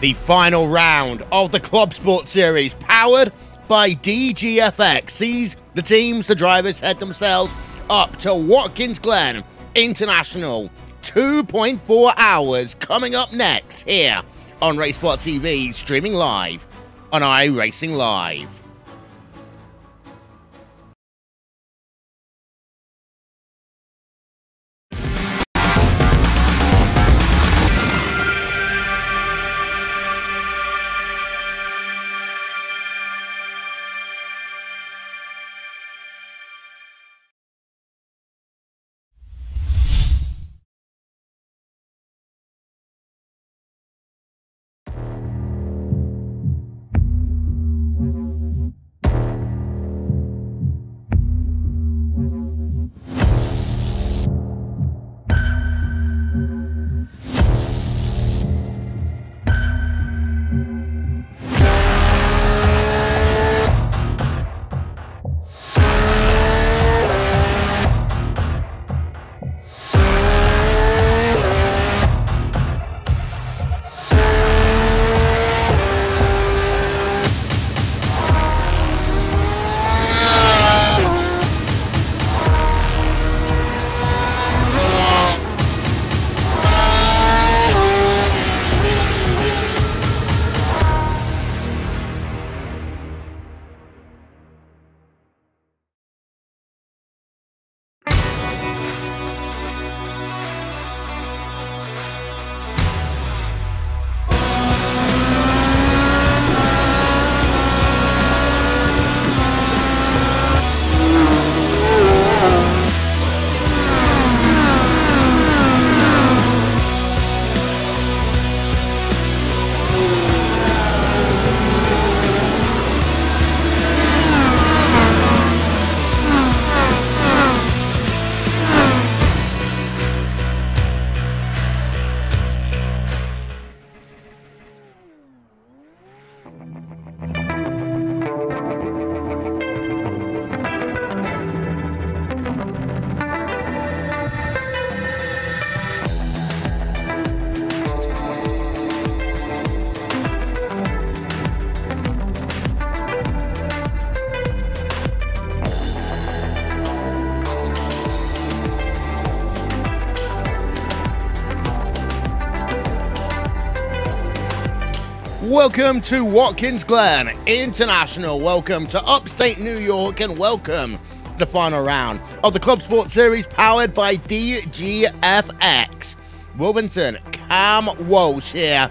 The final round of the Clubsport Series, powered by DGFX, sees the teams, the drivers, head themselves up to Watkins Glen International. 2.4 hours coming up next here on RaceSpotTV, streaming live on iRacing Live. Welcome to Watkins Glen International. Welcome to upstate New York, and welcome to the final round of the Clubsport Series, powered by DGFX. Wilvinson, Cam Walsh here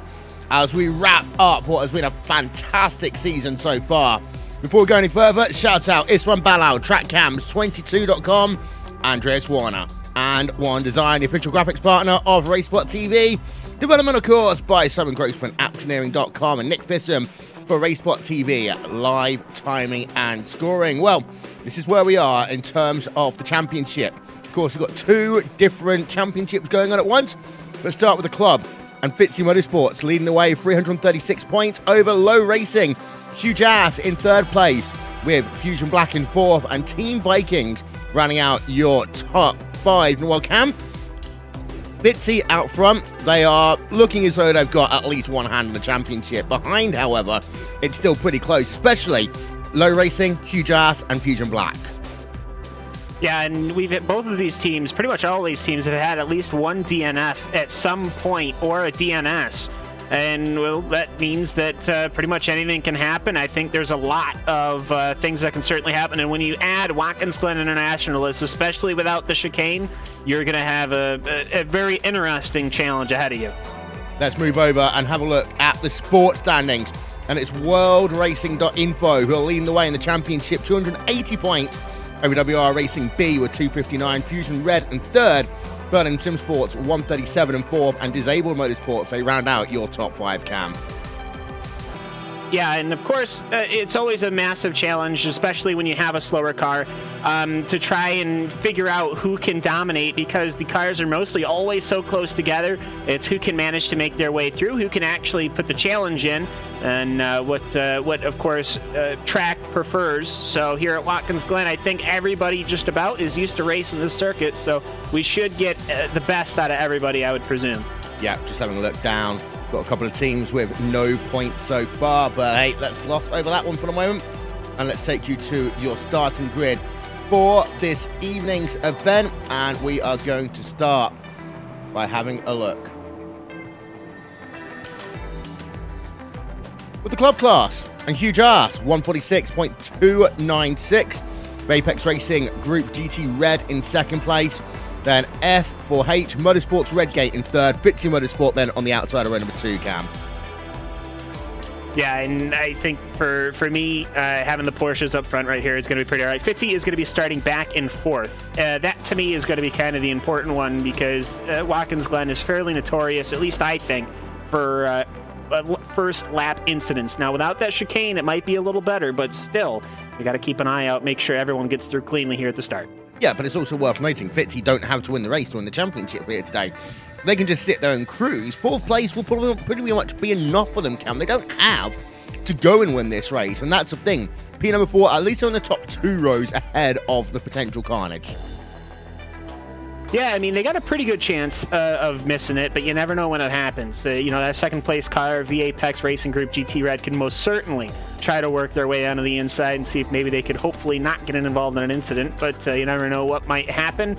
as we wrap up what has been a fantastic season so far. Before we go any further, shout out Iswan Balao, TrackCams22.com, Andreas Warner, and One Design, the official graphics partner of RaceSpotTV. Development, of course, by Simon Grossman, Actioneering.com, and Nick Thissom for RaceSpotTV, live timing and scoring. Well, this is where we are in terms of the championship. Of course, we've got two different championships going on at once. Let's start with the club, and Fitzy Motorsports leading the way, 336 points over Low Racing. Huge Ass in third place, with Fusion Black in fourth, and Team Vikings rounding out your top five. Well, Cam, Fitzy out front, they are looking as though they've got at least one hand in the championship. Behind, however, it's still pretty close, especially Low Racing, Huge Ass, and Fusion Black. Yeah, and we've hit both of these teams, pretty much all these teams have had at least one DNF at some point, or a DNS. And, well, that means that pretty much anything can happen. I think there's a lot of things that can certainly happen. And when you add Watkins Glen International, especially without the chicane, you're going to have a very interesting challenge ahead of you. Let's move over and have a look at the sports standings. And it's worldracing.info who are leading the way in the championship, 280 points over WR Racing B with 259, Fusion Red and third, Berlin Sim Sports 137 and fourth, and Disabled Motorsports, they round out your top five, Cam. Yeah, and of course, it's always a massive challenge, especially when you have a slower car, to try and figure out who can dominate, because the cars are mostly always so close together. It's who can manage to make their way through, who can actually put the challenge in, and what of course, track prefers. So here at Watkins Glen, I think everybody just about is used to racing this circuit, so we should get the best out of everybody, I would presume. Yeah, just having a look down Got a couple of teams with no points so far, but hey, let's gloss over that one for the moment. And let's take you to your starting grid for this evening's event. And we are going to start by having a look with the club class. And huge ass, 146.296. Apex Racing Group GT Red in second place. Then F4H Motorsports Redgate in third. Fitzy Motorsport then on the outside of row number 2, Cam. Yeah, and I think for me, having the Porsches up front right here is going to be pretty all right. Fitzy is going to be starting back in fourth. That, to me, is going to be kind of the important one because Watkins Glen is fairly notorious, at least I think, for first lap incidents. Now, without that chicane, it might be a little better, but still, you got to keep an eye out, make sure everyone gets through cleanly here at the start. Yeah, but it's also worth noting, Fitzy don't have to win the race to win the championship here today. They can just sit there and cruise. Fourth place will probably pretty much be enough for them, Cam. They don't have to go and win this race, and that's the thing. P number 4, at least on the top 2 rows ahead of the potential carnage. Yeah, I mean, they got a pretty good chance of missing it, but you never know when it happens. You know, that second place car, the Apex Racing Group GT Red, can most certainly try to work their way onto the inside and see if maybe they could hopefully not get involved in an incident, but you never know what might happen.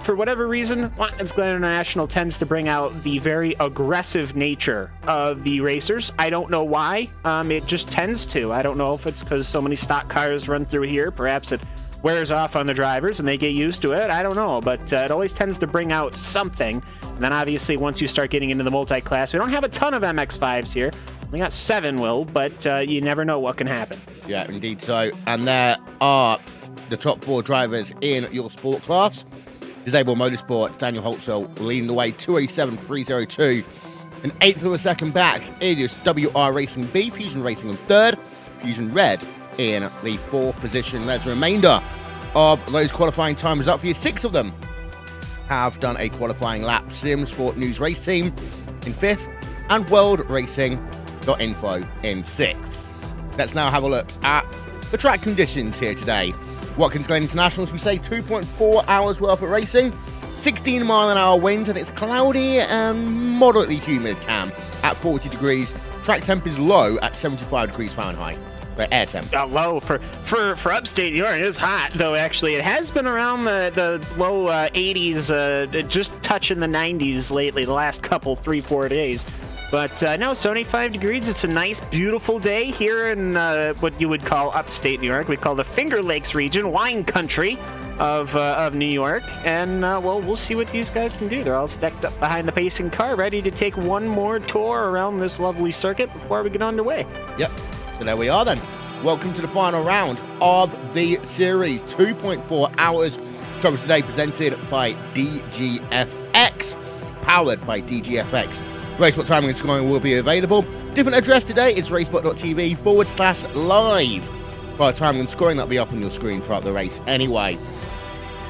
For whatever reason, Watkins Glen International tends to bring out the very aggressive nature of the racers. I don't know why. It just tends to. I don't know if it's because so many stock cars run through here. Perhaps it wears off on the drivers and they get used to it. I don't know, but it always tends to bring out something. And then obviously once you start getting into the multi-class, we don't have a ton of MX-5s here. We got 7, Will, but you never know what can happen. Yeah, indeed so. And there are the top 4 drivers in your sport class. Disable Motorsport, Daniel Holtzell leading the way, 287.302. And 8th of a second back, it is WR Racing B, Fusion Racing in 3rd, Fusion Red in the 4th position. There's the remainder of those qualifying timers up for you. 6 of them have done a qualifying lap. Sim Sport News Race Team in 5th, and World Racing.info in 6th. Let's now have a look at the track conditions here today. Watkins Glen International, as we say, 2.4 hours worth of racing, 16-mile-an-hour wind, and it's cloudy and moderately humid, Cam, at 40 degrees. Track temp is low at 75 degrees Fahrenheit. But air temp. Low for upstate New York. It is hot, though, actually. It has been around the low 80s, just touching the 90s lately, the last couple, 3-4 days. But no, it's 75 degrees. It's a nice, beautiful day here in what you would call upstate New York. We call the Finger Lakes region, wine country of New York. And, well, we'll see what these guys can do. They're all stacked up behind the pacing car, ready to take one more tour around this lovely circuit before we get underway. Yep. So there we are then. Welcome to the final round of the series. 2.4 hours coverage today, presented by DGFX, powered by DGFX. RaceSpot timing and scoring will be available. Different address today is RaceSpot.tv/live. By timing and scoring, that'll be up on your screen throughout the race anyway.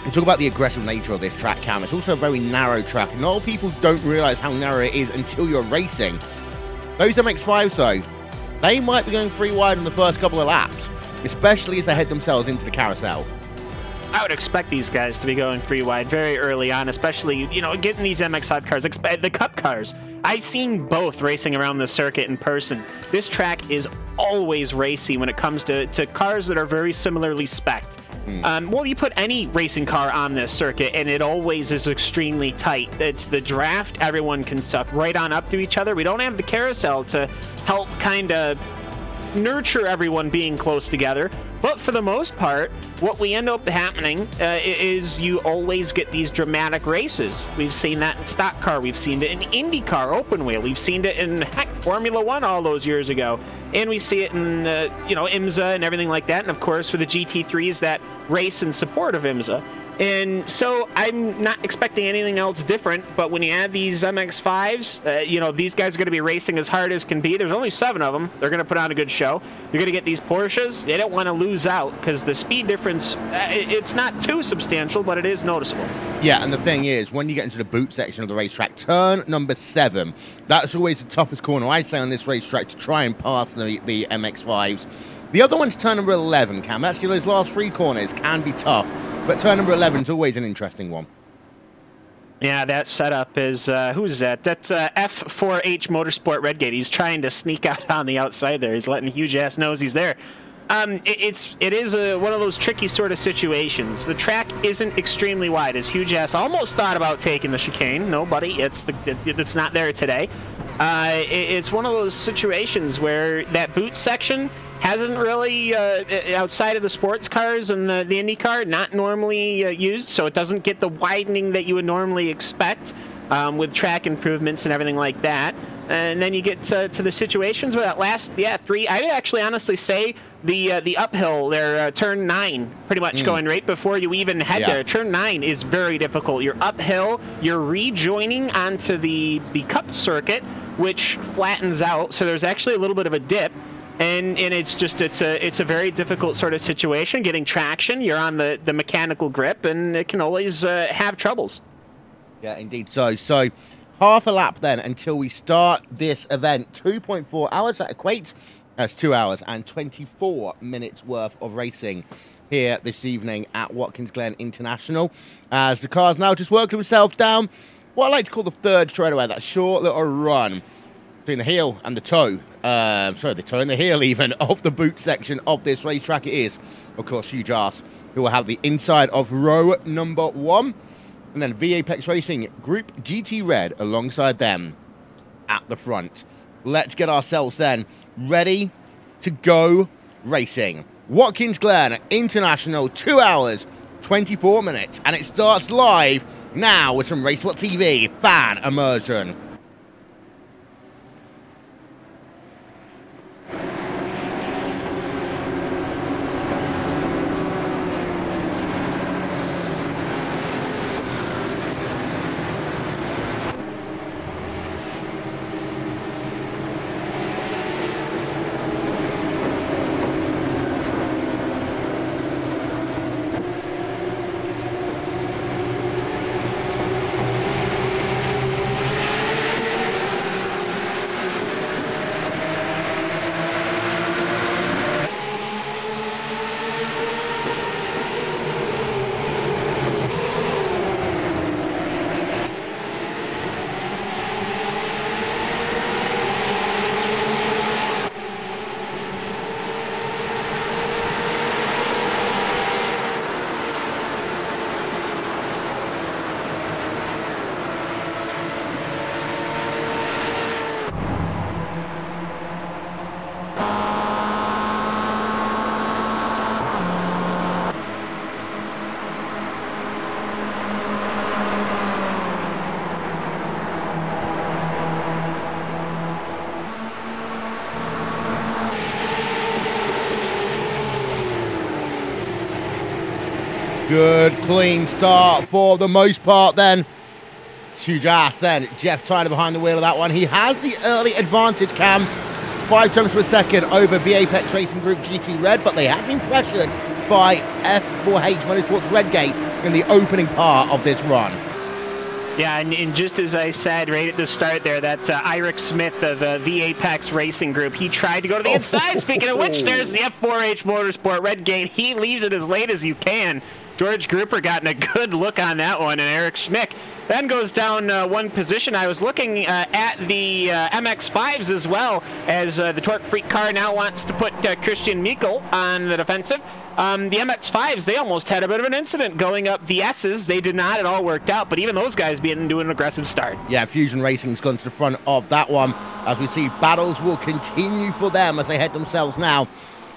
And talk about the aggressive nature of this track, Cam. It's also a very narrow track, and a lot of people don't realise how narrow it is until you're racing. Those MX-5s, though, they might be going 3 wide in the first couple of laps, especially as they head themselves into the carousel. I would expect these guys to be going 3 wide very early on, especially, you know, getting these MX-5 cars, the Cup cars. I've seen both racing around the circuit in person. This track is always racy when it comes to cars that are very similarly spec'd. Well, you put any racing car on this circuit, and it always is extremely tight. It's the draft. Everyone can suck right on up to each other. We don't have the carousel to help kind of nurture everyone being close together. But for the most part, what we end up happening is you always get these dramatic races. We've seen that in stock car. We've seen it in IndyCar open wheel. We've seen it in, heck, Formula One all those years ago. And we see it in, you know, IMSA and everything like that. And, of course, for the GT3s that race in support of IMSA. And so I'm not expecting anything else different, but when you add these MX-5s, you know, these guys are going to be racing as hard as can be. There's only 7 of them. They're going to put on a good show. You're going to get these Porsches. They don't want to lose out because the speed difference, it's not too substantial, but it is noticeable. Yeah, and the thing is, when you get into the boot section of the racetrack, turn number 7, that's always the toughest corner, I'd say, on this racetrack to try and pass the MX-5s. The other one's turn number 11, Cam. Actually, those last 3 corners can be tough, but turn number 11 is always an interesting one. Yeah, that setup is, who's that? That's F4H Motorsport Redgate. He's trying to sneak out on the outside there. He's letting huge ass knows he's there. It is one of those tricky sort of situations. The track isn't extremely wide. As huge ass almost thought about taking the chicane. No, buddy, it's not there today. It's one of those situations where that boot section hasn't really, outside of the sports cars and the IndyCar, not normally used, so it doesn't get the widening that you would normally expect with track improvements and everything like that. And then you get to the situations where that last, three, I'd actually honestly say the uphill there, turn 9, pretty much going right before you even head there. Turn 9 is very difficult. You're uphill, you're rejoining onto the cup circuit, which flattens out, so there's actually a little bit of a dip. And it's a very difficult sort of situation. Getting traction, you're on the mechanical grip, and it can always have troubles. Yeah, indeed. So half a lap then until we start this event. 2.4 hours. That equates as 2 hours and 24 minutes worth of racing here this evening at Watkins Glen International. As the car's now just working themselves down what I like to call the third straightaway, that short little run between the heel and the toe. Sorry, the toe and the heel even of the boot section of this racetrack. It is, of course, Huge Arse who will have the inside of row number 1. And then VAPEX Racing Group GT Red alongside them at the front. Let's get ourselves then ready to go racing. Watkins Glen International, 2 hours, 24 minutes. And it starts live now with some RaceSpotTV fan immersion. Good, clean start for the most part then. Huge ass then. Jeff Tyler behind the wheel of that one. He has the early advantage, Cam. 5 times per second over VAPEX Racing Group GT Red, but they have been pressured by F4H Motorsports Redgate in the opening part of this run. Yeah, and just as I said right at the start there, that Eric Smith of VAPEX Racing Group, he tried to go to the inside. Speaking of which, there's the F4H Motorsport Redgate. He leaves it as late as you can. George Grouper gotten a good look on that one, and Eric Schmick then goes down one position. I was looking at the MX-5s as well, as the Torque Freak car now wants to put Christian Mikkel on the defensive. The MX-5s, they almost had a bit of an incident going up the S's. They did not. It all worked out, but even those guys being doing an aggressive start. Yeah, Fusion Racing's gone to the front of that one. As we see, battles will continue for them as they head themselves now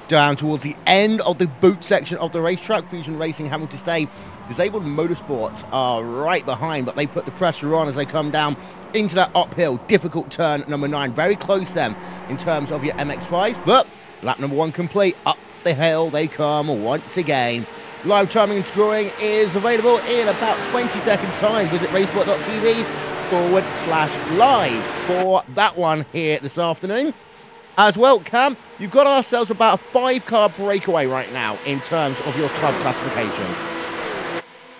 down towards the end of the boot section of the racetrack. Fusion Racing having to stay. Disabled Motorsports are right behind, but they put the pressure on as they come down into that uphill, difficult turn number 9. Very close then in terms of your MX-5s, but lap number 1 complete. Up the hill they come once again. Live timing and scoring is available in about 20 seconds time. Visit RaceSpot.tv/live for that one here this afternoon. As well, Cam, you've got ourselves about a 5-car breakaway right now in terms of your club classification.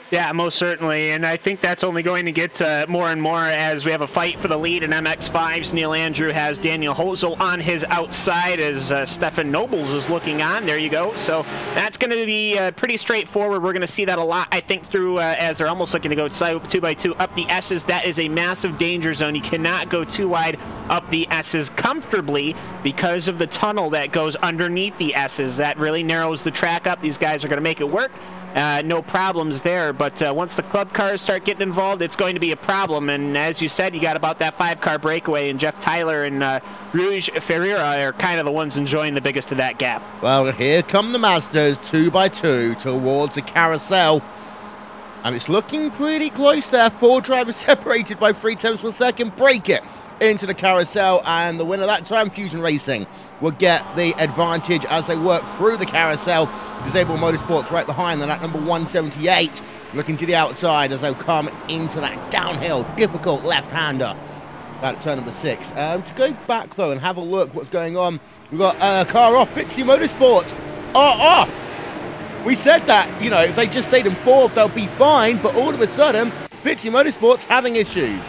Yeah, most certainly, and I think that's only going to get more and more as we have a fight for the lead in MX5s. Neil Andrew has Daniel Hozel on his outside as Stefan Nobles is looking on. There you go. So that's going to be pretty straightforward. We're going to see that a lot, I think, through as they're almost looking to go 2x2 up the S's. That is a massive danger zone. You cannot go too wide up the S's comfortably because of the tunnel that goes underneath the S's. That really narrows the track up. These guys are going to make it work. No problems there, but once the club cars start getting involved, it's going to be a problem. And as you said, you got about that 5-car breakaway, and Jeff Tyler and Rouge Ferreira are kind of the ones enjoying the biggest of that gap. Well, here come the Mazdas 2x2 towards the carousel. And it's looking pretty close there. 4 drivers separated by 3/10 per second. Break it into the carousel, and the winner that time, Fusion Racing, will get the advantage as they work through the carousel. Disabled Motorsports right behind them at number 178, looking to the outside as they'll come into that downhill, difficult left-hander at turn number 6. To go back, though, and have a look what's going on, we've got a car off. Fitzy Motorsports are off. We said that, you know, if they just stayed in 4th, they'll be fine, but all of a sudden, Fitzy Motorsports having issues.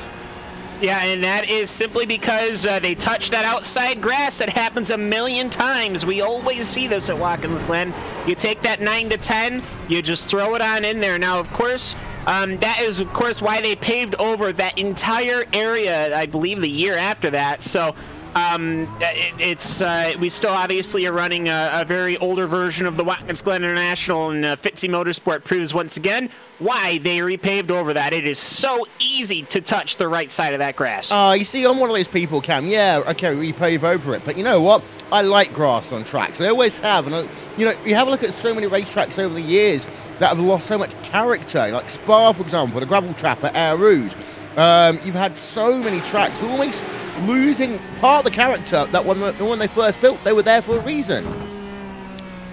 Yeah, and that is simply because they touched that outside grass. That happens a million times. We always see this at Watkins, Glen. You take that 9 to 10, you just throw it on in there. Now, of course, that is, of course, why they paved over that entire area, I believe, the year after that. So we still obviously are running a very older version of the Watkins Glen International, and Fitzy Motorsport proves once again why they repaved over that. It is so easy to touch the right side of that grass. You see, I'm one of those people, Cam. Yeah, okay, we pave over it, but you know what? I like grass on tracks. I always have, and you know, you have a look at so many racetracks over the years that have lost so much character, like Spa, for example, the gravel trap at Air Rouge. You've had so many tracks almost losing part of the character that when they first built, they were there for a reason.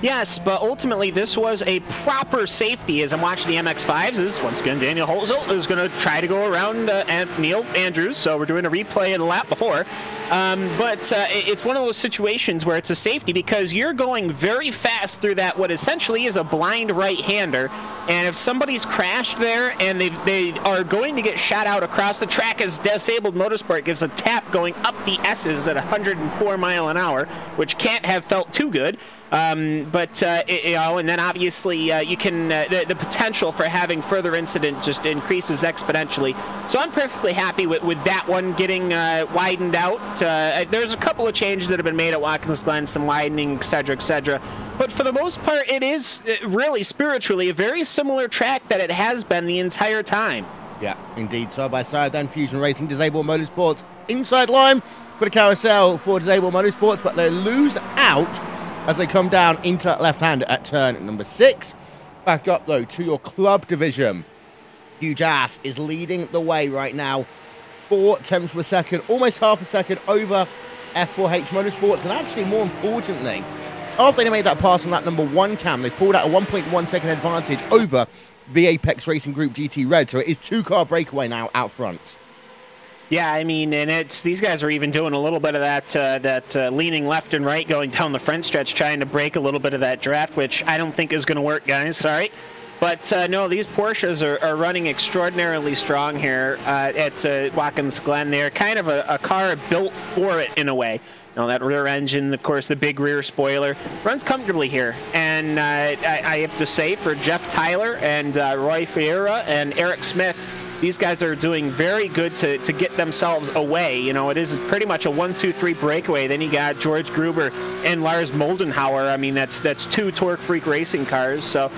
Yes, but ultimately this was a proper safety. As I'm watching the MX-5s, is once again Daniel Hozel is going to try to go around Neil Andrews, so we're doing a replay of the lap before. But it's one of those situations where it's a safety because you're going very fast through that what essentially is a blind right-hander, and if somebody's crashed there and they are going to get shot out across the track as Disabled Motorsport gives a tap going up the S's at 104 mile an hour, which can't have felt too good. You know, and then obviously you can the potential for having further incident just increases exponentially. So I'm perfectly happy with that one getting widened out. There's a couple of changes that have been made at Watkins Glen, some widening, etc., etc. But for the most part, it is really spiritually a very similar track that it has been the entire time. Yeah, indeed. Side by side, then Fusion Racing, Disabled Motorsports inside line for the carousel for Disabled Motorsports, but they lose out as they come down into that left-hander at turn number 6. Back up, though, to your club division. Huge Ass is leading the way right now. 4/10 per second, almost half a second over F4H Motorsports. And actually, more importantly, after they made that pass on that number 1 cam, they pulled out a 1.1 second advantage over the Apex Racing Group GT Red. So it is 2-car breakaway now out front. Yeah, I mean, and it's these guys are even doing a little bit of that leaning left and right, going down the front stretch, trying to break a little bit of that draft, which I don't think is going to work, guys. Sorry. But no, these Porsches are running extraordinarily strong here at Watkins Glen. They're kind of a car built for it in a way. You know, that rear engine, of course, the big rear spoiler, runs comfortably here. And I have to say, for Jeff Tyler and Roy Ferreira and Eric Smith, these guys are doing very good to get themselves away. You know, it is pretty much a 1-2-3 breakaway. Then you got George Gruber and Lars Moldenhauer. I mean, that's 2 Torque Freak racing cars. So,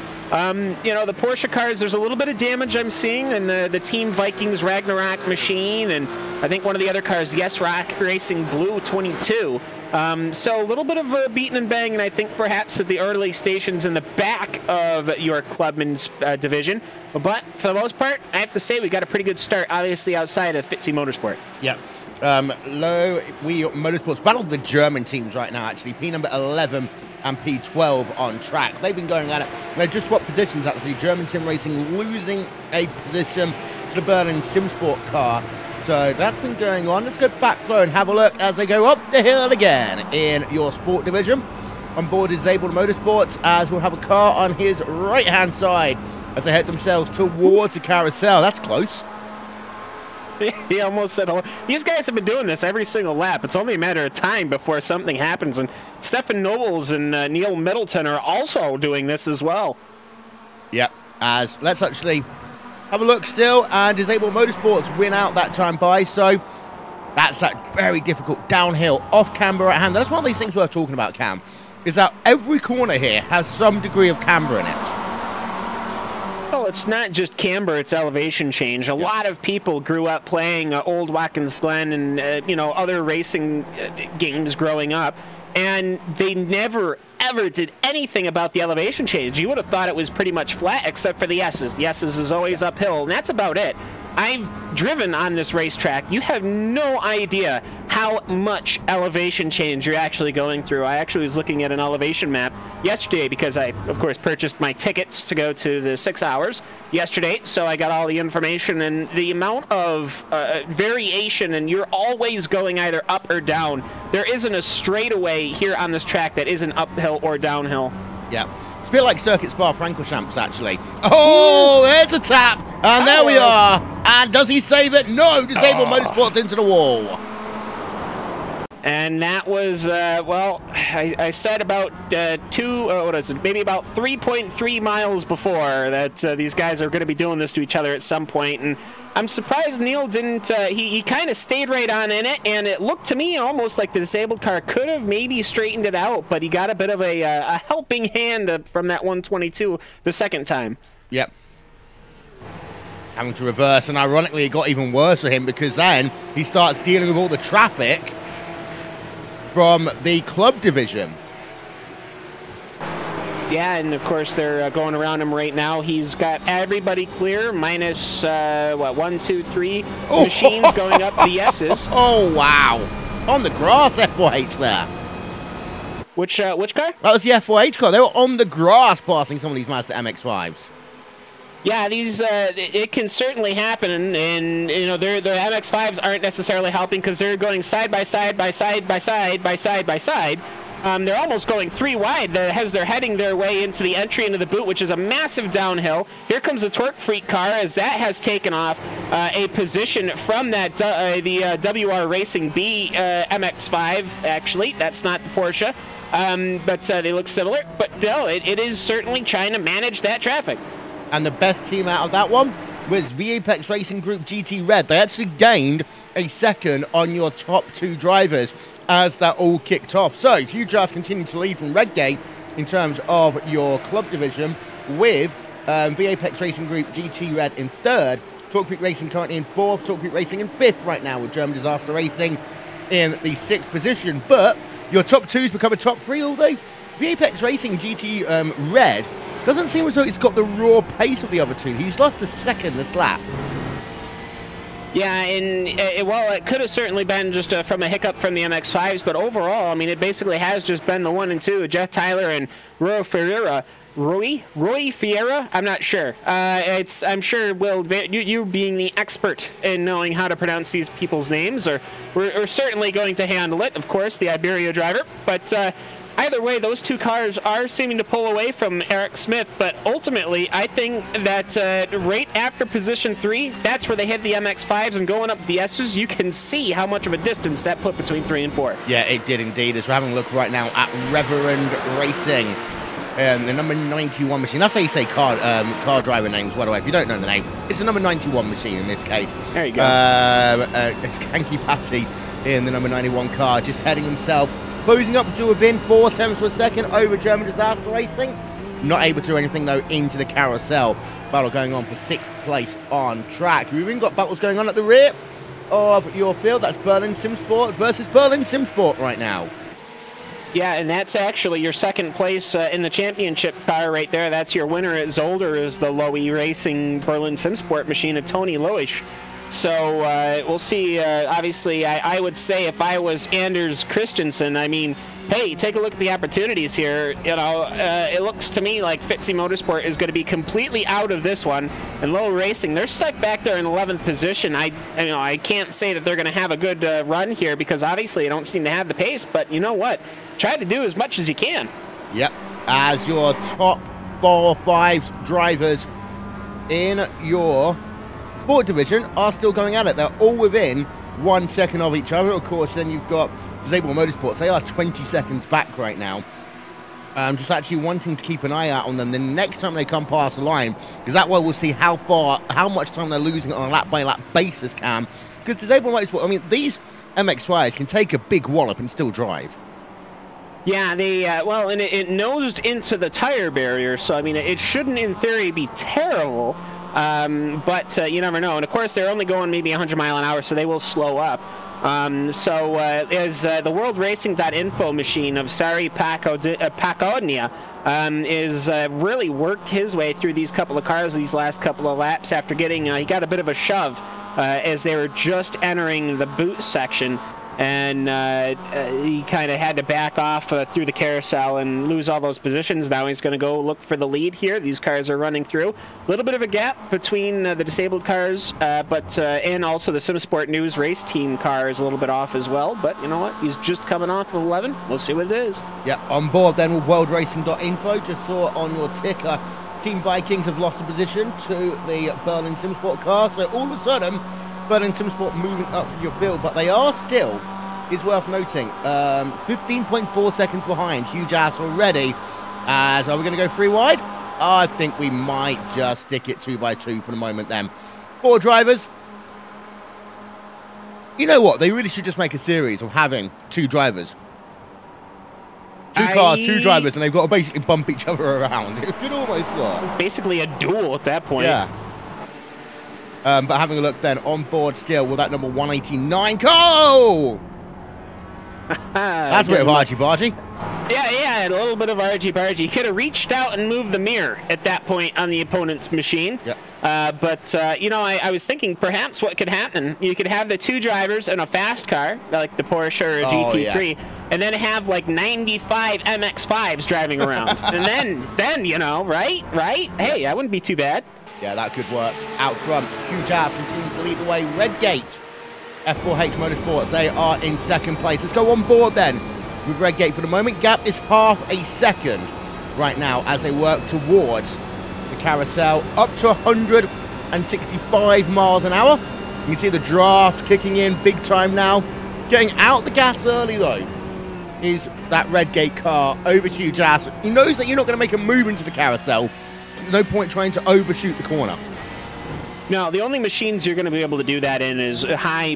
you know, the Porsche cars, there's a little bit of damage I'm seeing, and the Team Vikings Ragnarok machine, and I think one of the other cars, Yes Rock Racing Blue 22. So a little bit of a beating and bang, and I think perhaps at the early stations in the back of your Clubman's division. But for the most part, I have to say we got a pretty good start, obviously outside of Fitzy Motorsport. Yeah. Motorsports battled the German teams right now, actually. P number 11 and P12 on track. They've been going at it. They just swapped positions, actually. German Sim Racing losing a position to the Berlin Simsport car. So that's been going on. Let's go back though and have a look as they go up the hill again in your sport division. On board Disabled Motorsports, as we'll have a car on his right-hand side. as they head themselves towards the carousel. That's close. He almost said, these guys have been doing this every single lap. It's only a matter of time before something happens. And Stefan Nobles and Neil Middleton are also doing this as well. Yep, as let's actually have a look still. And Disabled Motorsports win out that time by. So that's that very difficult downhill off camber right hand. That's one of these things worth talking about, Cam, is that every corner here has some degree of camber in it. Well, it's not just camber, it's elevation change. A lot of people grew up playing old Watkins, Glen, and other racing games growing up, and they never, ever did anything about the elevation change. You would have thought it was pretty much flat, except for the S's. The S's is always uphill, and that's about it. I've driven on this racetrack. You have no idea how much elevation change you're actually going through. I actually was looking at an elevation map yesterday because I, of course, purchased my tickets to go to the 6 hours yesterday, so I got all the information, and the amount of variation, and you're always going either up or down. There isn't a straightaway here on this track that isn't uphill or downhill. Yeah. It's a bit like Circuit Spa-Francorchamps, actually. Oh, there's a tap. And there we are. And does he save it? No. Disabled Motorsports into the wall. And that was, I said about maybe about 3.3 miles before that these guys are going to be doing this to each other at some point. And I'm surprised Neil didn't, he kind of stayed right on in it, and it looked to me almost like the disabled car could have maybe straightened it out, but he got a bit of a helping hand from that 122 the second time. Yep. Having to reverse, and ironically it got even worse for him because then he starts dealing with all the traffic from the club division. Yeah, and of course they're going around him right now. He's got everybody clear, minus 1, 2, 3 machines going up the S's. Oh wow! On the grass, F4H there. Which car? That was the F4H car. They were on the grass passing some of these Mazda MX-5s. Yeah, these it can certainly happen, and their MX-5s aren't necessarily helping because they're going side by side by side by side by side by side. They're almost going 3 wide as they're heading their way into the entry into the boot, which is a massive downhill. Here comes the Torque Freak car as that has taken off a position from that the WR Racing B MX-5. Actually, that's not the Porsche, but they look similar. But no, it is certainly trying to manage that traffic. And the best team out of that one was VAPEX Racing Group GT Red. They actually gained a second on your top 2 drivers as that all kicked off. So, Hugh Jas continued to lead from Redgate in terms of your club division with VAPEX Racing Group GT Red in 3rd, Torque Freak Racing currently in 4th, Torque Freak Racing in 5th right now with German Disaster Racing in the 6th position. But your top 2s become a top 3, although VAPEX Racing GT Red doesn't seem as though it's got the raw pace of the other 2. He's lost a second this lap. Yeah, and it could have certainly been just from a hiccup from the MX-5s, but overall, I mean, it basically has just been the 1 and 2, Jeff Tyler and Roy Ferreira. Roy Ferreira? I'm not sure. I'm sure, Will, you being the expert in knowing how to pronounce these people's names, we're certainly going to handle it, of course, the Iberia driver, but either way, those 2 cars are seeming to pull away from Eric Smith, but ultimately, I think that right after position 3, that's where they hit the MX-5s, and going up the S's, you can see how much of a distance that put between 3 and 4. Yeah, it did indeed. As we're having a look right now at Reverend Racing, the number 91 machine. That's how you say car driver names, by the way. If you don't know the name, it's the number 91 machine in this case. There you go. It's Kanky Patty in the number 91 car, just heading himself, closing up to within 4 tenths per second over German Disaster Racing. Not able to do anything, though, into the carousel. Battle going on for 6th place on track. We've even got battles going on at the rear of your field. That's Berlin Simsport versus Berlin Simsport right now. Yeah, and that's actually your 2nd place in the championship car right there. That's your winner at Zolder, is the Lowy Racing Berlin Simsport machine of Tony Loish. So we'll see. Obviously, I would say if I was Anders Christensen, I mean, hey, take a look at the opportunities here. It looks to me like Fitzy Motorsport is going to be completely out of this one. And Low Racing, they're stuck back there in 11th position. I can't say that they're going to have a good run here because obviously they don't seem to have the pace. But you know what? Try to do as much as you can. Yep. As your top 4 or 5 drivers in your Sport division are still going at it. They're all within 1 second of each other. Of course, then you've got Disabled Motorsports. They are 20 seconds back right now. Just actually wanting to keep an eye out on them the next time they come past the line, because that way we'll see how much time they're losing on a lap-by-lap basis, Cam. Because Disabled Motorsport, I mean, these MX-5s can take a big wallop and still drive. Yeah, they, well, and it nosed into the tire barrier, so, I mean, it shouldn't, in theory, be terrible, but you never know. And, of course, they're only going maybe 100 mile an hour, so they will slow up. As the World Racing.info machine of Sari Pakodnia is really worked his way through these couple of cars these last couple of laps after getting, he got a bit of a shove as they were just entering the boot section. And he kind of had to back off through the carousel and lose all those positions. Now he's going to go look for the lead here. These cars are running through. A little bit of a gap between the disabled cars, and also the SimSport News race team car is a little bit off as well. But you know what? He's just coming off of 11. We'll see what it is. Yeah, on board then with worldracing.info. Just saw on your ticker, Team Vikings have lost a position to the Berlin SimSport car. So all of a sudden, Berlin SimSport moving up from your field, but they are still, is worth noting, 15.4 seconds behind. Huge ass already. As are we going to go 3 wide? I think we might just stick it 2x2 for the moment then. 4 drivers. You know what? They really should just make a series of having 2 drivers. 2 cars, 2 drivers, and they've got to basically bump each other around. It could almost work. It's basically a duel at that point. Yeah. But having a look then, on board still with that number 189. Go! That's a bit of argy-bargy. Yeah, a little bit of argy-bargy. He could have reached out and moved the mirror at that point on the opponent's machine. Yep. You know, I was thinking perhaps what could happen, you could have the 2 drivers in a fast car, like the Porsche or a GT3, yeah, and then have like 95 MX-5s driving around. And then, you know, right? Hey, that wouldn't be too bad. Yeah, that could work. Out front, Huge Ass continues to lead the way. Redgate, F4H Motorsports, they are in second place. Let's go on board then with Redgate for the moment. Gap is half a second right now as they work towards the carousel. Up to 165 miles an hour. You can see the draft kicking in big time now. Getting out the gas early though is that Redgate car over Huge Ass. He knows that you're not going to make a move into the carousel. No point trying to overshoot the corner. No, the only machines you're going to be able to do that in is high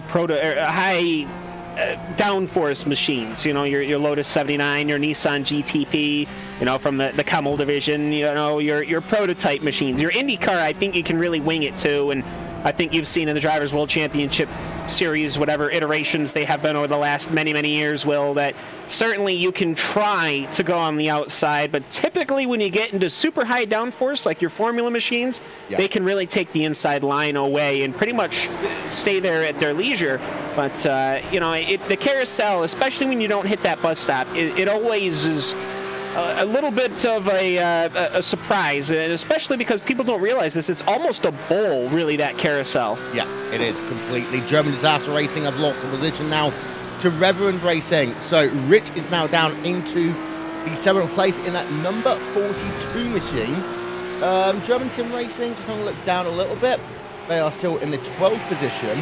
downforce machines. You know, your Lotus 79, your Nissan GTP, you know, from the Camel division, you know, your prototype machines. Your IndyCar, I think you can really wing it too, and I think you've seen in the Drivers' World Championship Series, whatever iterations they have been over the last many years, Will, that certainly you can try to go on the outside, but typically when you get into super high downforce, like your Formula machines, yeah, they can really take the inside line away and pretty much stay there at their leisure. But, you know, the carousel, especially when you don't hit that bus stop, it always is a little bit of a surprise, especially because people don't realize this. It's almost a bowl, really, that carousel. Yeah, it is completely. German Disaster Racing have lost the position now to Reverend Racing. So Rich is now down into the 7th place in that number 42 machine. German Sim Racing, just having a look down a little bit. They are still in the 12th position.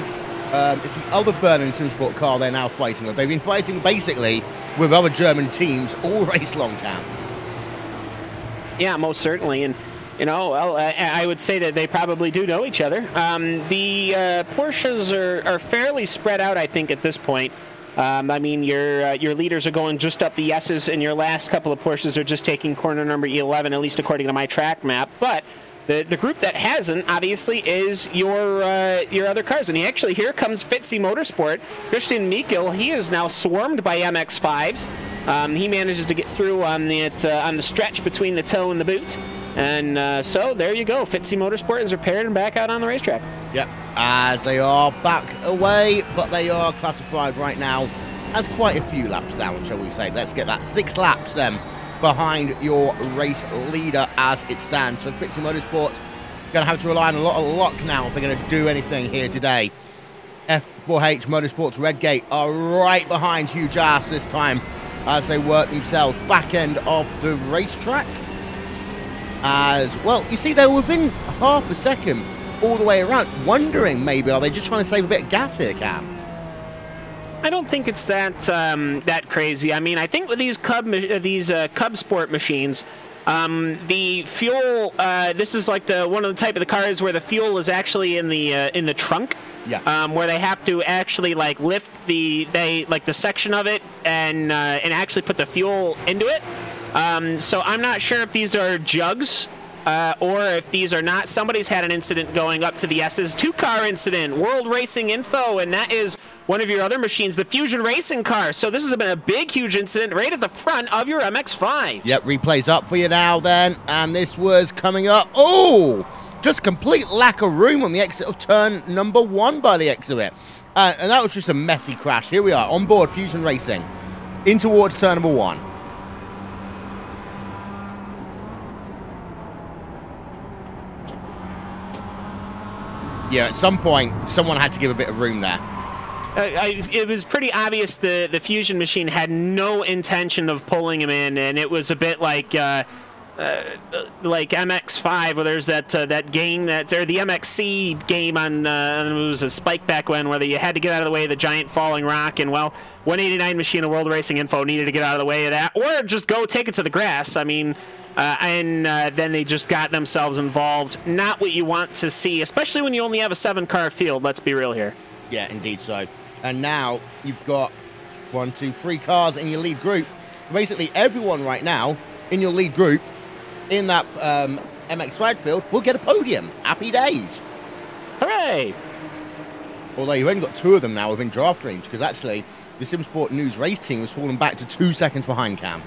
It's the other Berlin SimSport car they're now fighting with. They've been fighting basically with other German teams all race long, Cam. Yeah, most certainly. And, you know, well, I would say that they probably do know each other. The Porsches are fairly spread out, I think, at this point. I mean, your leaders are going just up the S's, and your last couple of Porsches are just taking corner number 11, at least according to my track map. But the group that hasn't, obviously, is your other cars. And actually, here comes Fitzy Motorsport. Christian Mikkel, he is now swarmed by MX-5s. He manages to get through on the stretch between the toe and the boot. And so there you go. Fitzy Motorsport is repaired and back out on the racetrack. Yep, as they are back away, but they are classified right now as quite a few laps down, shall we say. Let's get that 6 laps then behind your race leader as it stands. So Fitzy Motorsport going to have to rely on a lot of luck now if they're going to do anything here today. F4H Motorsports Redgate are right behind Huge Ass this time as they work themselves back end of the racetrack. As well, you see, they're within half a second all the way around, wondering maybe, are they just trying to save a bit of gas here, Cam? I don't think it's that crazy. I mean, I think with these Clubsport machines, the fuel. This is like one of the type of the cars where the fuel is actually in the trunk. Yeah. Where they have to actually like lift the section of it and actually put the fuel into it. So I'm not sure if these are jugs. Or if these are not. Somebody's had an incident going up to the S's. 2-car incident, World Racing Info, and that is one of your other machines, the Fusion Racing car. So this has been a big, huge incident right at the front of your MX-5. Yep, replay's up for you now then, and this was coming up. Oh, just complete lack of room on the exit of turn number 1 by the exit of it. And that was just a messy crash. Here we are, on board Fusion Racing, in towards turn number 1. Yeah, at some point, someone had to give a bit of room there. It was pretty obvious the Fusion machine had no intention of pulling him in, and it was a bit like MX-5, where there's that game or the MXC game on it was a Spike back when, where you had to get out of the way of the giant falling rock, and well, 189 machine of World Racing Info needed to get out of the way of that, or just go take it to the grass. I mean. Then they just got themselves involved. Not what you want to see, especially when you only have a 7-car field. Let's be real here. Yeah, indeed so. And now you've got 1, 2, 3 cars in your lead group. So basically, everyone right now in your lead group in that MX-5 field will get a podium. Happy days. Hooray! Although you've only got 2 of them now within draft range, because actually the SimSport News race team has fallen back to 2 seconds behind Cam.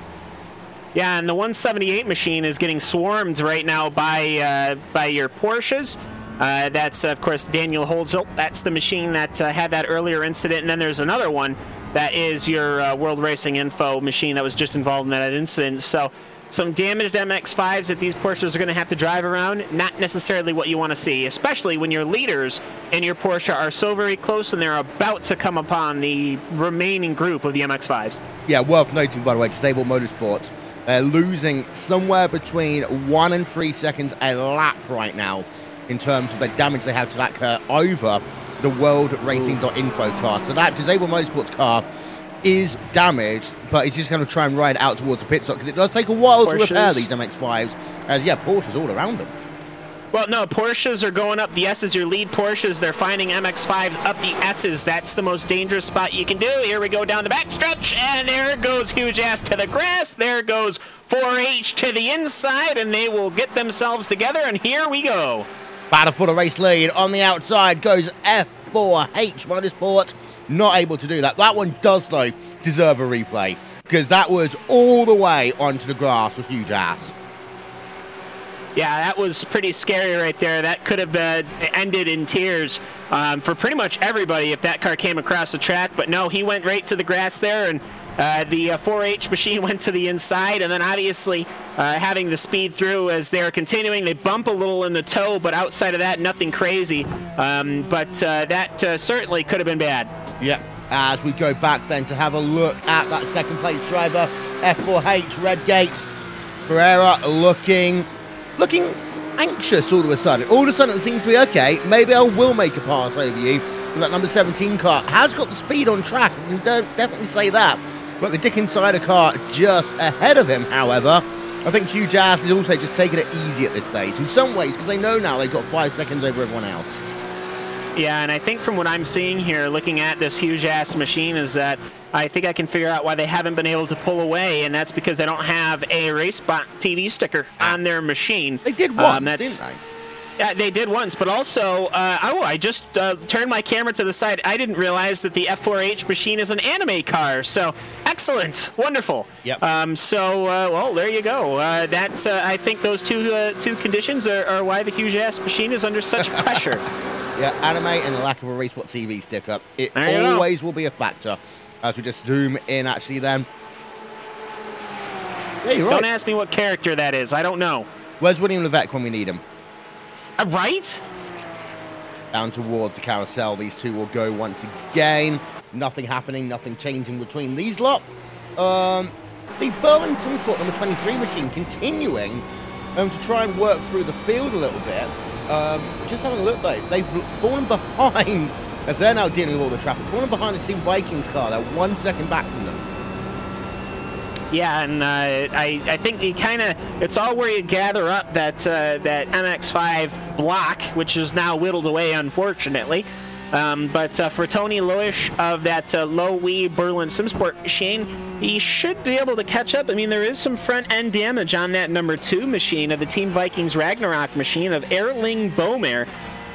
Yeah, and the 178 machine is getting swarmed right now by your Porsches. That's, of course, Daniel Holzel. That's the machine that had that earlier incident. And then there's another one that is your World Racing Info machine that was just involved in that incident. So some damaged MX-5s that these Porsches are going to have to drive around. Not necessarily what you want to see, especially when your leaders in your Porsche are so very close and they're about to come upon the remaining group of the MX-5s. Yeah, worth noting, by the way, Disabled Motorsports. They're losing somewhere between 1 and 3 seconds a lap right now in terms of the damage they have to that car over the World Racing.info car. So that Disabled Motorsports car is damaged, but it's just going to try and ride out towards the pit stop because it does take a while to repair these MX-5s. As, yeah, Porsches all around them. Well, no, Porsches are going up the S's. Your lead Porsches, they're finding MX-5s up the S's. That's the most dangerous spot you can do. Here we go down the backstretch, and there goes Huge Ass to the grass. There goes 4H to the inside, and they will get themselves together, and here we go. Battle for the race lead. On the outside goes F4H Motorsport. Not able to do that. That one does, though, deserve a replay, because that was all the way onto the grass with Huge Ass. Yeah, that was pretty scary right there. That could have ended in tears for pretty much everybody if that car came across the track. But no, he went right to the grass there, and the 4H machine went to the inside. And then obviously having the speed through as they're continuing, they bump a little in the toe, but outside of that, nothing crazy. But that certainly could have been bad. Yeah, as we go back then to have a look at that second place driver, F4H, Redgate, Pereira looking anxious all of a sudden. All of a sudden it seems to be, okay, maybe I will make a pass over you. And that number 17 car has got the speed on track. You don't definitely say that. But the Dick Insider car just ahead of him, however. I think Huge Ass is also just taking it easy at this stage. In some ways, because they know now they've got 5 seconds over everyone else. Yeah, and I think from what I'm seeing here, looking at this Huge Ass machine, is that I think I can figure out why they haven't been able to pull away, and that's because they don't have a RaceSpotTV sticker on their machine. They did once, didn't they? Yeah, they did once, but also, I just turned my camera to the side. I didn't realize that the F4H machine is an anime car, so excellent, wonderful. Yep. Well, there you go. I think those two conditions are why the Huge Ass machine is under such pressure. Yeah, anime and the lack of a RaceSpotTV sticker. It always will be a factor. As we just zoom in, actually, then. Yeah, you're right. Don't ask me what character that is. I don't know. Where's William Levesque when we need him? Right? Down towards the carousel. These two will go once again. Nothing happening, nothing changing between these lot. The Berlin SimSport number 23 machine continuing to try and work through the field a little bit. Just having a look, though, they've fallen behind, as they're now dealing with all the traffic, fallen behind the Team Vikings car. They're 1 second back from them. Yeah, and I think it's all where you gather up that MX-5 block, which is now whittled away, unfortunately. But for Tony Loish of that low-wee Berlin SimSport machine, he should be able to catch up. I mean, there is some front-end damage on that number 2 machine of the Team Vikings Ragnarok machine of Erling Bomer.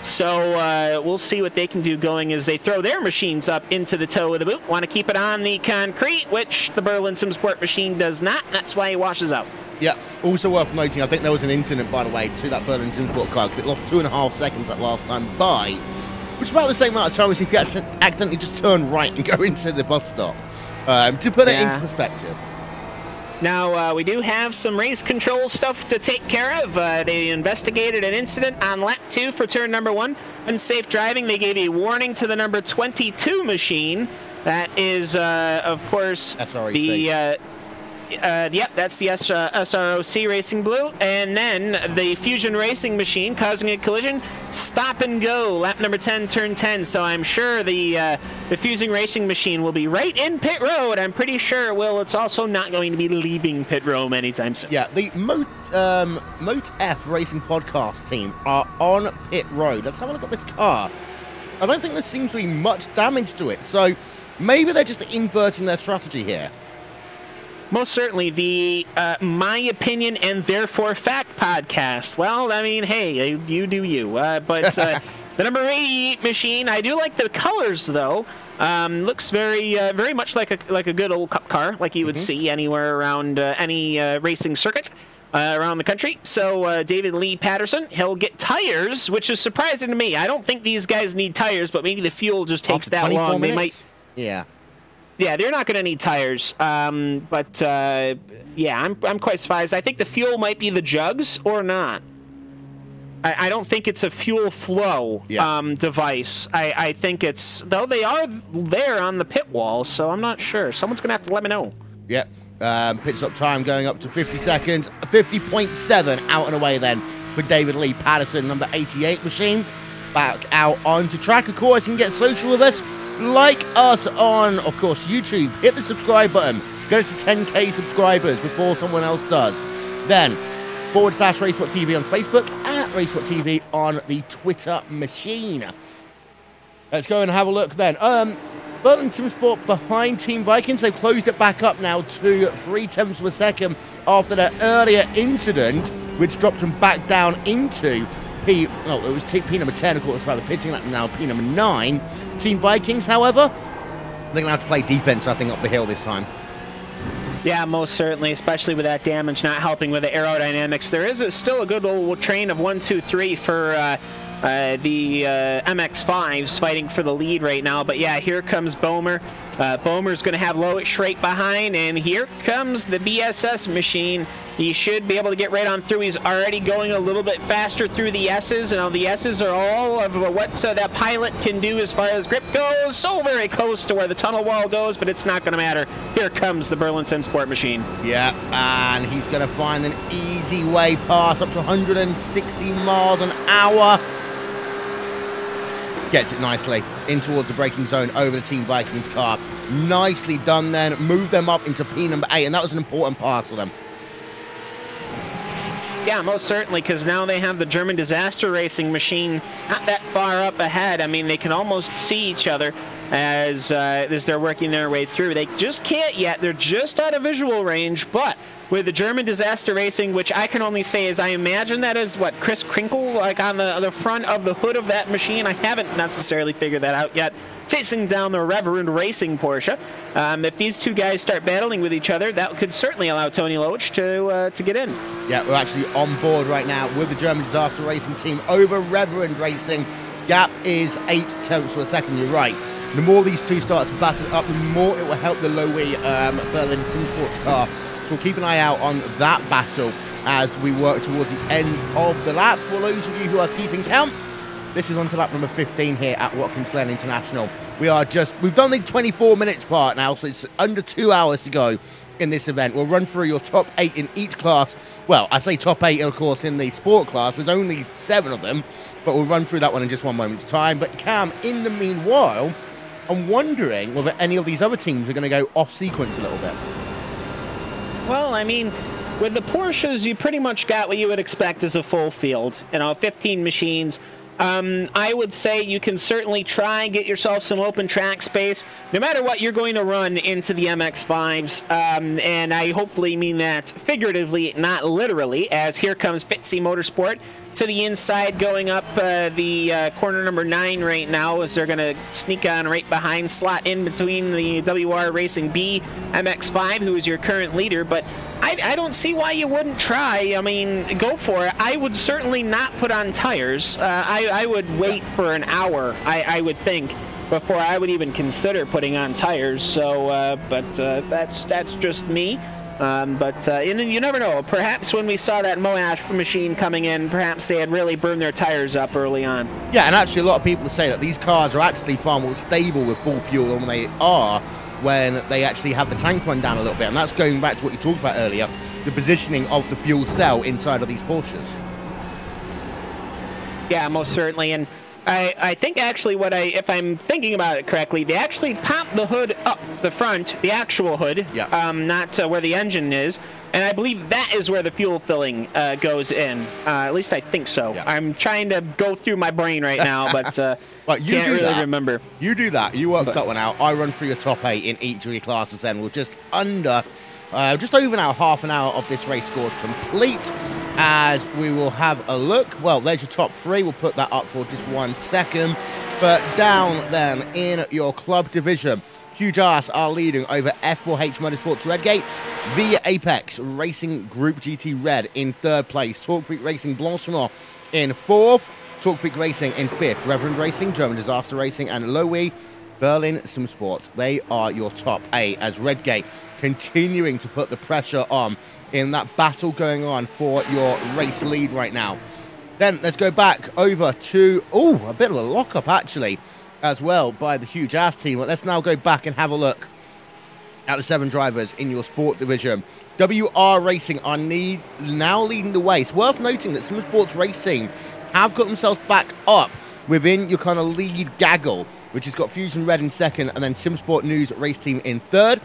So we'll see what they can do going as they throw their machines up into the toe of the boot. Want to keep it on the concrete, which the Berlin SimSport machine does not. That's why he washes out. Yeah, also worth noting, I think there was an incident, by the way, to that Berlin SimSport car, because it lost 2.5 seconds that last time by, which is about the same amount of time as if you accidentally just turn right and go into the bus stop, to put it into perspective. Now, we do have some race control stuff to take care of. They investigated an incident on lap 2 for turn number 1. Unsafe driving. They gave a warning to the number 22 machine. That is, of course, the... yep, that's the SROC Racing Blue. And then the Fusion Racing machine causing a collision. Stop and go. Lap number 10, turn 10. So I'm sure the Fusion Racing machine will be right in pit road. I'm pretty sure it will. It's also not going to be leaving pit road anytime soon. Yeah, the Moat F Racing podcast team are on pit road. Let's have a look at this car. I don't think there seems to be much damage to it. So maybe they're just inverting their strategy here. Most certainly, the My Opinion and Therefore Fact podcast. Well, I mean, hey, you do you. But the number 88 machine, I do like the colors, though. Looks very much like a good old cup car, like you would see anywhere around any racing circuit around the country. So David Lee Patterson, he'll get tires, which is surprising to me. I don't think these guys need tires, but maybe the fuel just takes that long. Minutes? They might. Yeah. Yeah, they're not going to need tires, but yeah, I'm quite surprised. I think the fuel might be the jugs or not. I don't think it's a fuel flow device. I think it's, though they are there on the pit wall, so I'm not sure. Someone's going to have to let me know. Yep, pit stop time going up to 50 seconds, 50.7 out and away then for David Lee Patterson, number 88 machine. Back out onto track, of course, and get social with us. Like us on, of course, YouTube. Hit the subscribe button. Get us to 10K subscribers before someone else does. Then, / RaceSpotTV on Facebook, at RaceSpotTV on the Twitter machine. Let's go and have a look then. Berlin SimSport behind Team Vikings. They've closed it back up now to 0.3 of a second after their earlier incident, which dropped them back down into P number 10, of course, rather pitting that now P number 9. Team Vikings, however, they're going to have to play defense, I think, up the hill this time. Yeah, most certainly, especially with that damage not helping with the aerodynamics. There is still a good old train of 1, 2, 3 for the MX-5s fighting for the lead right now. But yeah, here comes Bomer. Bomer's going to have Loish right behind, and here comes the BSS machine. He should be able to get right on through. He's already going a little bit faster through the S's, and the S's are all of what that pilot can do as far as grip goes. So very close to where the tunnel wall goes, but it's not going to matter. Here comes the Berlin SimSport machine. Yeah, and he's going to find an easy way past up to 160 miles an hour. Gets it nicely in towards the braking zone over the Team Vikings car. Nicely done then. Move them up into P number 8, and that was an important pass for them. Yeah, most certainly, because now they have the German disaster racing machine not that far up ahead. I mean, they can almost see each other as they're working their way through. They just can't yet. They're just out of visual range, but with the German disaster racing, which I can only say is I imagine that is, what, Chris Krinkle, like on the front of the hood of that machine. I haven't necessarily figured that out yet. Chasing down the Reverend Racing Porsche. If these two guys start battling with each other, that could certainly allow Tony Loish to get in. Yeah, we're actually on board right now with the German disaster racing team over Reverend Racing. Gap is 0.8 of a second, you're right. The more these two start to battle up, the more it will help the low-wee Berlin SimSport car. So we'll keep an eye out on that battle as we work towards the end of the lap. For those of you who are keeping count, this is on to lap number 15 here at Watkins Glen International. We've done the 24 minutes part now, so it's under 2 hours to go in this event. We'll run through your top 8 in each class. Well, I say top 8, of course, in the sport class. There's only 7 of them, but we'll run through that one in just one moment's time. But Cam, in the meanwhile, I'm wondering whether any of these other teams are going to go off sequence a little bit. Well, I mean, with the Porsches, you pretty much got what you would expect as a full field. 15 machines. I would say you can certainly try and get yourself some open track space, no matter what you're going to run into the MX-5s. And I hopefully mean that figuratively, not literally, as here comes Fitzy Motorsport to the inside, going up the corner number 9 right now, as they're going to sneak on right behind, slot in between the WR Racing B MX-5, who is your current leader. But I don't see why you wouldn't try. I mean, go for it. I would certainly not put on tires. I would wait for an hour, I would think, before I would even consider putting on tires. So, but that's just me. You never know. Perhaps when we saw that Moash machine coming in, perhaps they had really burned their tires up early on. Yeah, and actually a lot of people say that these cars are actually far more stable with full fuel than they are when they actually have the tank run down a little bit. And that's going back to what you talked about earlier, the positioning of the fuel cell inside of these Porsches. Yeah, most certainly. And I think actually if I'm thinking about it correctly, they actually pop the hood up the front, the actual hood, not where the engine is. And I believe that is where the fuel filling goes in. At least I think so. Yeah. I'm trying to go through my brain right now, but right, you can't really remember. You do that. You work that one out. I run through your top 8 in each of your classes then. We're just over now, half an hour of this race scored complete, as we will have a look. Well, there's your top 3. We'll put that up for just 1 second. But down then in your club division, Huge Ass are leading over F4H Motorsports Redgate, via Apex Racing Group GT Red in 3rd place, Talk Freak Racing Blanchimont in 4th, Talk Freak Racing in 5th, Reverend Racing, German Disaster Racing, and Lowy Berlin Sim Sports. They are your top 8, as Redgate continuing to put the pressure on in that battle going on for your race lead right now. Then let's go back over to, a bit of a lockup actually, as well by the Huge Ass team. But let's now go back and have a look at the 7 drivers in your sport division. WR Racing are now leading the way. It's worth noting that Sim Sports Racing have got themselves back up within your kind of lead gaggle, which has got Fusion Red in 2nd, and then Sim Sport News Race Team in 3rd,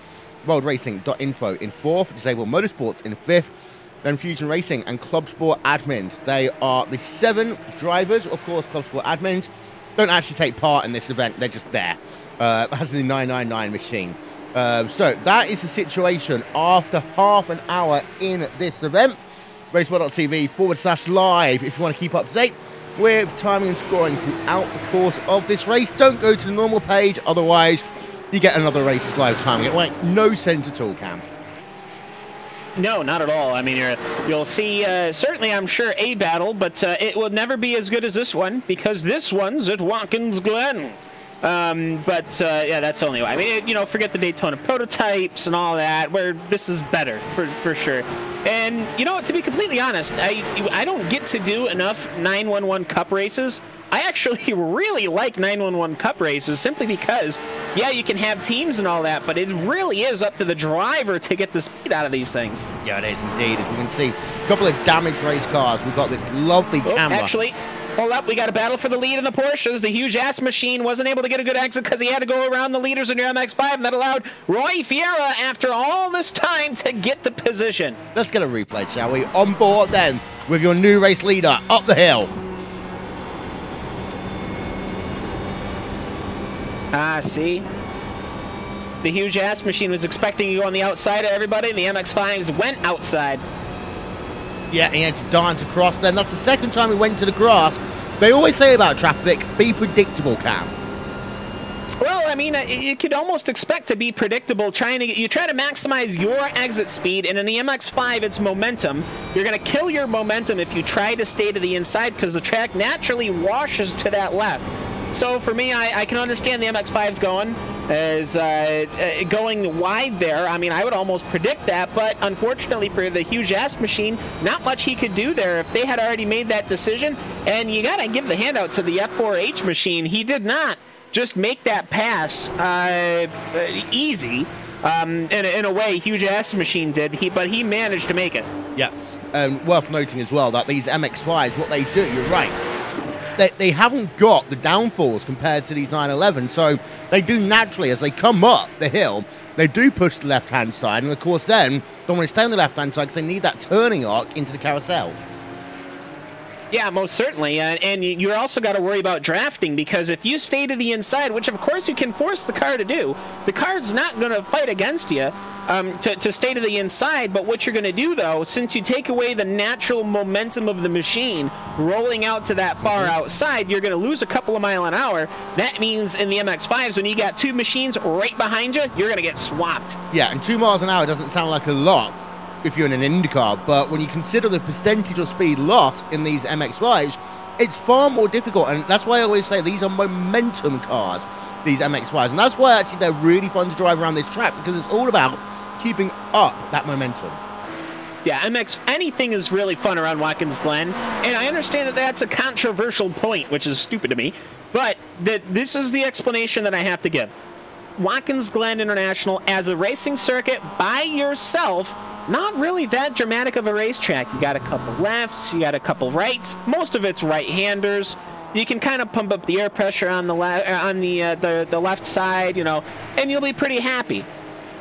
WorldRacing.info in 4th, Disabled Motorsports in 5th, then Fusion Racing and Clubsport Admins. They are the 7 drivers. Of course, Clubsport Admins don't actually take part in this event. They're just there, as the 999 machine. So that is the situation after half an hour in this event. RaceSpotTV/live if you want to keep up to date with timing and scoring throughout the course of this race. Don't go to the normal page, otherwise you get another race's live timing. It makes no sense at all, Cam. No, not at all. I mean, you'll see, certainly, I'm sure, a battle, but it will never be as good as this one, because this one's at Watkins, Glen. Yeah, that's only why. I mean, forget the Daytona prototypes and all that, where this is better, for sure. And, to be completely honest, I don't get to do enough 911 Cup races. I actually really like 911 Cup races, simply because, yeah, you can have teams and all that, but it really is up to the driver to get the speed out of these things. Yeah, it is indeed. As we can see, a couple of damaged race cars. We've got this lovely camera. Actually, hold up. We got a battle for the lead in the Porsches. The Huge Ass machine wasn't able to get a good exit because he had to go around the leaders in your MX-5, and that allowed Roy Fiera, after all this time, to get the position. Let's get a replay, shall we? On board, then, with your new race leader, up the hill. See? The Huge Ass machine was expecting to go on the outside of everybody, and the MX-5s went outside. Yeah, he had to dance across then. That's the 2nd time he went to the grass. They always say about traffic, be predictable, Cam. Well, I mean, you could almost expect to be predictable. You try to maximize your exit speed, and in the MX-5, it's momentum. You're going to kill your momentum if you try to stay to the inside, because the track naturally washes to that left. So for me, I can understand the MX-5's going wide there. I mean, I would almost predict that, but unfortunately for the Huge Ass machine, not much he could do there if they had already made that decision. And you got to give the handout to the F4H machine. He did not just make that pass easy. In a way, Huge Ass Machine did, but he managed to make it. Yeah, worth noting as well that these MX-5s, what they do, you're right, they haven't got the downforce compared to these 911, so they do naturally, as they come up the hill, they do push the left-hand side, and of course then, don't want to stay on the left-hand side because they need that turning arc into the carousel. Yeah, most certainly, and you also got to worry about drafting, because if you stay to the inside, which of course you can force the car to do, the car's not going to fight against you to stay to the inside, but what you're going to do, though, since you take away the natural momentum of the machine rolling out to that far outside, you're going to lose a couple of miles an hour. That means in the MX-5s, when you got two machines right behind you, you're going to get swamped. Yeah, and 2 miles an hour doesn't sound like a lot if you're in an IndyCar, but when you consider the percentage of speed lost in these MX-5s, it's far more difficult, and that's why I always say these are momentum cars, these MX-5s, and that's why actually they're really fun to drive around this track, because it's all about keeping up that momentum. Yeah, anything is really fun around Watkins Glen, and I understand that that's a controversial point, which is stupid to me, but this is the explanation that I have to give. Watkins Glen International, as a racing circuit by yourself, not really that dramatic of a racetrack. You got a couple lefts, you got a couple rights. Most of it's right-handers. You can kind of pump up the air pressure on the left side, you know, and you'll be pretty happy.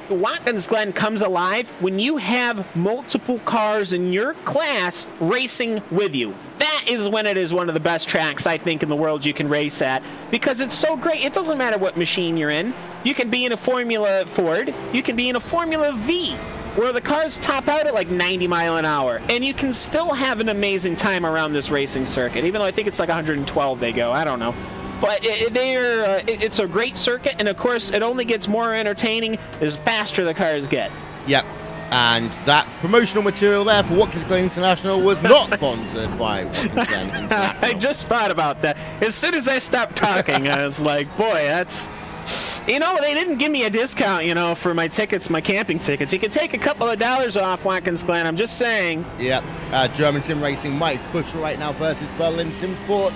Watkins Glen comes alive when you have multiple cars in your class racing with you. That is when it is one of the best tracks, I think, in the world you can race at, because it's so great. It doesn't matter what machine you're in. You can be in a Formula Ford. You can be in a Formula V, where the cars top out at like 90 miles an hour, and you can still have an amazing time around this racing circuit, even though I think it's like 112 they go. I don't know. But it's a great circuit, and of course, it only gets more entertaining as faster the cars get. Yep. And that promotional material there for Watkins Glen International was not sponsored by Watkins Glen International. I just thought about that. As soon as I stopped talking, I was like, boy, that's... You know, they didn't give me a discount, you know, for my tickets, my camping tickets. You could take a couple of dollars off Watkins Glen, I'm just saying. Yep. German Sim Racing Mike push right now versus Berlin Sim Sports.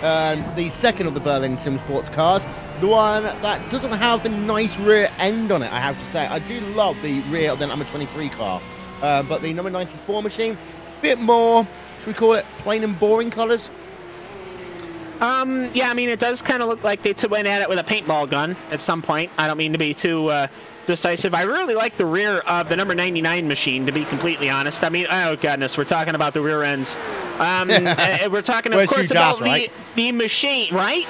The second of the Berlin Sim Sports cars. The one that doesn't have the nice rear end on it, I have to say. I do love the rear of the number 23 car. But the number 94 machine, a bit more, should we call it, plain and boring colours? Yeah, I mean, it does kind of look like they went at it with a paintball gun at some point. I don't mean to be too decisive. I really like the rear of the number 99 machine, to be completely honest. I mean, oh, goodness, we're talking about the rear ends. We're talking, of course, about the machine, right?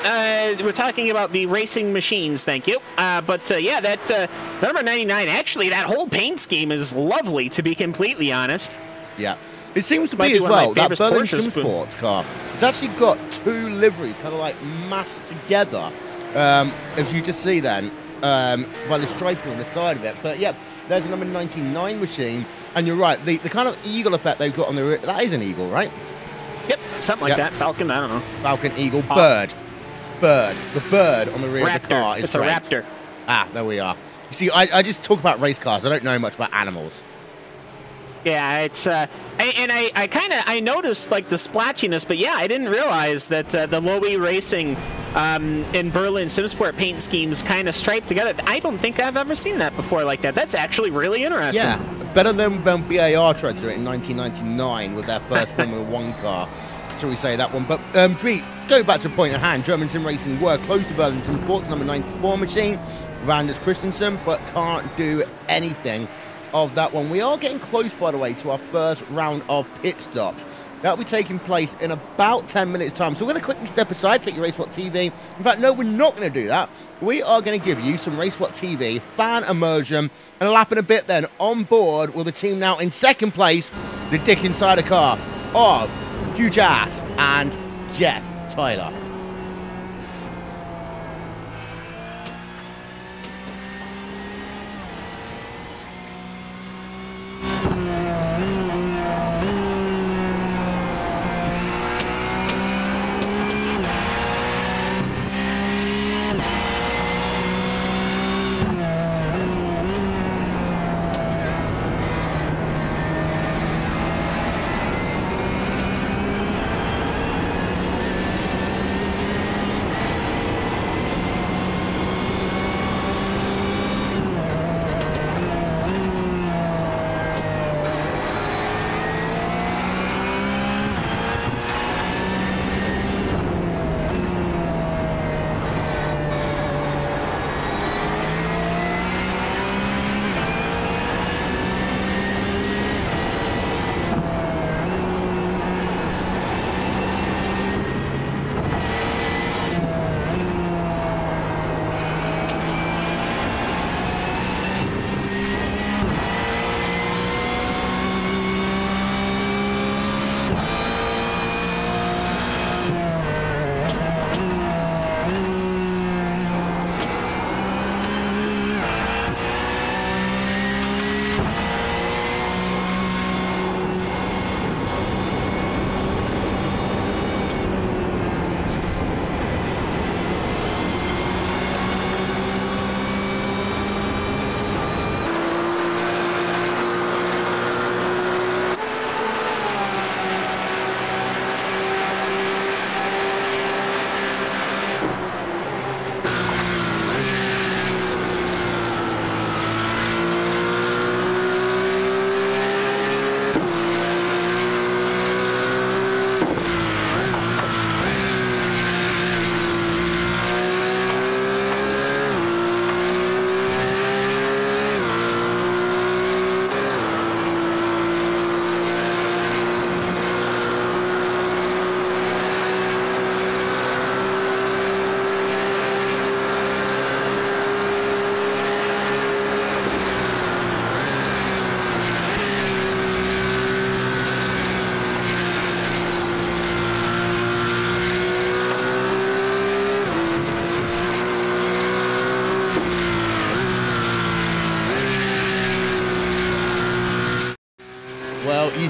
We're talking about the racing machines, thank you. Yeah, that number 99, actually, that whole paint scheme is lovely, to be completely honest. Yeah. It seems to be as well, that Berlin Sim Sports car, it's actually got two liveries kind of like mashed together, as you just see then, by the striping on the side of it. But yeah, there's a number 99 machine, and you're right, the kind of eagle effect they've got on the rear, that is an eagle, right? Yep, something like that. Falcon, I don't know. Falcon, eagle, bird. Bird. The bird on the rear of the car is great. It's a raptor. Ah, there we are. You see, I just talk about race cars. I don't know much about animals. Yeah, it's I noticed like the splotchiness, but yeah, I didn't realize that the Lowy Racing in Berlin SimSport paint schemes kind of striped together. I don't think I've ever seen that before like that. That's actually really interesting. Yeah, better than when BAR tried to do it in 1999 with their first Formula One car. Shall we say that one? But to go back to the point at hand, German Sim Racing were close to Berlin SimSport, number 94 machine, Anders Christensen, but can't do anything of that one. We are getting close, by the way, to our first round of pit stops. That'll be taking place in about 10 minutes time. So we're going to quickly step aside, take your RaceSpotTV. In fact, no, we're not going to do that. We are going to give you some RaceSpotTV fan immersion and a lap and a bit then on board with the team now in second place, the Dick Insider car of Huge Ass and Jeff Tyler.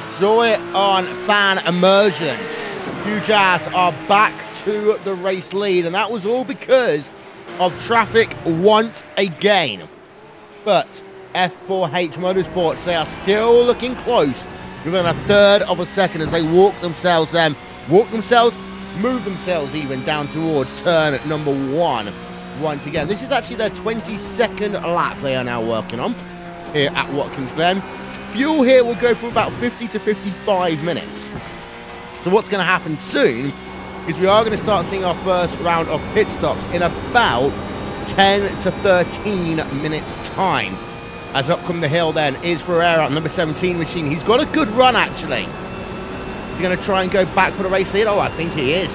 saw it on fan immersion. UJazz are back to the race lead, and that was all because of traffic once again. But F4H Motorsports, they are still looking close within a third of a second as they move themselves even down towards turn number 1 once again. This is actually their 22nd lap they are now working on here at Watkins Glen. Fuel here will go for about 50 to 55 minutes. So what's going to happen soon is we are going to start seeing our first round of pit stops in about 10 to 13 minutes time. As up come the hill then is Ferreira, number 17 machine. He's got a good run actually. He's going to try and go back for the race lead. Oh, I think he is.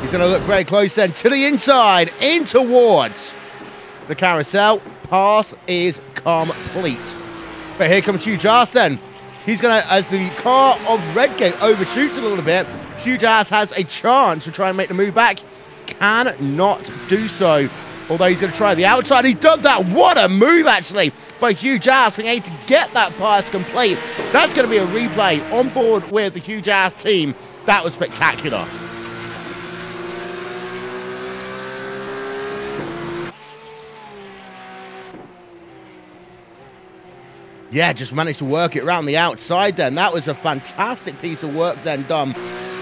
He's going to look very close then to the inside, in towards the carousel. Pass is complete. But here comes UJazz then. He's going to, as the car of Redgate overshoots a little bit, UJazz has a chance to try and make the move back. Cannot do so. Although he's going to try the outside. He done that. What a move, actually, by UJazz being able to get that pass complete. That's going to be a replay on board with the UJazz team. That was spectacular. Yeah, just managed to work it around the outside then. That was a fantastic piece of work then done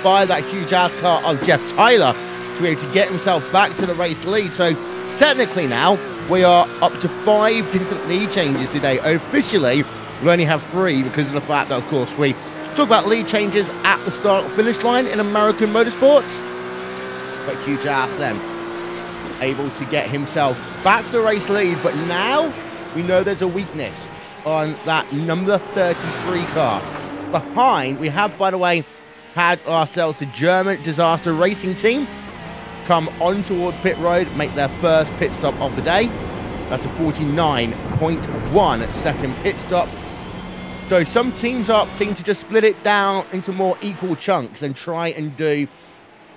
by that UJazz car of Jeff Tyler to be able to get himself back to the race lead. So technically now, we are up to 5 different lead changes today. Officially, we only have 3 because of the fact that, of course, we talk about lead changes at the start-finish line in American motorsports. But UJazz then able to get himself back to the race lead. But now we know there's a weakness on that number 33 car. Behind, we have, by the way, had ourselves a German disaster racing team come on toward pit road, make their first pit stop of the day. That's a 49.1 second pit stop. So some teams seem to just split it down into more equal chunks and try and do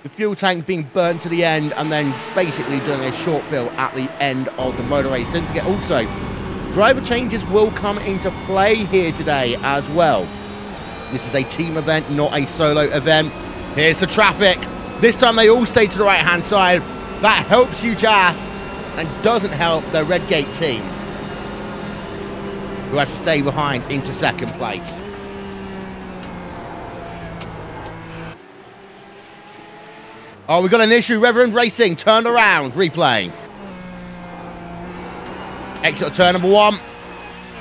the fuel tank being burnt to the end and then basically doing a short fill at the end of the motor race. Don't forget also, driver changes will come into play here today as well. This is a team event, not a solo event. Here's the traffic. This time they all stay to the right-hand side. That helps UJazz and doesn't help the Redgate team, who has to stay behind into second place. Oh, we've got an issue. Reverend Racing turned around. Replay. Exit turn number 1.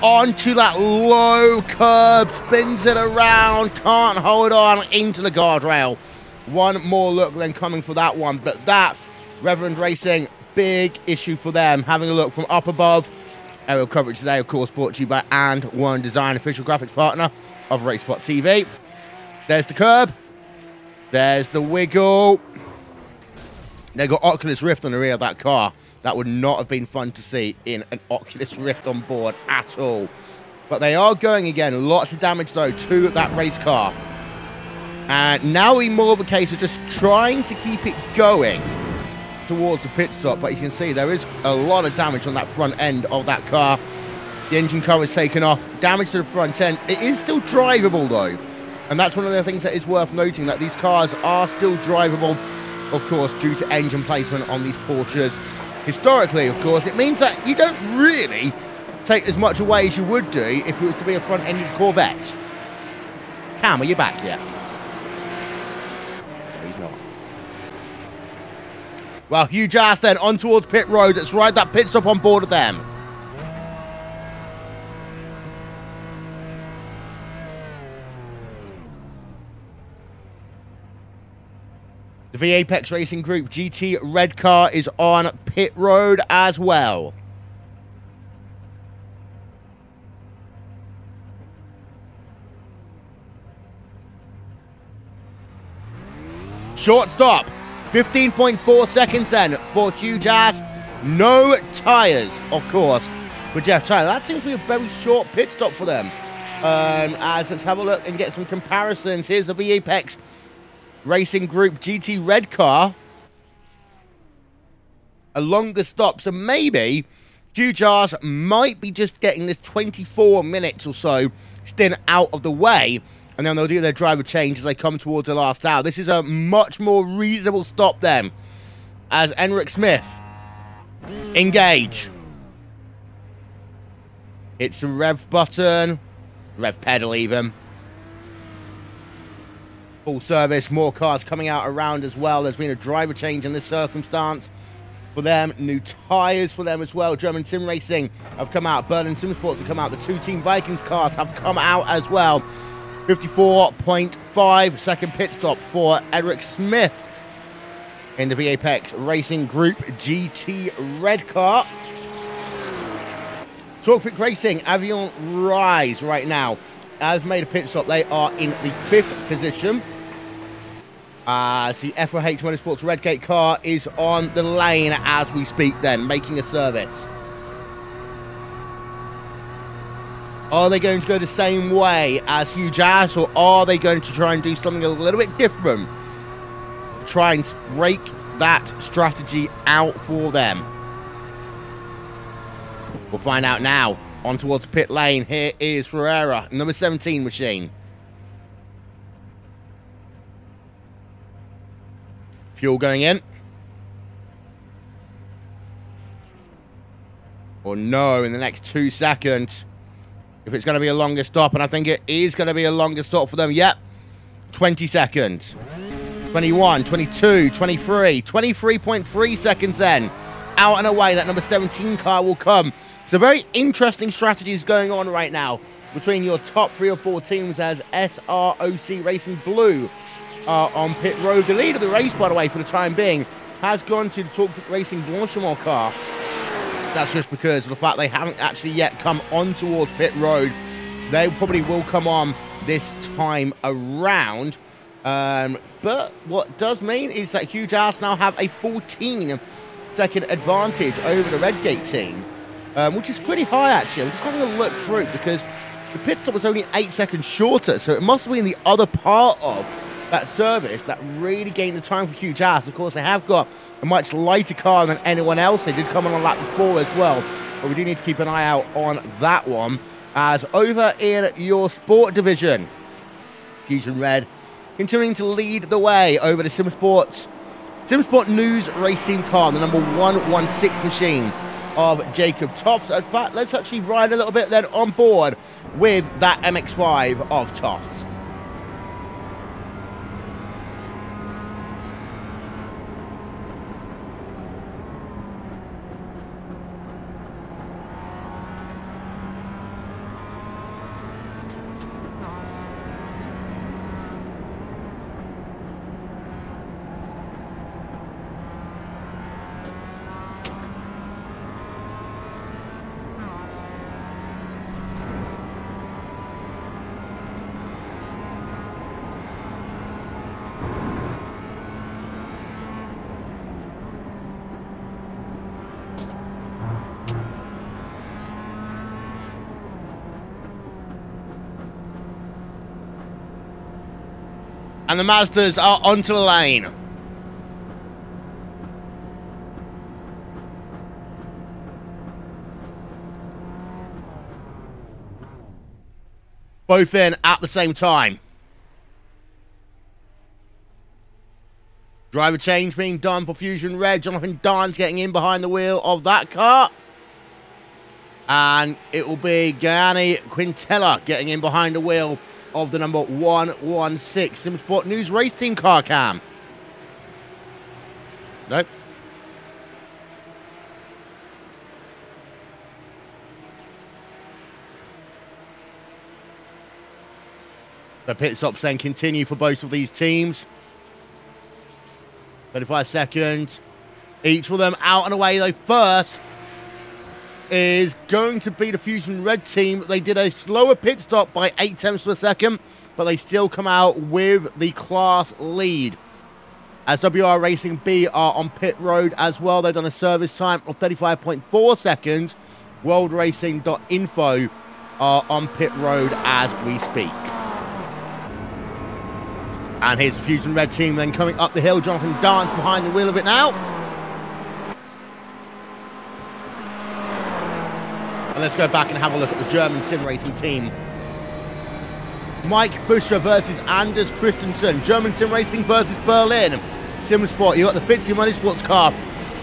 Onto that low curb. Spins it around. Can't hold on into the guardrail. One more look then coming for that one. But that, Reverend Racing, big issue for them. Having a look from up above. Aerial coverage today, of course, brought to you by And1 Design, official graphics partner of RaceSpotTV. There's the curb. There's the wiggle. They got Oculus Rift on the rear of that car. That would not have been fun to see in an Oculus Rift on board at all. But they are going again. Lots of damage, though, to that race car. And now we more of a case of just trying to keep it going towards the pit stop. But you can see there is a lot of damage on that front end of that car. The engine cover is taken off. Damage to the front end. It is still drivable, though. And that's one of the things that is worth noting, that these cars are still drivable, of course, due to engine placement on these Porsches. Historically, of course, it means that you don't really take as much away as you would do if it was to be a front-ended Corvette. Cam, are you back yet? No, he's not. Well, UJazz then on towards pit road. Let's ride that pit stop on board of them. The VAPEX Racing Group GT Red car is on pit road as well. Short stop. 15.4 seconds then for UJazz. No tyres, of course, for Jeff Tyler. That seems to be a very short pit stop for them. As let's have a look and get some comparisons. Here's the VAPEX Racing Group GT Red car. A longer stop, so maybe UJazz might be just getting this 24 minutes or so stint out of the way and then they'll do their driver change as they come towards the last hour. This is a much more reasonable stop then, as Enric Smith engage. It's the rev button, rev pedal even. Full service, more cars coming out around as well. There's been a driver change in this circumstance for them. New tyres for them as well. German Sim Racing have come out. Berlin Sim Sports have come out. The two Team Vikings cars have come out as well. 54.5 second pit stop for Enric Smith in the VAPEX Racing Group GT red car. Talkfreak Racing, Avion Rise right now has made a pit stop. They are in the 5th position. As the FOH Motorsports Redgate car is on the lane as we speak then, making a service. Are they going to go the same way as Huge Ass, or are they going to try and do something a little bit different? Try and break that strategy out for them. We'll find out now. On towards the pit lane. Here is Ferreira, number 17 machine. Fuel going in. Or no, in the next 2 seconds. If it's going to be a longer stop, and I think it is going to be a longer stop for them. Yep. 20 seconds. 21, 22, 23. 23.3 seconds then. Out and away, that number 17 car will come. So very interesting strategies going on right now between your top 3 or 4 teams, as SROC Racing Blue are on pit road. The lead of the race, by the way, for the time being, has gone to the Talkfreak Racing Blanchimont car. That's just because of the fact they haven't actually yet come on towards pit road. They probably will come on this time around. But what does mean is that Huge Ass now have a 14-second advantage over the Redgate team, which is pretty high, actually. I'm just having a look through because the pit stop was only 8 seconds shorter, so it must have been the other part of that service that really gained the time for Huge Ass. Of course, they have got a much lighter car than anyone else. They did come on a lap before as well, but we do need to keep an eye out on that one. As over in your sport division, Fusion Red continuing to lead the way over the SimSport News Race Team car, the number 116 machine of Jacob Toffs. In fact, let's actually ride a little bit then on board with that MX-5 of Toffs. And the Mazdas are onto the lane. Both in at the same time. Driver change being done for Fusion Red. Jonathan Darns getting in behind the wheel of that car. And it will be Gianni Quintella getting in behind the wheel of the number 116 SimSport News Race Team car cam. Nope. The pit stops then continue for both of these teams. 35 seconds. Each for them out and away though. First is going to be the Fusion Red team. They did a slower pit stop by 8 tenths per second, but they still come out with the class lead. As WR Racing B are on pit road as well. They've done a service time of 35.4 seconds. WorldRacing.info are on pit road as we speak. And here's the Fusion Red team then coming up the hill. Jonathan Dance behind the wheel of it now. And let's go back and have a look at the German sim racing team. Mike Buscher versus Anders Christensen. German Sim Racing versus Berlin. SimSport, you got the Fitzy Motorsports car.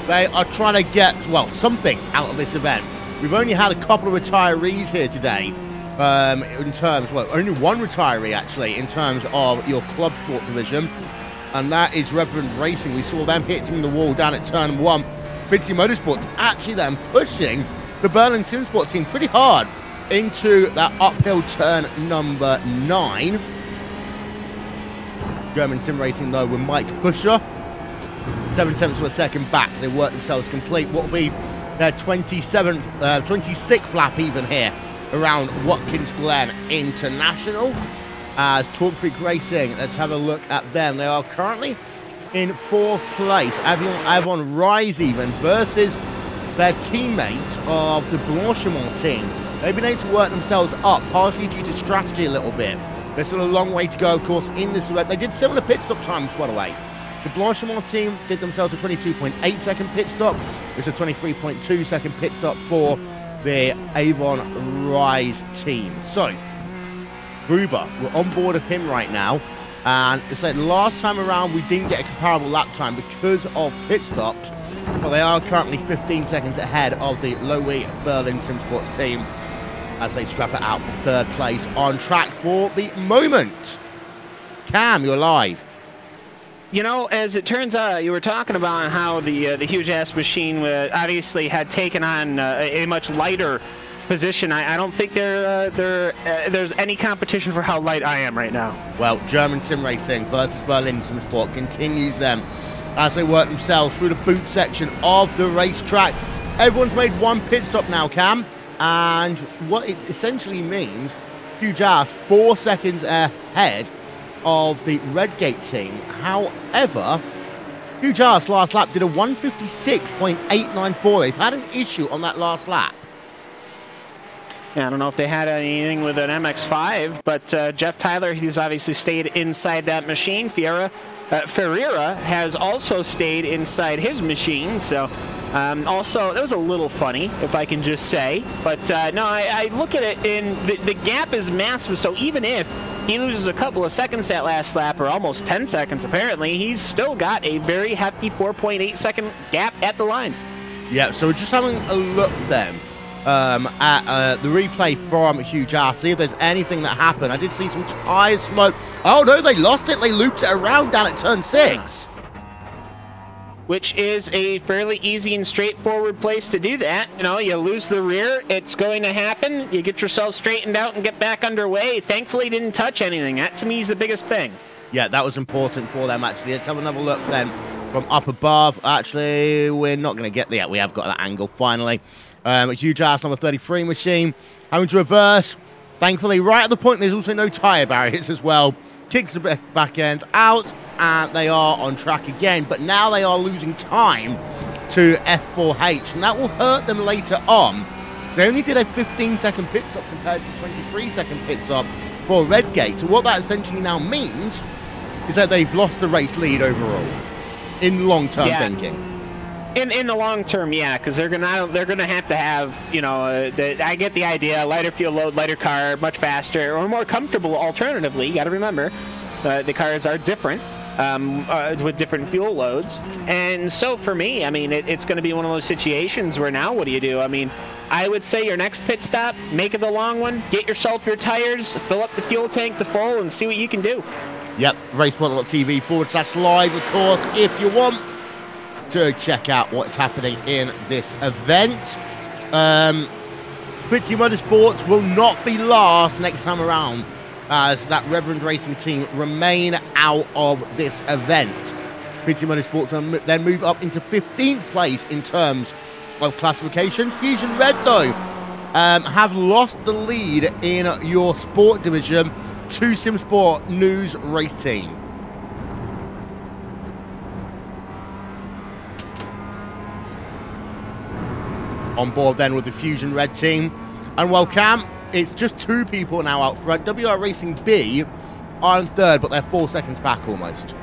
They are trying to get, well, something out of this event. We've only had a couple of retirees here today. In terms, well, only one retiree actually in terms of your Clubsport division, and that is Reverend Racing. We saw them hitting the wall down at turn 1. Fitzy Motorsports actually then pushing the Berlin SimSport team pretty hard into that uphill turn number 9. German Sim Racing though with Mike Buscher 7/10 of a second back. They work themselves complete what will be their 26th lap even here around Watkins Glen International. As Talk Freak Racing, let's have a look at them. They are currently in 4th place. Avon Rise even versus their teammate of the Blanchimont team. They've been able to work themselves up, partially due to strategy a little bit. There's still a long way to go, of course, in this event. They did similar pit stop times, by the way. The Blanchimont team did themselves a 22.8 second pit stop. It's a 23.2 second pit stop for the Avon Rise team. So, Gruber, we're on board of him right now. And it's like last time around we didn't get a comparable lap time because of pit stops. But they are currently 15 seconds ahead of the Lowy Berlin SimSports team as they scrap it out for 3rd place on track for the moment. Cam, you're live. You know, as it turns out, you were talking about how the huge-ass machine obviously had taken on a much lighter position. I don't think there's any competition for how light I am right now. Well, German Sim Racing versus Berlin SimSport continues them as they work themselves through the boot section of the racetrack. Everyone's made one pit stop now, Cam, and what it essentially means, huge ass 4 seconds ahead of the Redgate team. However, huge ass last lap did a 156.894. They've had an issue on that last lap. Yeah, I don't know if they had anything with an MX-5, but Jeff Tyler, he's obviously stayed inside that machine. Ferreira has also stayed inside his machine, so also, that was a little funny, if I can just say. But no, I look at it, and the gap is massive, so even if he loses a couple of seconds that last lap, or almost 10 seconds apparently, he's still got a very hefty 4.8 second gap at the line. Yeah, so we're just having a look then at the replay from Huge R, see if there's anything that happened. I did see some tire smoke. Oh no, they lost it. They looped it around down at turn 6. Which is a fairly easy and straightforward place to do that. You know, you lose the rear, it's going to happen. You get yourself straightened out and get back underway. Thankfully, didn't touch anything. That, to me, is the biggest thing. Yeah, that was important for them, actually. Let's have another look then from up above. Actually, we're not going to get there. We have got that angle, finally. A huge ass number 33 machine. Having to reverse. Thankfully, right at the point, there's also no tyre barriers as well. Kicks the back end out, and they are on track again. But now they are losing time to F4H, and that will hurt them later on. They only did a 15-second pit stop compared to a 23-second pit stop for Redgate. So what that essentially now means is that they've lost the race lead overall in long-term thinking. In the long term, yeah, because they're gonna have to have, you know, I get the idea, lighter fuel load, lighter car, much faster or more comfortable. Alternatively, you got to remember, the cars are different with different fuel loads, and so for me, I mean, it's going to be one of those situations where now what do you do? I mean, I would say your next pit stop, make it the long one, get yourself your tires, fill up the fuel tank to full, and see what you can do. Yep, RaceSpotTV/live, of course, if you want to check out what's happening in this event. Fitzy Motorsports will not be last next time around, as that Reverend Racing team remain out of this event. Fitzy Motorsports then move up into 15th place in terms of classification. Fusion Red, though, have lost the lead in your sport division to SimSport News Race Team. On board then with the Fusion Red team. And well, Cam, it's just 2 people now out front. WR Racing B are in 3rd, but they're 4 seconds back almost.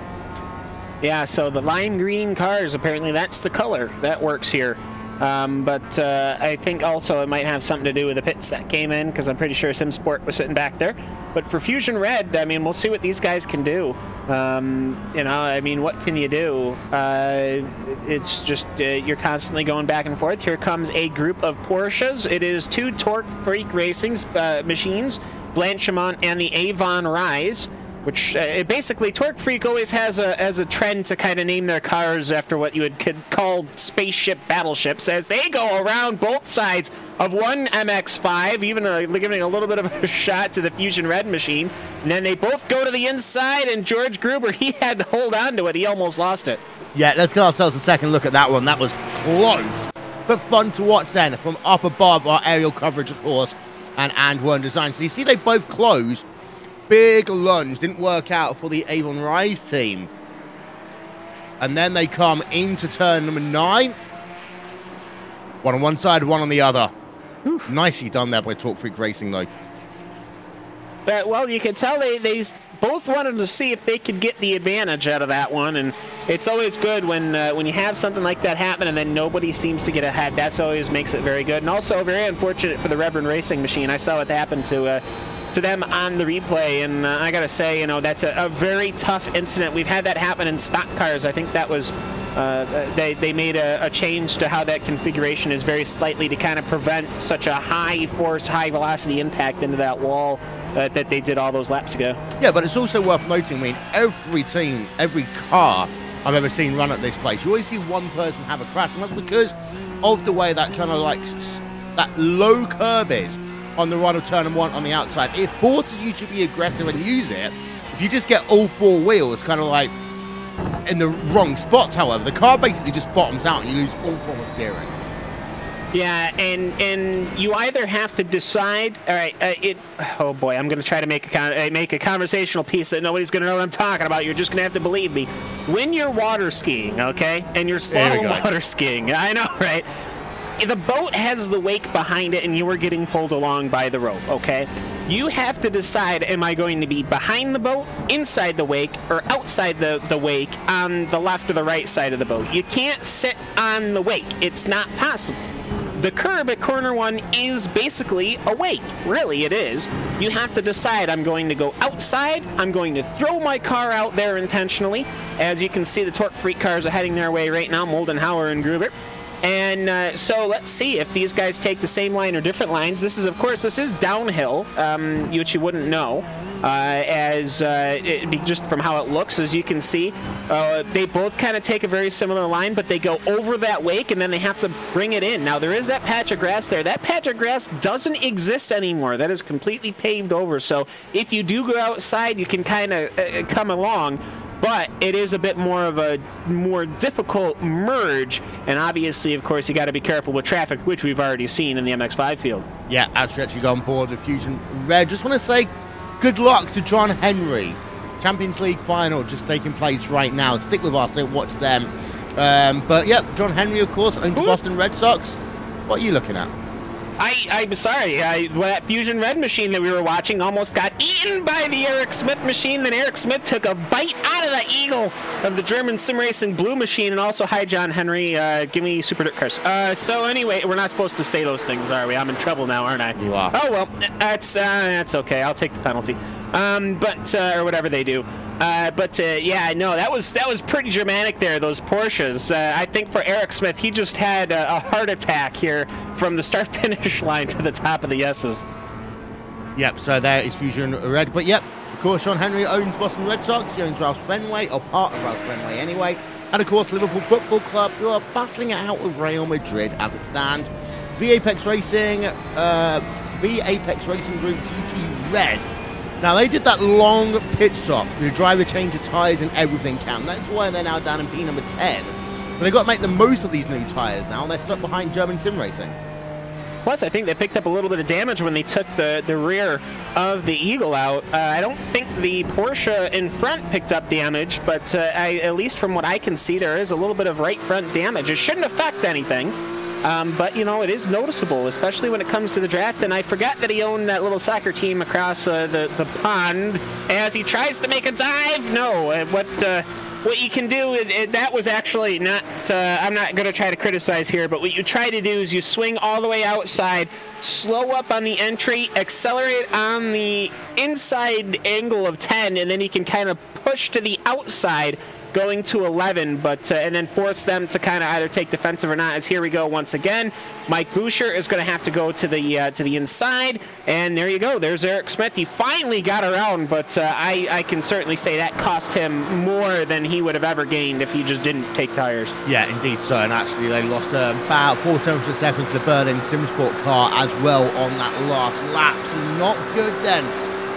Yeah, so the lime green cars, apparently that's the color that works here. But I think also it might have something to do with the pits that came in, because I'm pretty sure SimSport was sitting back there. But for Fusion Red, I mean, we'll see what these guys can do. You know, I mean, what can you do? It's just you're constantly going back and forth. Here comes a group of Porsches. It is 2 Torque Freak Racing machines, Blanchimont and the Avon Rise. Which basically, Torque Freak always has a trend to kind of name their cars after what you would call spaceship battleships, as they go around both sides of one MX-5, even giving a little bit of a shot to the Fusion Red machine. And then they both go to the inside, and George Gruber, he had to hold on to it. He almost lost it. Yeah, let's get ourselves a second look at that one. That was close, but fun to watch then from up above our aerial coverage, of course, and One Design. So you see they both closed. Big lunge, didn't work out for the Avon Rise team. And then they come into turn number 9. One on one side, one on the other. Oof. Nicely done there by Torque Freak Racing, though. Well, you can tell they both wanted to see if they could get the advantage out of that one, and it's always good when you have something like that happen and then nobody seems to get ahead. That's always makes it very good, and also very unfortunate for the Reverend Racing Machine. I saw what happened to them on the replay, and I gotta say, you know, that's a very tough incident. We've had that happen in stock cars. I think that was they made a change to how that configuration is very slightly to kind of prevent such a high force, high velocity impact into that wall that they did all those laps ago. Yeah, but it's also worth noting, I mean, every team, every car I've ever seen run at this place, you always see one person have a crash, and that's because of the way that kind of like that low curve is on the run of turn 1 on the outside. It forces you to be aggressive and use it. If you just get all 4 wheels kind of like in the wrong spots, however, the car basically just bottoms out and you lose all form of steering. Yeah, and you either have to decide, all right, oh boy, I'm going to try to make a conversational piece that nobody's going to know what I'm talking about. You're just going to have to believe me. When you're water skiing, okay, and you're slalom water skiing, I know, right? The boat has the wake behind it and you are getting pulled along by the rope, okay? You have to decide, am I going to be behind the boat, inside the wake, or outside the wake on the left or the right side of the boat? You can't sit on the wake. It's not possible. The curb at corner 1 is basically a wake. Really, it is. You have to decide, I'm going to go outside, I'm going to throw my car out there intentionally. As you can see, the Torque Freak cars are heading their way right now, Moldenhauer and Gruber. And so let's see if these guys take the same line or different lines. This is, of course, this is downhill, which you wouldn't know, just from how it looks, as you can see. They both kind of take a very similar line, but they go over that wake, and then they have to bring it in. Now, there is that patch of grass there. That patch of grass doesn't exist anymore. That is completely paved over. So if you do go outside, you can kind of come along. But it is a bit more of a more difficult merge, and obviously, of course, you got to be careful with traffic, which we've already seen in the MX-5 field. Yeah, actually go on board with Fusion Red. Just want to say good luck to John Henry. Champions League final just taking place right now. Stick with us, don't watch them. But yeah, John Henry, of course, owns the Boston Red Sox. What are you looking at? I'm sorry, that Fusion Red machine that we were watching almost got eaten by the Eric Smith machine. Then Eric Smith took a bite out of the eagle of the German Sim Racing Blue machine. And also, hi, John Henry, give me Super Dirt Cars. So anyway, we're not supposed to say those things, are we? I'm in trouble now, aren't I? You are. Oh, well, that's okay. I'll take the penalty. Or whatever they do. Yeah, no, that was pretty dramatic there, those Porsches. I think for Eric Smith, he just had a heart attack here from the start-finish line to the top of the S's. Yep, so there is Fusion Red. But yep, of course, Sean Henry owns Boston Red Sox. He owns Ralph Fenway, or part of Ralph Fenway anyway. And of course, Liverpool Football Club, who are battling it out with Real Madrid as it stands. V-Apex Racing Group GT Red. Now, they did that long pit stop. The driver changed the tyres and everything count. That's why they're now down in P number 10. But they've got to make the most of these new tyres now. They're stuck behind German Sim Racing. Plus, I think they picked up a little bit of damage when they took the rear of the Eagle out. I don't think the Porsche in front picked up damage, but at least from what I can see, there is a little bit of right front damage. It shouldn't affect anything. But, you know, it is noticeable, especially when it comes to the draft. And I forgot that he owned that little soccer team across the pond as he tries to make a dive. No, what you can do, that was actually not, I'm not going to try to criticize here, but what you try to do is you swing all the way outside, slow up on the entry, accelerate on the inside angle of 10, and then you can kind of push to the outside going to 11, but and then force them to kind of either take defensive or not. As here we go once again, Mike Boucher is going to have to go to the inside, and there you go. There's Eric Smith. He finally got around, but I can certainly say that cost him more than he would have ever gained if he just didn't take tires. Yeah, indeed so, and actually they lost about 4 tenths of a second to the Berlin Simsport car as well on that last lap, so not good then.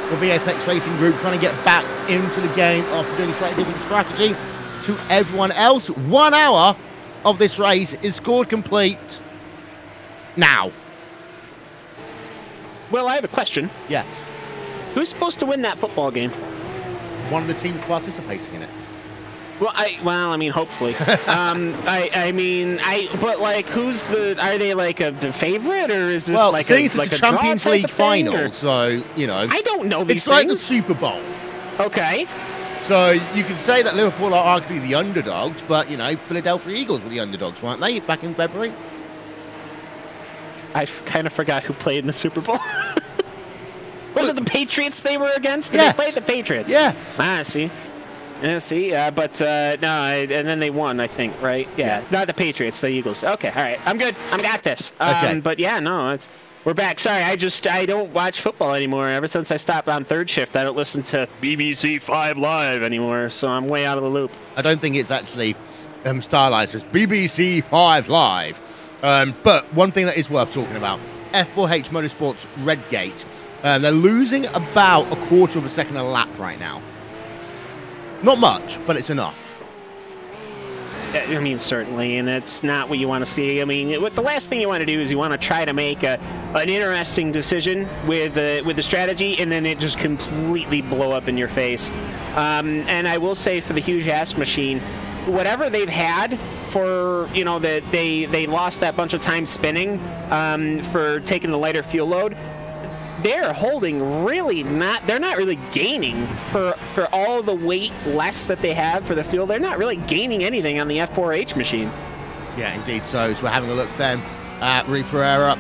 The VFX Racing Group trying to get back into the game after doing a slightly different strategy to everyone else. 1 hour of this race is scored complete now. Well, I have a question. Yes. Who's supposed to win that football game? One of the teams participating in it. Well, I mean, hopefully. But like, are they like the favorite, or is this like a Champions League final? Or? So, you know. I don't know these things. Like the Super Bowl. Okay. So you can say that Liverpool are arguably the underdogs, but, you know, Philadelphia Eagles were the underdogs, weren't they, back in February? I kind of forgot who played in the Super Bowl. Was it the Patriots they were against? Did Yes. they play the Patriots? Yes. See. Yeah, see, and then they won, I think, right? Yeah, not the Patriots, the Eagles. Okay, all right, I'm good. I got this. Okay. But yeah, no, we're back. Sorry, I don't watch football anymore. Ever since I stopped on third shift, I don't listen to BBC 5 Live anymore, so I'm way out of the loop. I don't think it's actually stylized as BBC 5 Live. But one thing that is worth talking about, F4H Motorsports Redgate, they're losing about a quarter of a second a lap right now. Not much, but it's enough. I mean, certainly, and it's not what you want to see. I mean, the last thing you want to do is you want to try to make an interesting decision with the strategy, and then it just completely blow up in your face. And I will say for the huge ass machine, whatever they've had for, you know, that they lost that bunch of time spinning for taking the lighter fuel load. They're holding really they're not really gaining for all the weight less that they have for the fuel. They're not really gaining anything on the F4H machine. Yeah, indeed so. So we're having a look then at Reed Ferreira.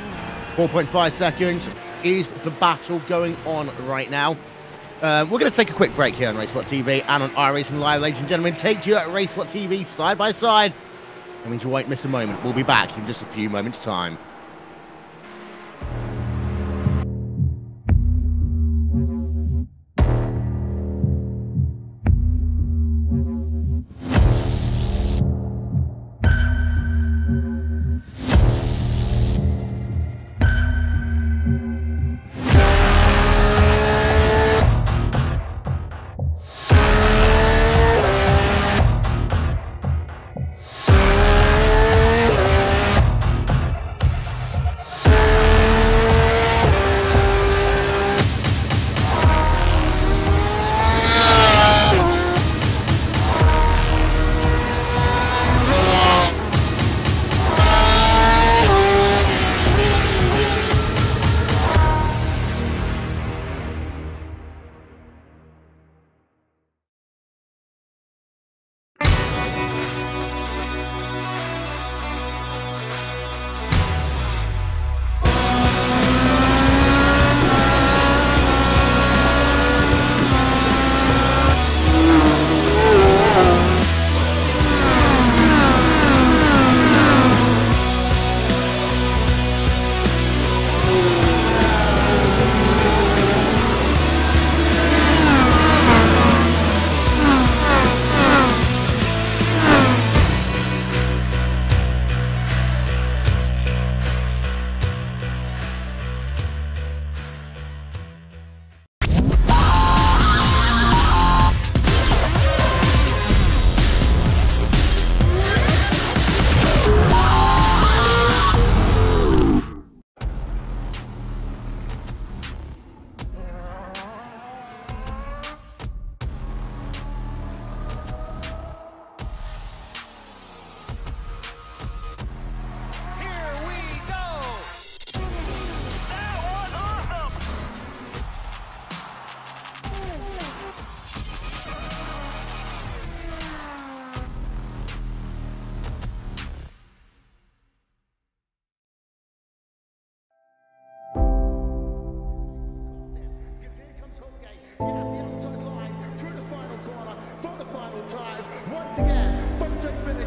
4.5 seconds is the battle going on right now. We're going to take a quick break here on RaceSpotTV and on iRacing Live, ladies and gentlemen. Take you at RaceSpotTV side by side. That means you won't miss a moment. We'll be back in just a few moments' time.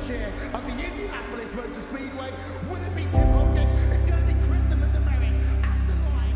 chair of the Indianapolis Motor Speedway. Will it be Tim Hogan? It's going to be Christopher DeMerrick at the line.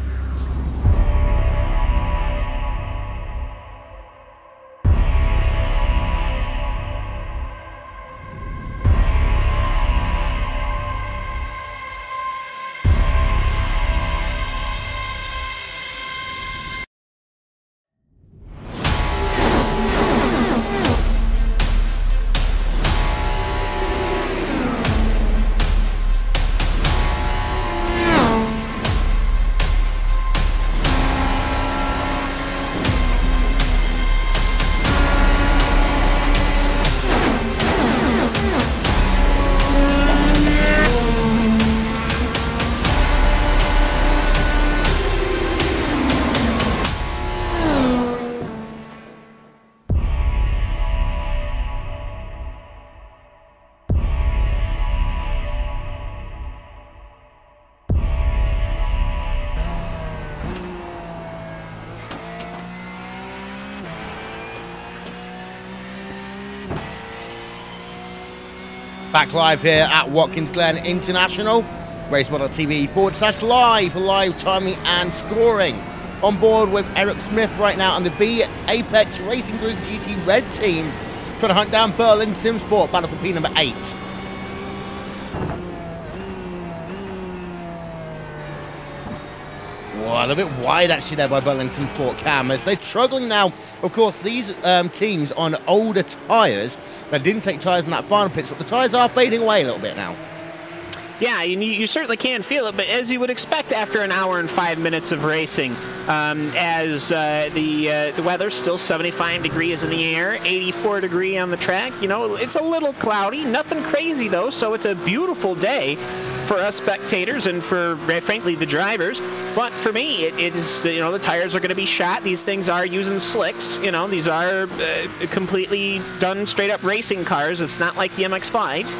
Back live here at Watkins Glen International. RaceSpotTV / live timing and scoring. On board with Eric Smith right now on the V Apex Racing Group GT Red team. Trying to hunt down Berlin Simsport, battle for P number 8. Whoa, a little bit wide actually there by Berlin Simsport Cam, as they're struggling now. Of course, these teams on older tyres. They didn't take tyres in that final pit, so the tyres are fading away a little bit now. Yeah, you certainly can feel it, but as you would expect after an hour and 5 minutes of racing, as the weather's still 75 degrees in the air, 84 degree on the track. You know, it's a little cloudy, nothing crazy though, so it's a beautiful day for us spectators and for, frankly, the drivers. But for me, it is, you know, the tires are going to be shot. These things are using slicks. You know, these are completely done straight up racing cars. It's not like the MX-5s.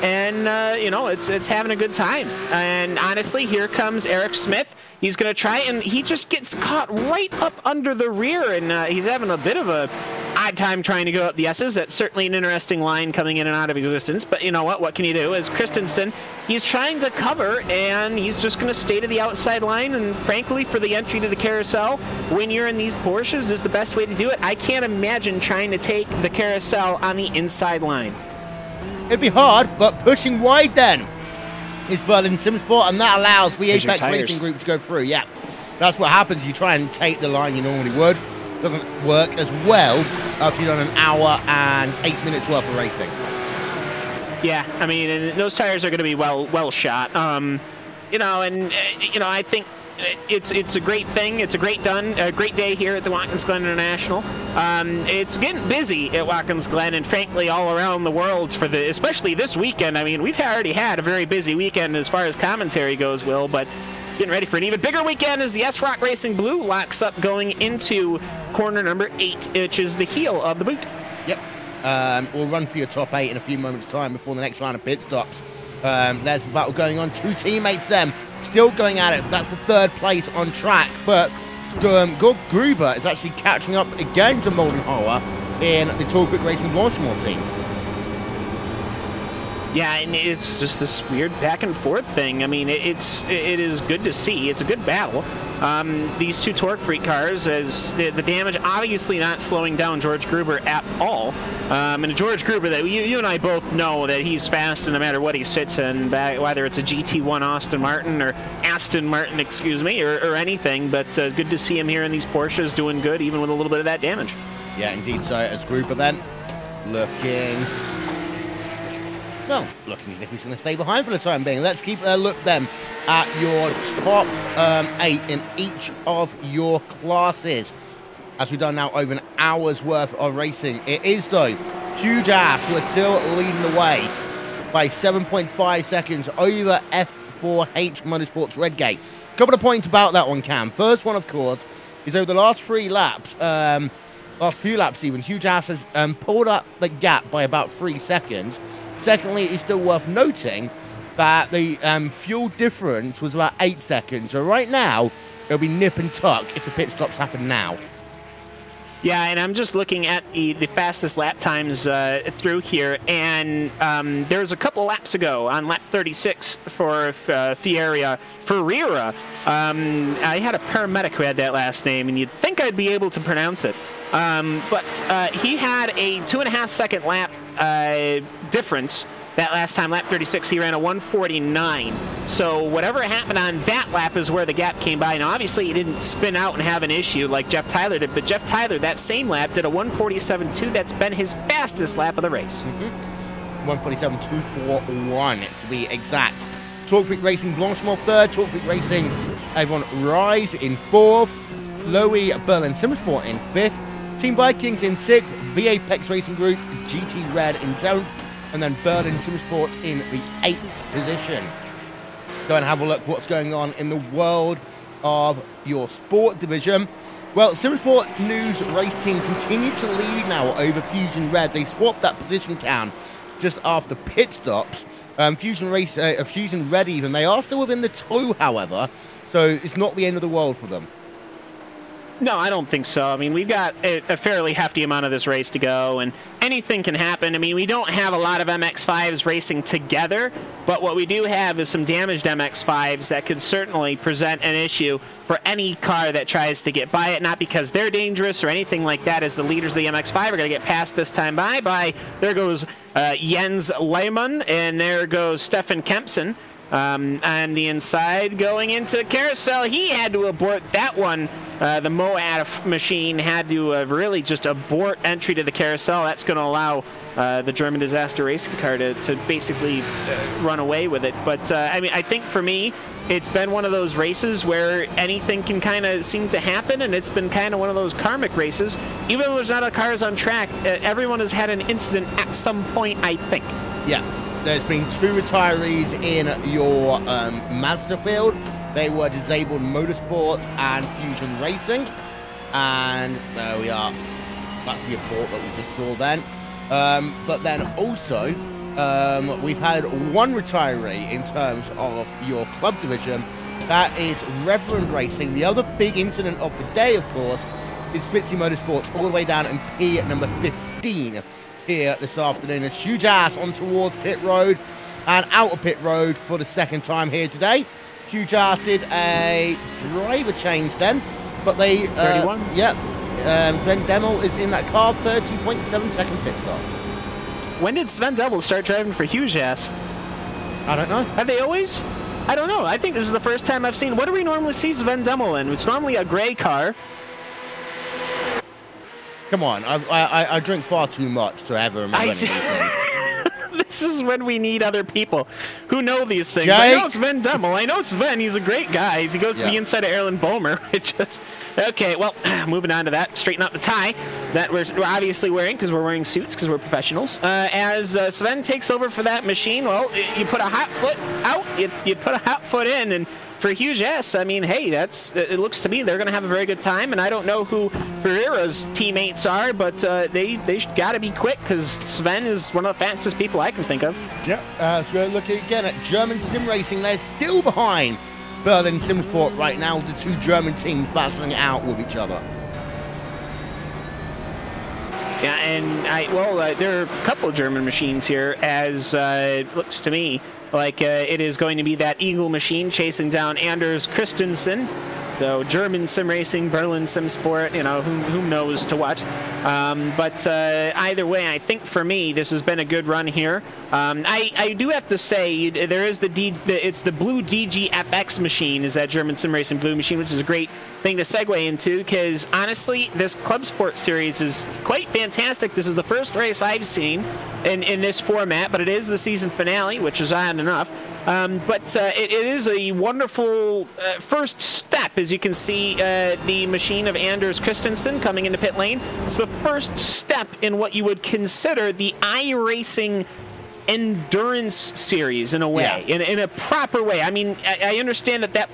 And, you know, it's having a good time. And honestly, here comes Eric Smith. He's going to try, and he just gets caught right up under the rear, and he's having a bit of a odd time trying to go up the S's. That's certainly an interesting line coming in and out of existence, but you know what? What can you do? As Christensen, he's trying to cover, and he's just going to stay to the outside line, and frankly, for the entry to the carousel, when you're in these Porsches, is the best way to do it. I can't imagine trying to take the carousel on the inside line. It'd be hard, but pushing wide then is Berlin Simsport, and that allows the Apex Racing Group to go through. Yeah, that's what happens. You try and take the line you normally would. Doesn't work as well if you've done an hour and 8 minutes worth of racing. Yeah, I mean, and those tires are going to be well shot. You know, and you know, I think it's a great thing. It's a great day here at the Watkins Glen International. It's getting busy at Watkins Glen, and frankly, all around the world for especially this weekend. I mean, we've already had a very busy weekend as far as commentary goes, Will, but getting ready for an even bigger weekend as the S-Rock Racing Blue locks up going into corner number 8, which is the heel of the boot. Yep. We'll run for your top 8 in a few moments' time before the next round of pit stops. There's a battle going on. 2 teammates then still going at it. That's for 3rd place on track, but Gord Gruber is actually catching up again to Moldenhauer in the Tall Quick Racing Blanchimont team. Yeah, and it's just this weird back and forth thing. I mean, it is good to see. It's a good battle. These 2 Torque Freak cars, as the damage obviously not slowing down George Gruber at all. And George Gruber, that you and I both know that he's fast no matter what he sits in, whether it's a GT1 Aston Martin, excuse me, or anything. But good to see him here in these Porsches doing good, even with a little bit of that damage. Yeah, indeed. So as Gruber then looking as if he's going to stay behind for the time being. Let's keep a look then at your top 8 in each of your classes, as we've done now over an hour's worth of racing. It is, though, Huge Ass who are still leading the way by 7.5 seconds over F4H Motorsports Redgate. A couple of points about that one, Cam. First one, of course, is over the last 3 laps, last few laps even, Huge Ass has pulled up the gap by about 3 seconds. Secondly, it's still worth noting that the fuel difference was about 8 seconds. So right now, it'll be nip and tuck if the pit stops happen now. Yeah, and I'm just looking at the fastest lap times through here, and there was a couple laps ago on lap 36 for Ferreira. I had a paramedic who had that last name, and you'd think I'd be able to pronounce it. But he had a 2.5-second lap difference. That last time, lap 36, he ran a 1:49. So whatever happened on that lap is where the gap came by. Now, obviously, he didn't spin out and have an issue like Jeff Tyler did, but Jeff Tyler, that same lap, did a 1:47.2. That's been his fastest lap of the race. 1:47.241 to be exact. Torque Freak Racing Blanchemont third, Torque Freak Racing Avon Rise in fourth, Lowy Berlin Simmersport in fifth, Team Vikings in sixth, VAPEX Racing Group, GT Red in seventh, and then Berlin Simmersport in the 8th position. Go and have a look what's going on in the world of your sport division. Well, Simmersport News race team continue to lead now over Fusion Red. They swapped that position count just after pit stops. Fusion Red even. They are still within the toe, however, so it's not the end of the world for them. No, I don't think so. I mean, we've got a fairly hefty amount of this race to go, and anything can happen. I mean, we don't have a lot of MX-5s racing together, but what we do have is some damaged MX-5s that could certainly present an issue for any car that tries to get by it, not because they're dangerous or anything like that, as the leaders of the MX-5 are going to get passed this time by. There goes Jens Lehmann, and there goes Stefan Kempson. On the inside, going into the carousel, he had to abort that one. The Moab machine had to really just abort entry to the carousel. That's going to allow the German disaster racing car to basically run away with it. But I mean, I think for me, it's been one of those races where anything can kind of seem to happen, and it's been kind of one of those karmic races. Even though there's not a cars on track, everyone has had an incident at some point, I think. Yeah. There's been 2 retirees in your Mazda field. They were Disabled Motorsport and Fusion Racing. And there we are. That's the abort that we just saw then. But then also, we've had 1 retiree in terms of your club division. That is Reverend Racing. The other big incident of the day, of course, is Spitzy Motorsports all the way down in P number 15. Here this afternoon. It's huge ass on towards pit road and out of pit road for the second time here today. Huge ass did a driver change then, but they 31. Sven Demel is in that car, 30.7 second pit stop. When did Sven Demel start driving for huge ass? I don't know. Have they always? I don't know. I think this is the first time I've seen. What do we normally see Sven Demel in? It's normally a gray car. Come on, I drink far too much to ever remember any of these things. This is when we need other people who know these things. Jake? I know Sven Demel. I know Sven. He's a great guy. He goes to the inside of Erlen Bomer. Okay, well, moving on to that. Straighten out the tie that we're obviously wearing because we're wearing suits because we're professionals. As Sven takes over for that machine, well, you put a hot foot out, you put a hot foot in, and for Huge S, I mean, hey, it looks to me they're going to have a very good time, and I don't know who Ferreira's teammates are, but they got to be quick because Sven is one of the fastest people I can think of. Yeah, so we're looking again at German sim racing. They're still behind Berlin Simsport right now, the 2 German teams battling it out with each other. Yeah, and there are a couple of German machines here, as it looks to me like it is going to be that Eagle machine chasing down Anders Christensen. So German sim racing, Berlin sim sport, you know, who knows to what. But either way, I think for me, this has been a good run here. I do have to say, there is it's the blue DGFX machine, is that German sim racing blue machine, which is a great thing to segue into, because honestly, this Clubsport series is quite fantastic. This is the first race I've seen in this format, but it is the season finale, which is odd enough. But it is a wonderful first step, as you can see the machine of Anders Christensen coming into pit lane. It's the first step in what you would consider the iRacing endurance series in a way, in a proper way. I mean, I understand that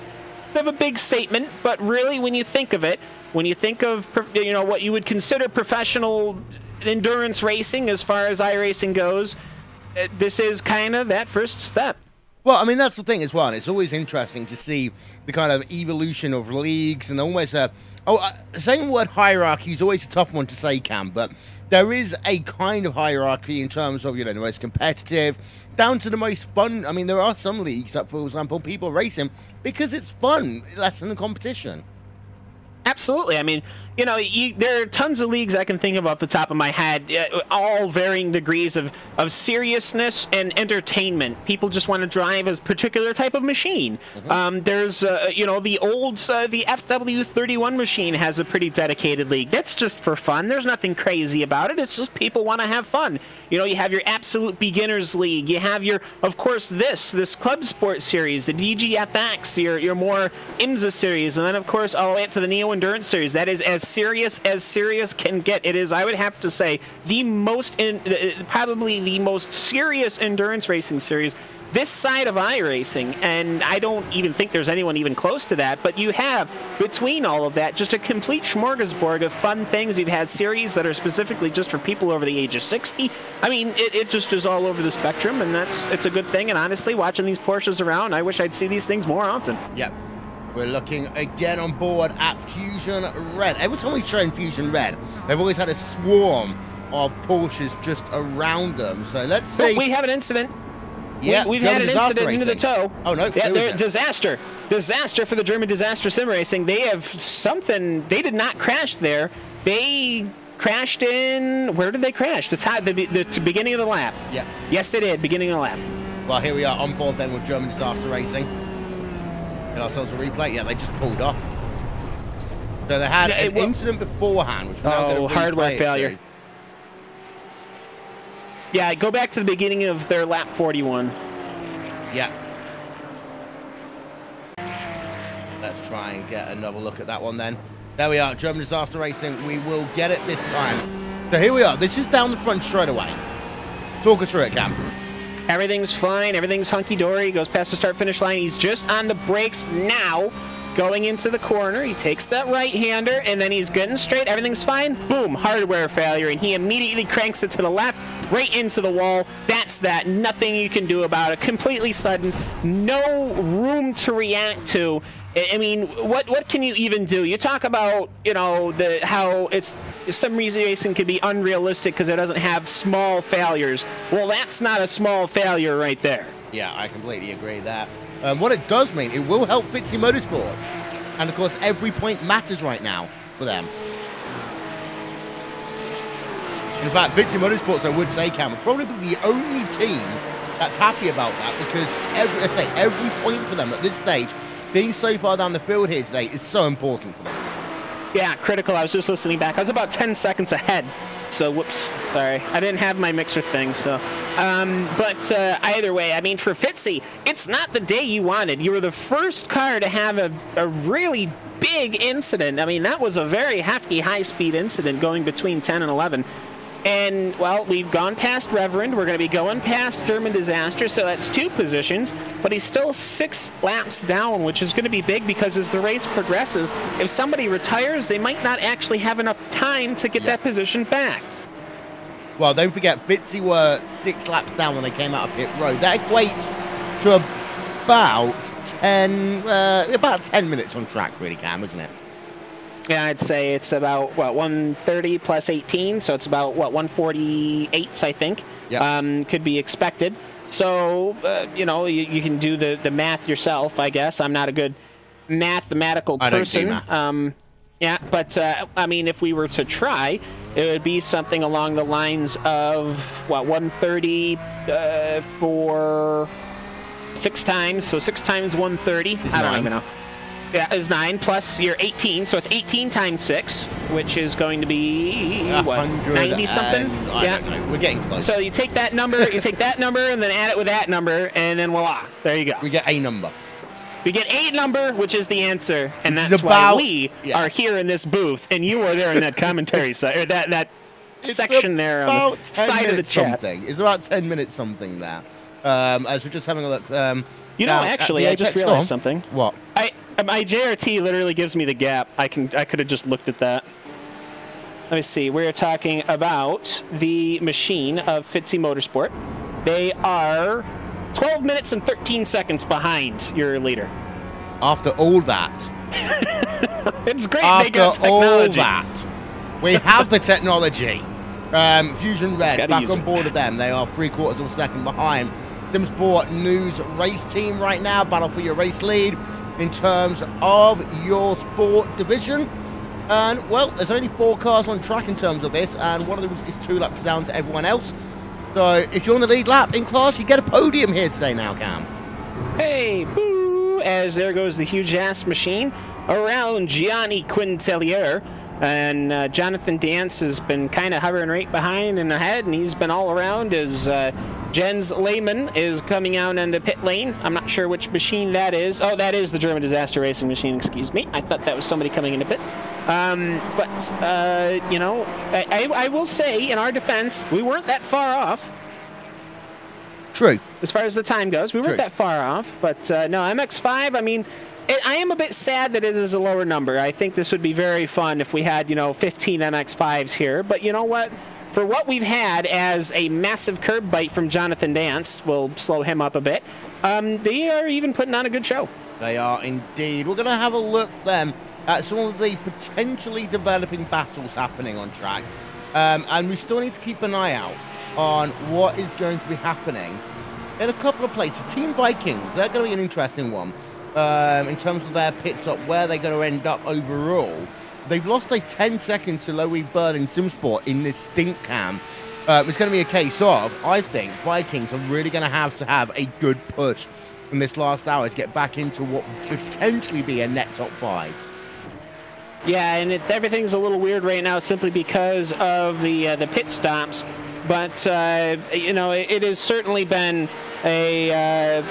of a big statement, but really when you think of it, when you think of what you would consider professional endurance racing as far as iRacing goes, this is kind of that first step. Well, I mean, that's the thing as well. And it's always interesting to see the kind of evolution of leagues and almost saying the word hierarchy is always a tough one to say, Cam, but there is a kind of hierarchy in terms of, the most competitive down to the most fun. I mean, there are some leagues that, for example, people racing because it's fun, less than a competition. Absolutely. I mean, there are tons of leagues I can think of off the top of my head, all varying degrees of seriousness and entertainment. People just want to drive a particular type of machine. There's, the old, the FW31 machine has a pretty dedicated league. That's just for fun. There's nothing crazy about it. It's just people want to have fun. You have your absolute beginners league. You have your, of course, this Clubsport series, the DGFX, your more IMSA series, and then, of course, all the way up to the Neo Endurance series. That is as serious can get. It is, I would have to say, probably the most serious endurance racing series this side of iRacing, and I don't even think there's anyone even close to that. But you have, between all of that, just a complete smorgasbord of fun things. You've had series that are specifically just for people over the age of 60. I mean, it just is all over the spectrum, and it's a good thing. And honestly, watching these Porsches around, I wish I'd see these things more often. Yep. We're looking again on board at Fusion Red. Every time we've shown Fusion Red, they've always had a swarm of Porsches just around them. So let's see. Oh, we have an incident. Yeah, we've had an incident into the toe. Oh, no. Yeah, disaster. Disaster for the German Disaster Sim Racing. They have something. They did not crash there. They crashed in. Where did they crash? The beginning of the lap. Yeah. Yes, they did. Beginning of the lap. Well, here we are on board then with German Disaster Racing. Get ourselves a replay. Yeah, they just pulled off. So they had an incident beforehand, which now hardware failure. Yeah, go back to the beginning of their lap 41. Yeah. Let's try and get another look at that one then. There we are, German Disaster Racing. We will get it this time. So here we are. This is down the front straight away. Talk us through it, Cam. Everything's fine. Everything's hunky-dory. He goes past the start-finish line. He's just on the brakes now. Going into the corner, he takes that right-hander, and then he's getting straight. Everything's fine. Boom, hardware failure, and he immediately cranks it to the left, right into the wall. That's that. Nothing you can do about it. Completely sudden. No room to react to. I mean, what can you even do? You talk about, how some racing can be unrealistic because it doesn't have small failures. Well, that's not a small failure right there. Yeah, I completely agree with that. What it does mean, it will help Fitzy Motorsports. And, of course, every point matters right now for them. In fact, Fitzy Motorsports, I would say, Cam, will probably be the only team that's happy about that because, every point for them at this stage, being so far down the field here today, is so important for them. Yeah, critical. I was just listening back. I was about 10 seconds ahead. So, whoops, sorry. I didn't have my mixer thing, so. But either way, I mean, for Fitzy, it's not the day you wanted. You were the first car to have a really big incident. I mean, that was a very hefty, high-speed incident going between 10 and 11. And, well, we've gone past Reverend. We're going to be going past German Disaster, so that's 2 positions. But he's still 6 laps down, which is going to be big because as the race progresses, if somebody retires, they might not actually have enough time to get that position back. Well, don't forget, Fitzy were 6 laps down when they came out of pit road. That equates to about 10 minutes on track, really, Cam, isn't it? Yeah, I'd say it's about, 130 plus 18, so it's about, 148, I think, could be expected. So, you can do the math yourself, I guess. I'm not a good mathematical person. I don't do math. Yeah, but, I mean, if we were to try, it would be something along the lines of, 130 for 6 times, so 6 times 130. I don't even know. Yeah, it's 9 plus your 18, so it's 18 times 6, which is going to be, 90-something? Yeah, we're getting close. So you take that number, and then add it with that number, and then voila, there you go. We get a number. We get a number, which is the answer, and that's why we are here in this booth, and you are there in that commentary side, or that section there on the side of the chat. It's about 10 minutes something there. As we're just having a look. Actually, I just realized something. What? My JRT literally gives me the gap. I could have just looked at that. Let me see. We're talking about the machine of Fitzy Motorsport. They are 12 minutes and 13 seconds behind your leader. After all that. It's great they After got technology. all that. We have the technology. Fusion Red back on board of them. They are 3/4 of a second behind SimSport News race team right now. Battle for your race lead in terms of your sport division. And, well, there's only 4 cars on track in terms of this, and one of them is 2 laps down to everyone else. So if you're on the lead lap in class, you get a podium here today now, Cam. Hey, boo! As there goes the huge ass machine around Gianni Quintilier. And Jonathan Dance has been kind of hovering right behind and ahead, and he's been all around as Jens Lehmann is coming out into pit lane. I'm not sure which machine that is. Oh, that is the German Disaster Racing machine, excuse me. I thought that was somebody coming into pit. You know, I will say, in our defense, we weren't that far off. True. As far as the time goes, we weren't that far off. But no, MX5, I mean, I am a bit sad that it is a lower number. I think this would be very fun if we had, you know, 15 MX5s here. But you know what? For what we've had as a massive curb bite from Jonathan Dance, we'll slow him up a bit, they are even putting on a good show. They are indeed. We're going to have a look then at some of the potentially developing battles happening on track. And we still need to keep an eye out on what is going to be happening in a couple of places. Team Vikings, they're going to be an interesting one. In terms of their pit stop, where they're going to end up overall. They've lost a 10 seconds to Lowy Bird and SimSport in this stink cam. It's going to be a case of, I think, Vikings are really going to have a good push in this last hour to get back into what could potentially be a net top 5. Yeah, and everything's a little weird right now simply because of the pit stops. But, you know, it has certainly been a...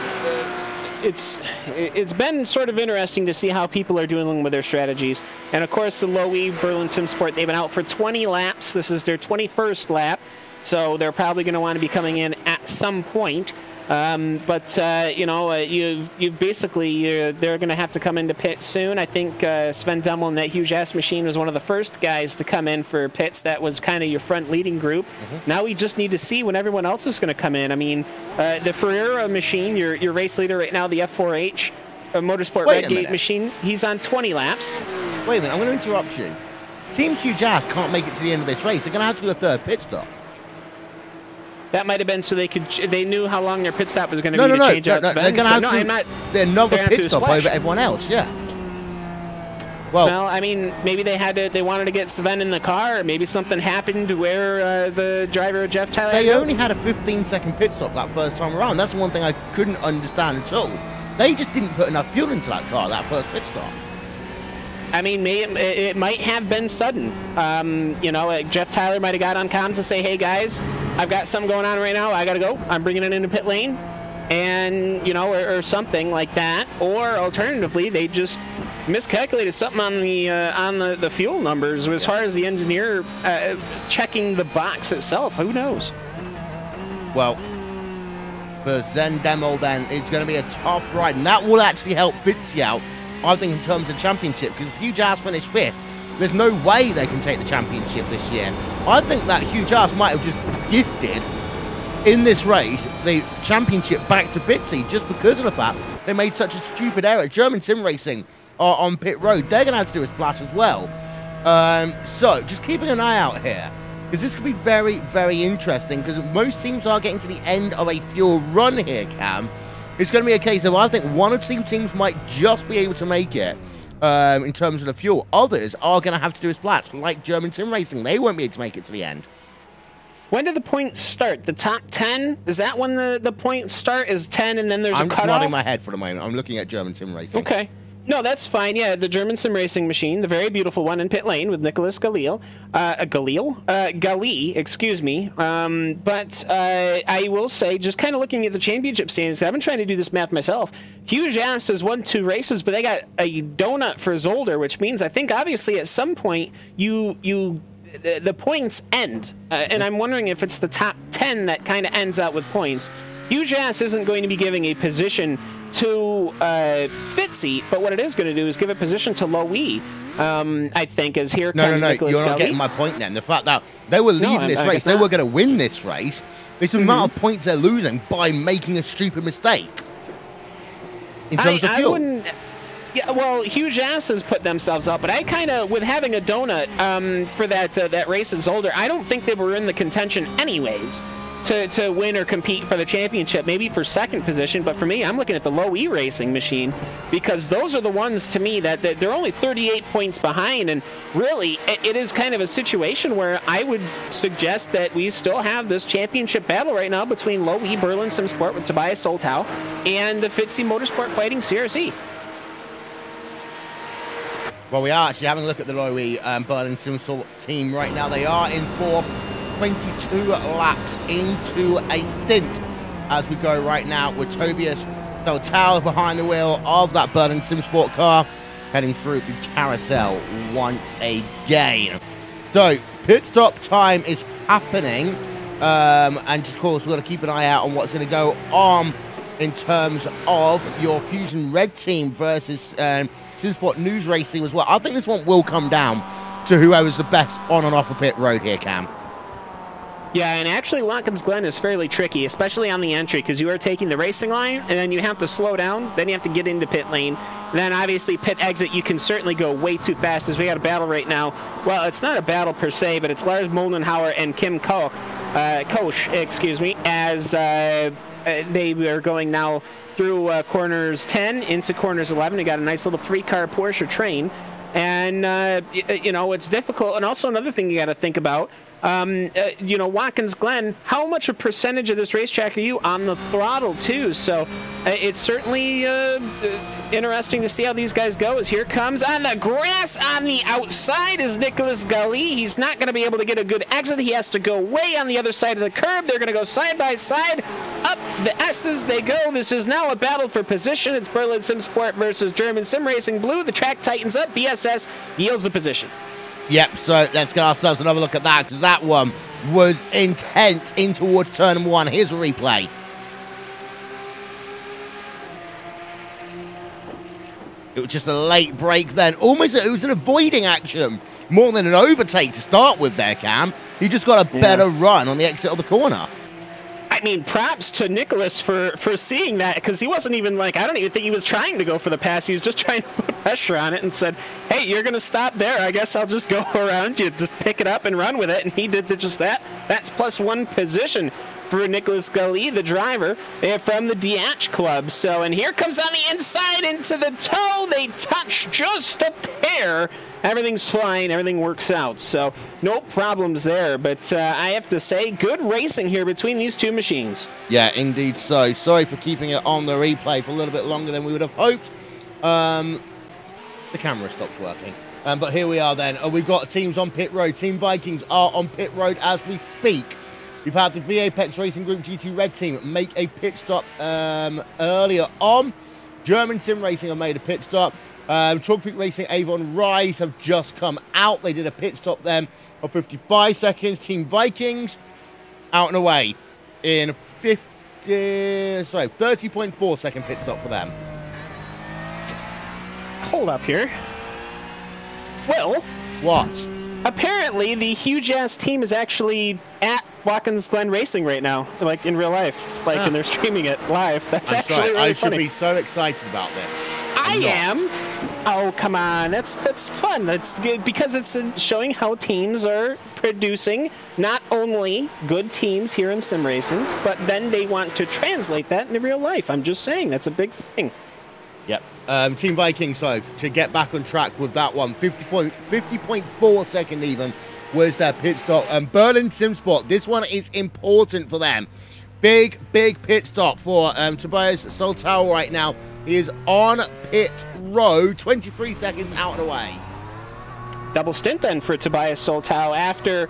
It's been sort of interesting to see how people are dealing with their strategies. And of course, the Lowy, Berlin SimSport, they've been out for 20 laps. This is their 21st lap, so they're probably going to want to be coming in at some point. You know, you've basically, they're going to have to come into pit soon. I think Sven Dummel and that huge ass machine was one of the first guys to come in for pits. That was kind of your front leading group. Now we just need to see when everyone else is going to come in. I mean, the Ferreira machine, your race leader right now, the F4H Motorsport Redgate machine, he's on 20 laps. Wait a minute, I'm going to interrupt you. Team Huge Ass can't make it to the end of this race. They're going to have to do a third pit stop. That might have been so they knew how long their pit stop was going to be to change out Sven. They're going to have to another pit stop over everyone else, yeah. Well, I mean, maybe they wanted to get Sven in the car, or maybe something happened to where the driver, Jeff Tyler... They only had a 15-second pit stop that first time around. That's the one thing I couldn't understand at all. They just didn't put enough fuel into that car, that first pit stop. I mean, it might have been sudden. You know, Jeff Tyler might have got on comms to say, hey, guys, I've got something going on right now. I got to go. I'm bringing it into pit lane. And, you know, or something like that. Or alternatively, they just miscalculated something on the fuel numbers as far as the engineer checking the box itself. Who knows? Well, for Zen Demo, then, it's going to be a tough ride. And that will actually help Fitzy out, I think, in terms of championship. Because if Huge Ass finish 5th, there's no way they can take the championship this year. I think that Huge Ass might have just gifted, in this race, the championship back to Fitzy just because of the fact they made such a stupid error. German Sim Racing are on pit road. They're going to have to do a splash as well. So, just keeping an eye out here, because this could be very, very interesting, because most teams are getting to the end of a fuel run here, Cam. It's going to be a case of, I think, 1 or 2 teams might just be able to make it in terms of the fuel. Others are going to have to do a splash, like German Sim Racing. They won't be able to make it to the end. When do the points start? The top 10? Is that when the points start? Is 10 and then there's a cutoff? I'm nodding my head for the moment. I'm looking at German Sim Racing. Okay. No, that's fine. Yeah, the German Sim Racing machine, the very beautiful one in pit lane with Nicholas Galil. Gali, excuse me. But I will say, just kind of looking at the championship standings, I've been trying to do this math myself. Huge Ass has won 2 races, but they got a donut for Zolder, which means I think obviously at some point the points end. And I'm wondering if it's the top 10 that kind of ends out with points. Huge Ass isn't going to be giving a position to Fitzy, but what it is going to do is give a position to Lowy, I think, as here comes Nicholas you're not Galli. getting my point then. The fact that they were leading this race, they were going to win this race, It's the amount of points they're losing by making a stupid mistake in terms of fuel. I wouldn't. Yeah, well, Huge Ass has put themselves up, but I kind of, with having a donut for that race in Zolder, I don't think they were in the contention anyways to win or compete for the championship, maybe for second position. But for me, I'm looking at the low E racing machine, because those are the ones to me that they're only 38 points behind, and really it is kind of a situation where I would suggest that we still have this championship battle right now between low E Berlin Sim Sport with Tobias Soltau and the Fitzy Motorsport Fighting CRC. Well, we are actually having a look at the low E Berlin Sim Sport team right now. They are in fourth, 22 laps into a stint as we go right now with Tobias Soltau behind the wheel of that Berlin Sim Sport car, heading through the carousel once again. So, pit stop time is happening, and just, of course, we've got to keep an eye out on what's going to go on in terms of your Fusion Red team versus SimSport News Racing as well. I think this one will come down to whoever's the best on and off the pit road here, Cam. Yeah, and actually Watkins Glen is fairly tricky, especially on the entry, because you are taking the racing line, and then you have to slow down, then you have to get into pit lane. And then obviously pit exit, you can certainly go way too fast, as we got a battle right now. Well, it's not a battle per se, but it's Lars Moldenhauer and Kim Koch, as they are going now through corners 10 into corners 11. They got a nice little 3-car Porsche train, and you know, it's difficult. And also another thing you got to think about, you know, Watkins Glen, how much a percentage of this racetrack are you on the throttle too? So it's certainly interesting to see how these guys go. As here comes on the grass on the outside is Nicholas Gully. He's not going to be able to get a good exit. He has to go way on the other side of the curb. They're going to go side by side. Up the S's they go. This is now a battle for position. It's Berlin Sim Sport versus German Sim Racing Blue. The track tightens up. BSS yields the position. Yep, so let's get ourselves another look at that, because that one was intense in towards turn 1. Here's a replay. It was just a late break then. Almost, it was an avoiding action more than an overtake to start with there, Cam. He just got a better run on the exit of the corner. I mean, props to Nicholas for seeing that, because he wasn't even like, I don't even think he was trying to go for the pass. He was just trying to put pressure on it and said, hey, you're going to stop there. I guess I'll just go around you, just pick it up and run with it. And he did just that. That's +1 position for Nicholas Gully, the driver from the Diatch Club. So, and here comes on the inside into the toe. They touch just a pair. Everything's fine. Everything works out. So no problems there. But I have to say, good racing here between these two machines. Yeah, indeed so. Sorry for keeping it on the replay for a little bit longer than we would have hoped. The camera stopped working. But here we are then. We've got teams on pit road. Team Vikings are on pit road as we speak. We've had the VAPEX Racing Group GT Red team make a pit stop earlier on. German Sim Racing have made a pit stop. Chalk Creek Racing Avon Rise have just come out. They did a pit stop then of 55 seconds. Team Vikings out and away in 30.4 second pit stop for them. Hold up here. Well, what? Apparently the huge ass team is actually at Watkins Glen Racing right now, like in real life, like, and they're streaming it live. That's actually really funny. I should be so excited about this. I am. Oh, come on. That's fun. That's good because it's showing how teams are producing not only good teams here in sim racing, but then they want to translate that into real life. I'm just saying that's a big thing. Yep. Team Vikings, so to get back on track with that one, 50.4 second even was their pit stop. And Berlin Sim Sport, this one is important for them. Big pit stop for Tobias Soltau right now. He is on pit road, 23 seconds out and away. Double stint then for Tobias Soltau after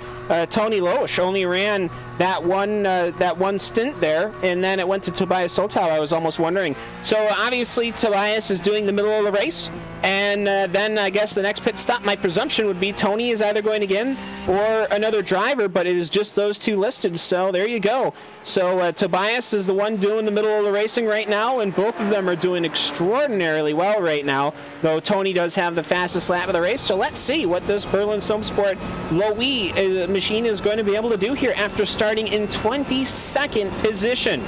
Tony Loesch only ran that one stint there, and then it went to Tobias Soltau. I was almost wondering. So obviously Tobias is doing the middle of the race, and then I guess the next pit stop, my presumption would be Tony is either going again or another driver, but it is just those two listed. So there you go. So Tobias is the one doing the middle of the racing right now, and both of them are doing extraordinarily well right now, though Tony does have the fastest lap of the race. So let's see what this Berlin Sim Sport Low E machine is going to be able to do here after starting starting in 22nd position.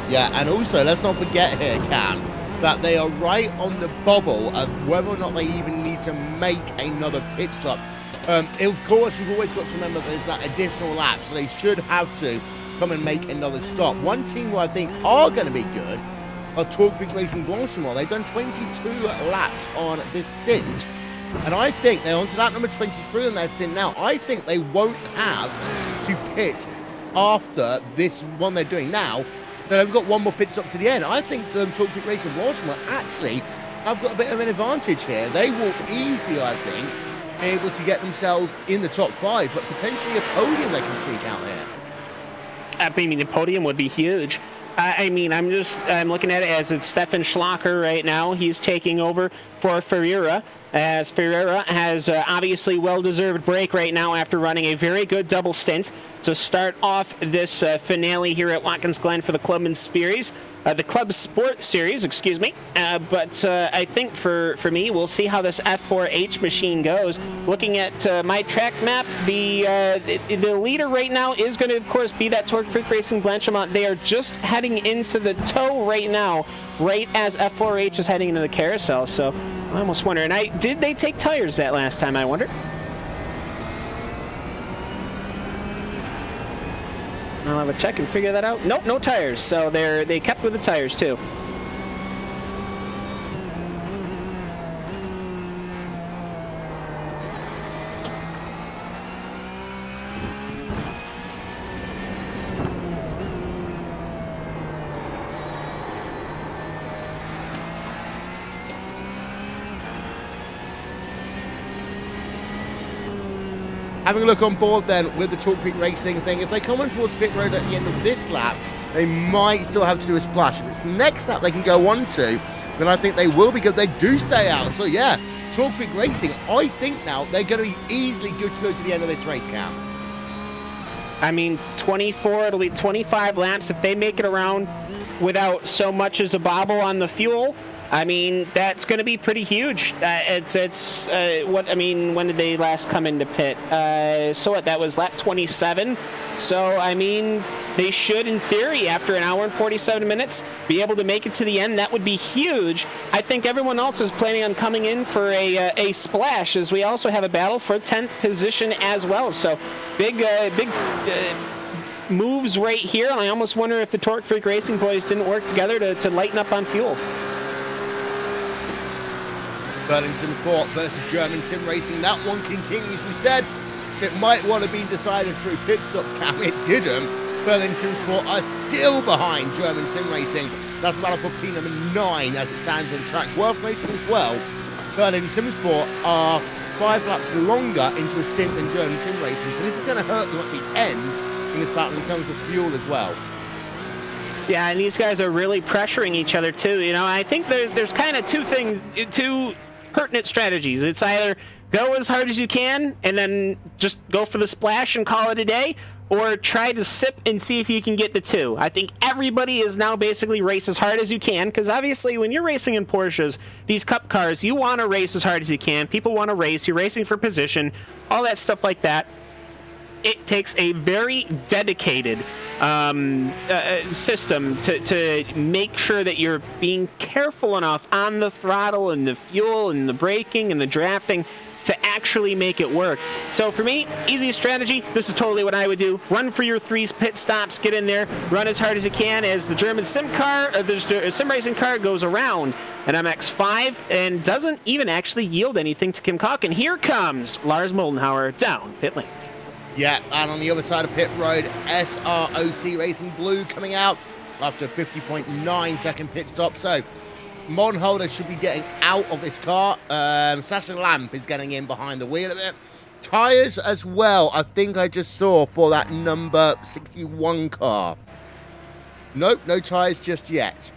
Yeah, and also, let's not forget here, Cam, that they are right on the bubble of whether or not they even need to make another pit stop. Of course, you've always got to remember there's that additional lap, so they should have to come and make another stop. One team who I think are going to be good are Torque Freak Racing Blanchimont. They've done 22 laps on this stint, and I think they're on to lap number 23 on their stint now. I think they won't have to pit after this one they're doing now. They've got one more pit stop to the end. I think Torque Freak Racing Blanchimont actually have got a bit of an advantage here. They will easily, I think, be able to get themselves in the top 5, but potentially a podium they can sneak out here. I mean, the podium would be huge. I mean, I'm looking at it as it's Stefan Schlocker right now. He's taking over for Ferreira, as Ferreira has obviously well-deserved break right now after running a very good double stint to start off this finale here at Watkins Glen for the Clubman Series. The Club Sport Series, excuse me. But I think for me, we'll see how this F4H machine goes. Looking at my track map, the leader right now is going to, of course, be that Torque Freak Racing Blanchimont. They are just heading into the toe right now, right as F4H is heading into the carousel. So I almost wonder. And did they take tires that last time, I wonder? I'll have a check and figure that out. Nope, no tires. So they kept with the tires too. Having a look on board then with the Torque Freak Racing thing, if they come on towards pit road at the end of this lap, they might still have to do a splash. If it's next lap they can go on to, then I think they will, because they do stay out. So yeah, Torque Freak Racing, I think now they're going to be easily good to go to the end of this race, Cam. I mean, 24, it'll be 25 laps. If they make it around without so much as a bobble on the fuel, I mean, that's going to be pretty huge. What I mean, when did they last come into pit? So what? That was lap 27. So I mean, they should, in theory, after an hour and 47 minutes, be able to make it to the end. That would be huge. I think everyone else is planning on coming in for a splash, as we also have a battle for 10th position as well. So big moves right here. I almost wonder if the Torque Freak Racing boys didn't work together to lighten up on fuel. Burlington Sport versus German Sim Racing. That one continues. We said it might well have been decided through pit stops, Cam. It didn't. Burlington Sport are still behind German Sim Racing. That's the battle for P number 9 as it stands on track. Worth noting as well, Burlington Sport are 5 laps longer into a stint than German Sim Racing. So this is going to hurt them at the end in this battle in terms of fuel as well. Yeah, and these guys are really pressuring each other too. You know, I think there's kind of two pertinent strategies. It's either go as hard as you can and then just go for the splash and call it a day, or try to sip and see if you can get the 2. I think everybody is now basically race as hard as you can, because obviously when you're racing in Porsches, these cup cars, you want to race as hard as you can. People want to race. You're racing for position, all that stuff like that. It takes a very dedicated system to make sure that you're being careful enough on the throttle and the fuel and the braking and the drafting to actually make it work. So for me, easy strategy. This is totally what I would do. Run for your 3 pit stops, get in there, run as hard as you can as the German sim racing car goes around an MX-5 and doesn't even actually yield anything to Kim Cock. And here comes Lars Moldenhauer down pit lane. Yeah, and on the other side of pit road, SROC Racing Blue coming out after a 50.9 second pit stop. So Moldenhauer should be getting out of this car. Sasha Lamp is getting in behind the wheel of it. Tyres as well, I think I just saw for that number 61 car. Nope, no tyres just yet.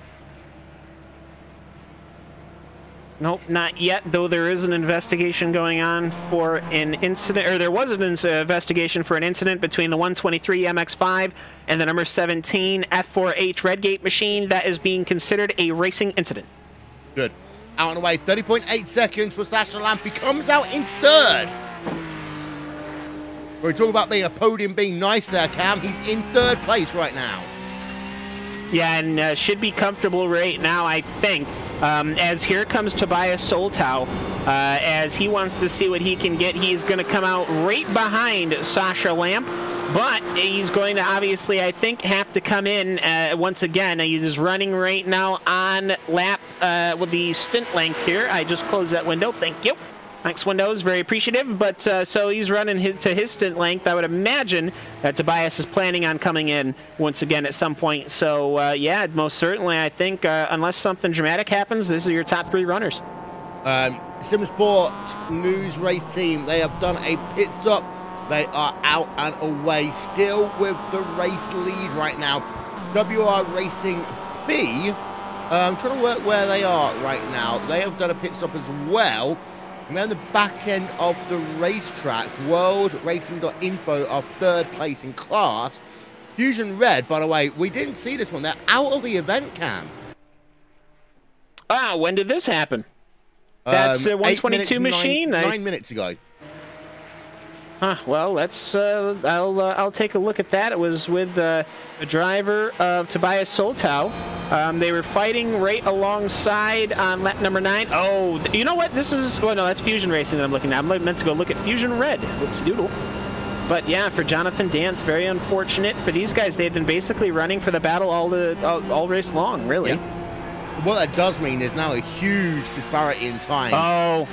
Nope, not yet, though there is an investigation going on for an incident, or there was an investigation for an incident between the 123 MX-5 and the number 17 F4H Redgate machine that is being considered a racing incident. Good. Out and away, 30.8 seconds for Sasha Lamp. He comes out in 3rd. We talk about being a podium, being nice there, Cam. He's in 3rd place right now. Yeah, and should be comfortable right now, I think. As here comes Tobias Soltau, as he wants to see what he can get. He's going to come out right behind Sasha Lamp, but he's going to obviously, I think, have to come in once again. He's running right now on lap with the stint length here. I just closed that window. Thank you. Thanks, Windows. Very appreciative. But so he's running to his stint length. I would imagine that Tobias is planning on coming in once again at some point. So, yeah, most certainly, I think, unless something dramatic happens, these are your top 3 runners. SimSport News Race Team, they have done a pit stop. They are out and away, still with the race lead right now. WR Racing B, I'm trying to work where they are right now. They have done a pit stop as well. And then the back end of the racetrack, worldracing.info are 3rd place in class. Fusion Red, by the way, we didn't see this one. They're out of the event, Cam. Ah, when did this happen? That's a 122 machine. 9 minutes ago. Huh, well, let's. I'll take a look at that. It was with the driver of Tobias Soltau. They were fighting right alongside on lap number 9. Oh, you know what? This is. Oh no, that's Fusion Racing that I'm looking at. I'm meant to go look at Fusion Red. Whoops, doodle. But yeah, for Jonathan Dance, very unfortunate for these guys. They had been basically running for the battle all race long, really. Yeah. What that does mean is now a huge disparity in time. Oh.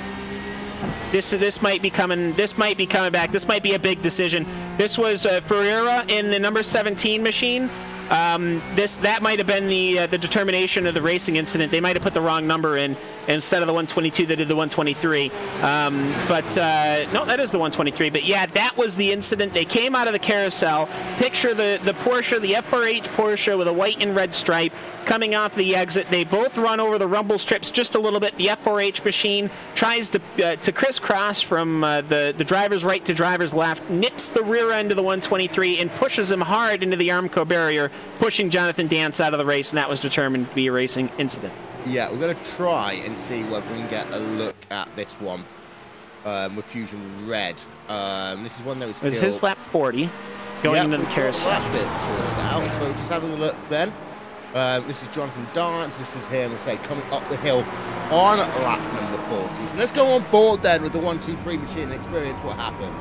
This might be coming. This might be coming back. This might be a big decision. This was Ferreira in the number 17 machine. That might have been the determination of the racing incident. They might have put the wrong number in instead of the 122. They did the 123. No, that is the 123. But yeah, that was the incident. They came out of the carousel. Picture the Porsche, the FRH Porsche with a white and red stripe coming off the exit. They both run over the rumble strips just a little bit. The FRH machine tries to crisscross from the driver's right to driver's left, nips the rear end of the 123 and pushes him hard into the Armco barrier, pushing Jonathan Dance out of the race, and that was determined to be a racing incident. Yeah, we're going to try and see whether we can get a look at this one with Fusion Red. This is one that was still... It's his lap 40, going into the carousel. That bit sorted out, so just having a look then. This is Jonathan Dance, this is him, say, coming up the hill on lap number 40. So let's go on board then with the 123 machine and experience what happened.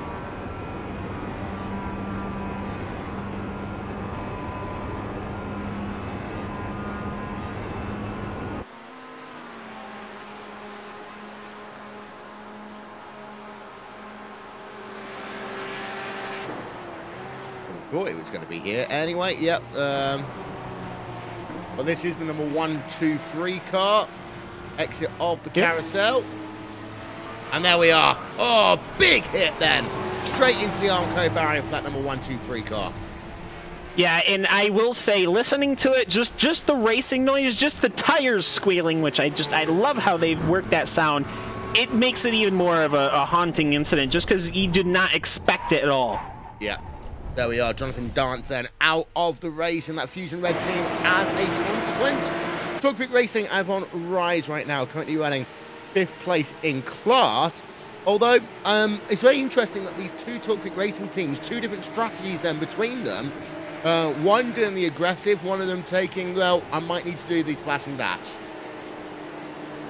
Thought it was going to be here. Anyway, yep. Well, this is the number 123 car. Exit of the carousel. And there we are. Oh, big hit then. Straight into the Armco barrier for that number 123 car. Yeah, and I will say, listening to it, just the racing noise, just the tires squealing, which I love how they've worked that sound. It makes it even more of a haunting incident, just because you did not expect it at all. Yeah. There we are, Jonathan Dance then out of the race in that Fusion Red team as a consequence. Tugvik Racing Avon Rise right now, currently running 5th place in class. Although, it's very interesting that these two Tugvik Racing teams, 2 different strategies then between them. One doing the aggressive, one of them taking, well, I might need to do the splash and dash.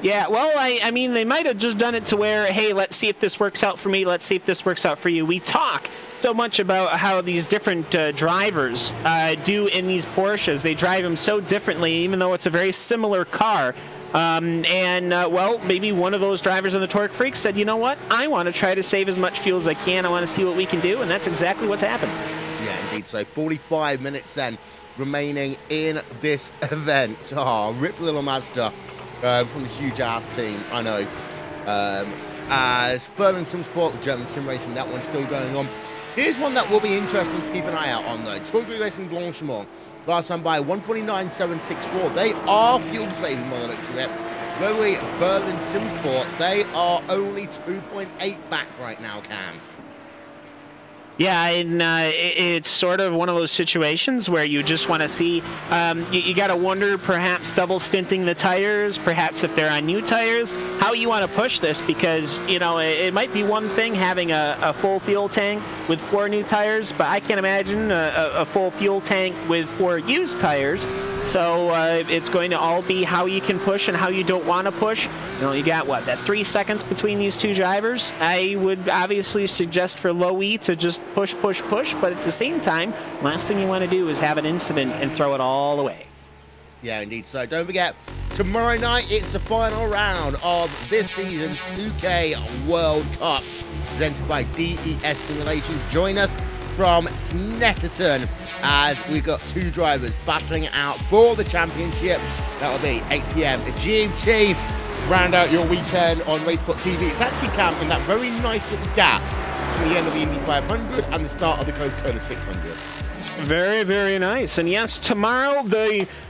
Yeah, well, I mean, they might have just done it to where, hey, let's see if this works out for me, let's see if this works out for you. We talk so much about how these different drivers do in these Porsches. They drive them so differently, even though it's a very similar car. Well, maybe one of those drivers on the Torque Freaks said, you know what, I want to try to save as much fuel as I can. I want to see what we can do, and that's exactly what's happened. Yeah, indeed. So 45 minutes then remaining in this event. Oh, rip little Mazda from the huge ass team, I know. As Berlin SimSport, German Sim Racing, that one's still going on. Here's one that will be interesting to keep an eye out on, though. Tugvik Racing Blanchimont, last time by 129.764. They are fuel saving by the looks of it. Lowly Berlin SimSport, they are only 2.8 back right now, Cam. Yeah, and it's sort of one of those situations where you just want to see, you got to wonder perhaps double stinting the tires, perhaps if they're on new tires, how you want to push this, because, you know, it might be one thing having a full fuel tank with 4 new tires, but I can't imagine a full fuel tank with 4 used tires. So it's going to all be how you can push and how you don't want to push. You know, you got, what, that 3 seconds between these 2 drivers? I would obviously suggest for low E to just push, push, push, but at the same time, last thing you want to do is have an incident and throw it all away. Yeah, indeed. So don't forget, tomorrow night it's the final round of this season's 2K World Cup, presented by DES Simulations. Join us from Snetterton as we've got 2 drivers battling out for the championship. That will be 8 p.m. GMT. Round out your weekend on RaceSpotTV. It's actually camped in that very nice little gap between the end of the Indy 500 and the start of the Coca-Cola 600. Very, very nice. And yes, tomorrow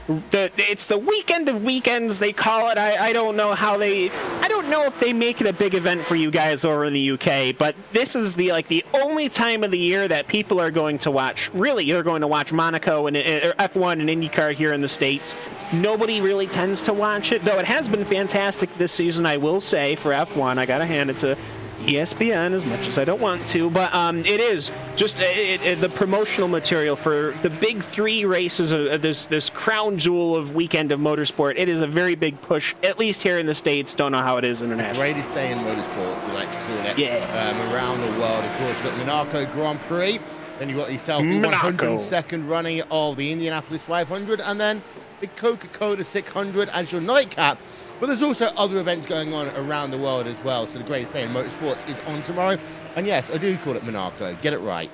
it's the weekend of weekends, they call it. I don't know if they make it a big event for you guys over in the UK, but this is the only time of the year that people are going to watch. Really, you're going to watch Monaco and F1 and IndyCar here in the States. Nobody really tends to watch it, though it has been fantastic this season, I will say, for F1. I gotta hand it to ESPN, as much as I don't want to, but it is just the promotional material for the big 3 races of this crown jewel of weekend of motorsport. It is a very big push, at least here in the States. Don't know how it is internationally. The greatest day in motorsport, we like to call it. Yeah. Around the world, of course, you've got the Monaco Grand Prix, then you've got yourself the 102nd running of the Indianapolis 500, and then the Coca-Cola 600 as your nightcap. But there's also other events going on around the world as well. So the greatest day in motorsports is on tomorrow. And yes, I do call it Monaco. Get it right.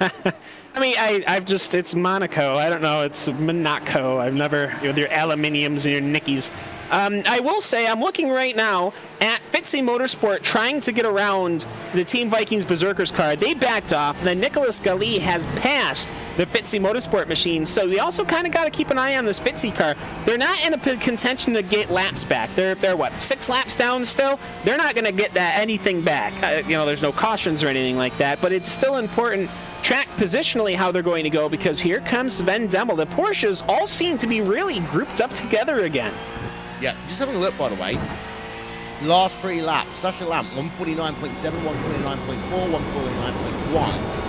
I mean, it's Monaco. I don't know. It's Monaco. I've never, your aluminiums and your Nickies. I will say, I'm looking right now at Fitzy Motorsport trying to get around the Team Vikings Berserkers car. They backed off, and then Nicholas Galli has passed the Fitzy Motorsport machine. So we also kind of got to keep an eye on this Fitzy car. They're not in a contention to get laps back. They're what, 6 laps down still? They're not going to get anything back. You know, there's no cautions or anything like that, but it's still important track positionally how they're going to go, because here comes Sven Demmel. The Porsches all seem to be really grouped up together again. Yeah, just having a look, by the way. Last 3 laps, Sasha Lamp, 149.7, 149.4, 149.1.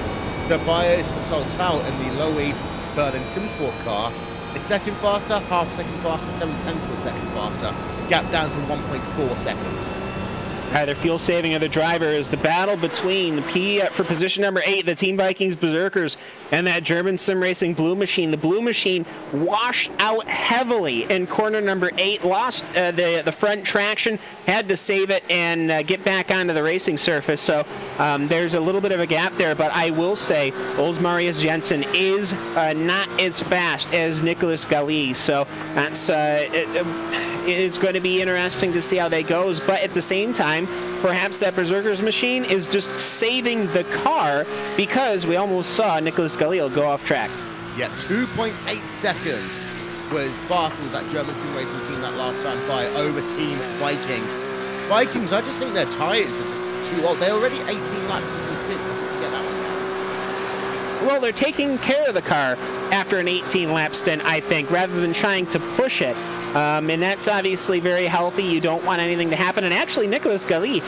Tobias Soltau in the Lowy Berlin Simsport car is second faster, half second faster, 7/10 of a second faster. Gap down to 1.4 seconds. Either fuel saving of the driver is the battle between P for position number 8, the Team Vikings Berserkers, and that German sim racing Blue Machine. The Blue Machine washed out heavily in corner number 8, lost the front traction, had to save it and get back onto the racing surface. So there's a little bit of a gap there, but I will say Ols Marius Jensen is not as fast as Nicholas Galli. So that's it's going to be interesting to see how that goes. But at the same time, perhaps that Berserkers machine is just saving the car, because we almost saw Nicholas Galil go off track. Yeah, 2.8 seconds was faster as that German sim racing team that last time by over Team Vikings. Vikings, I just think their tyres are just too old. They're already 18 laps into the stint. Let's forget that one. Well, they're taking care of the car after an 18-lap stint, I think, rather than trying to push it. And that's obviously very healthy. You don't want anything to happen. And actually, Nicholas Galli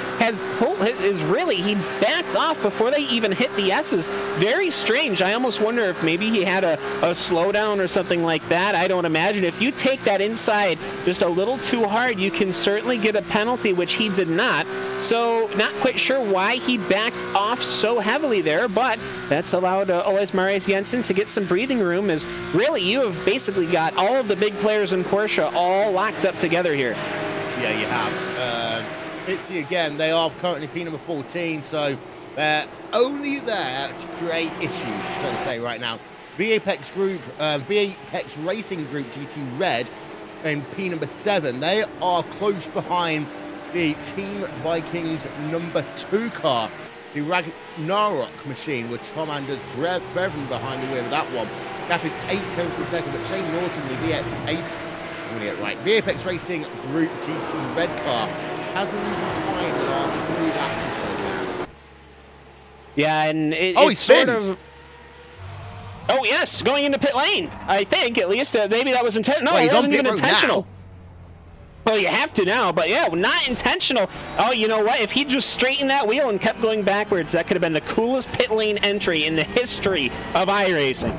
he backed off before they even hit the S's. Very strange. I almost wonder if maybe he had a slowdown or something like that. I don't imagine. If you take that inside just a little too hard, you can certainly get a penalty, which he did not. So not quite sure why he backed off so heavily there, but that's allowed Oles Marius Jensen to get some breathing room, as really you have basically got all of the big players in Porsche all locked up together here. Yeah, you have. Fitzy again, they are currently P number 14, so they're only there to create issues, so to say, right now. VAPEX Racing Group GT Red in P number 7, they are close behind the Team Vikings number 2 car, the Ragnarok machine, with Tom Anders Brevin behind the wheel of that one. Gap is 8/10 per second, but Shane Norton, the VAPEX Racing Group GT Red car, has been losing time in the last 3 laps or so now. Yeah, and Oh, it's he sort spins. of. Oh yes, going into pit lane. I think at least maybe that was intentional. No, Well, it he's on wasn't pit even road intentional. now. Well, you have to now, but yeah, not intentional. Oh, you know what? If he just straightened that wheel and kept going backwards, that could have been the coolest pit lane entry in the history of iRacing.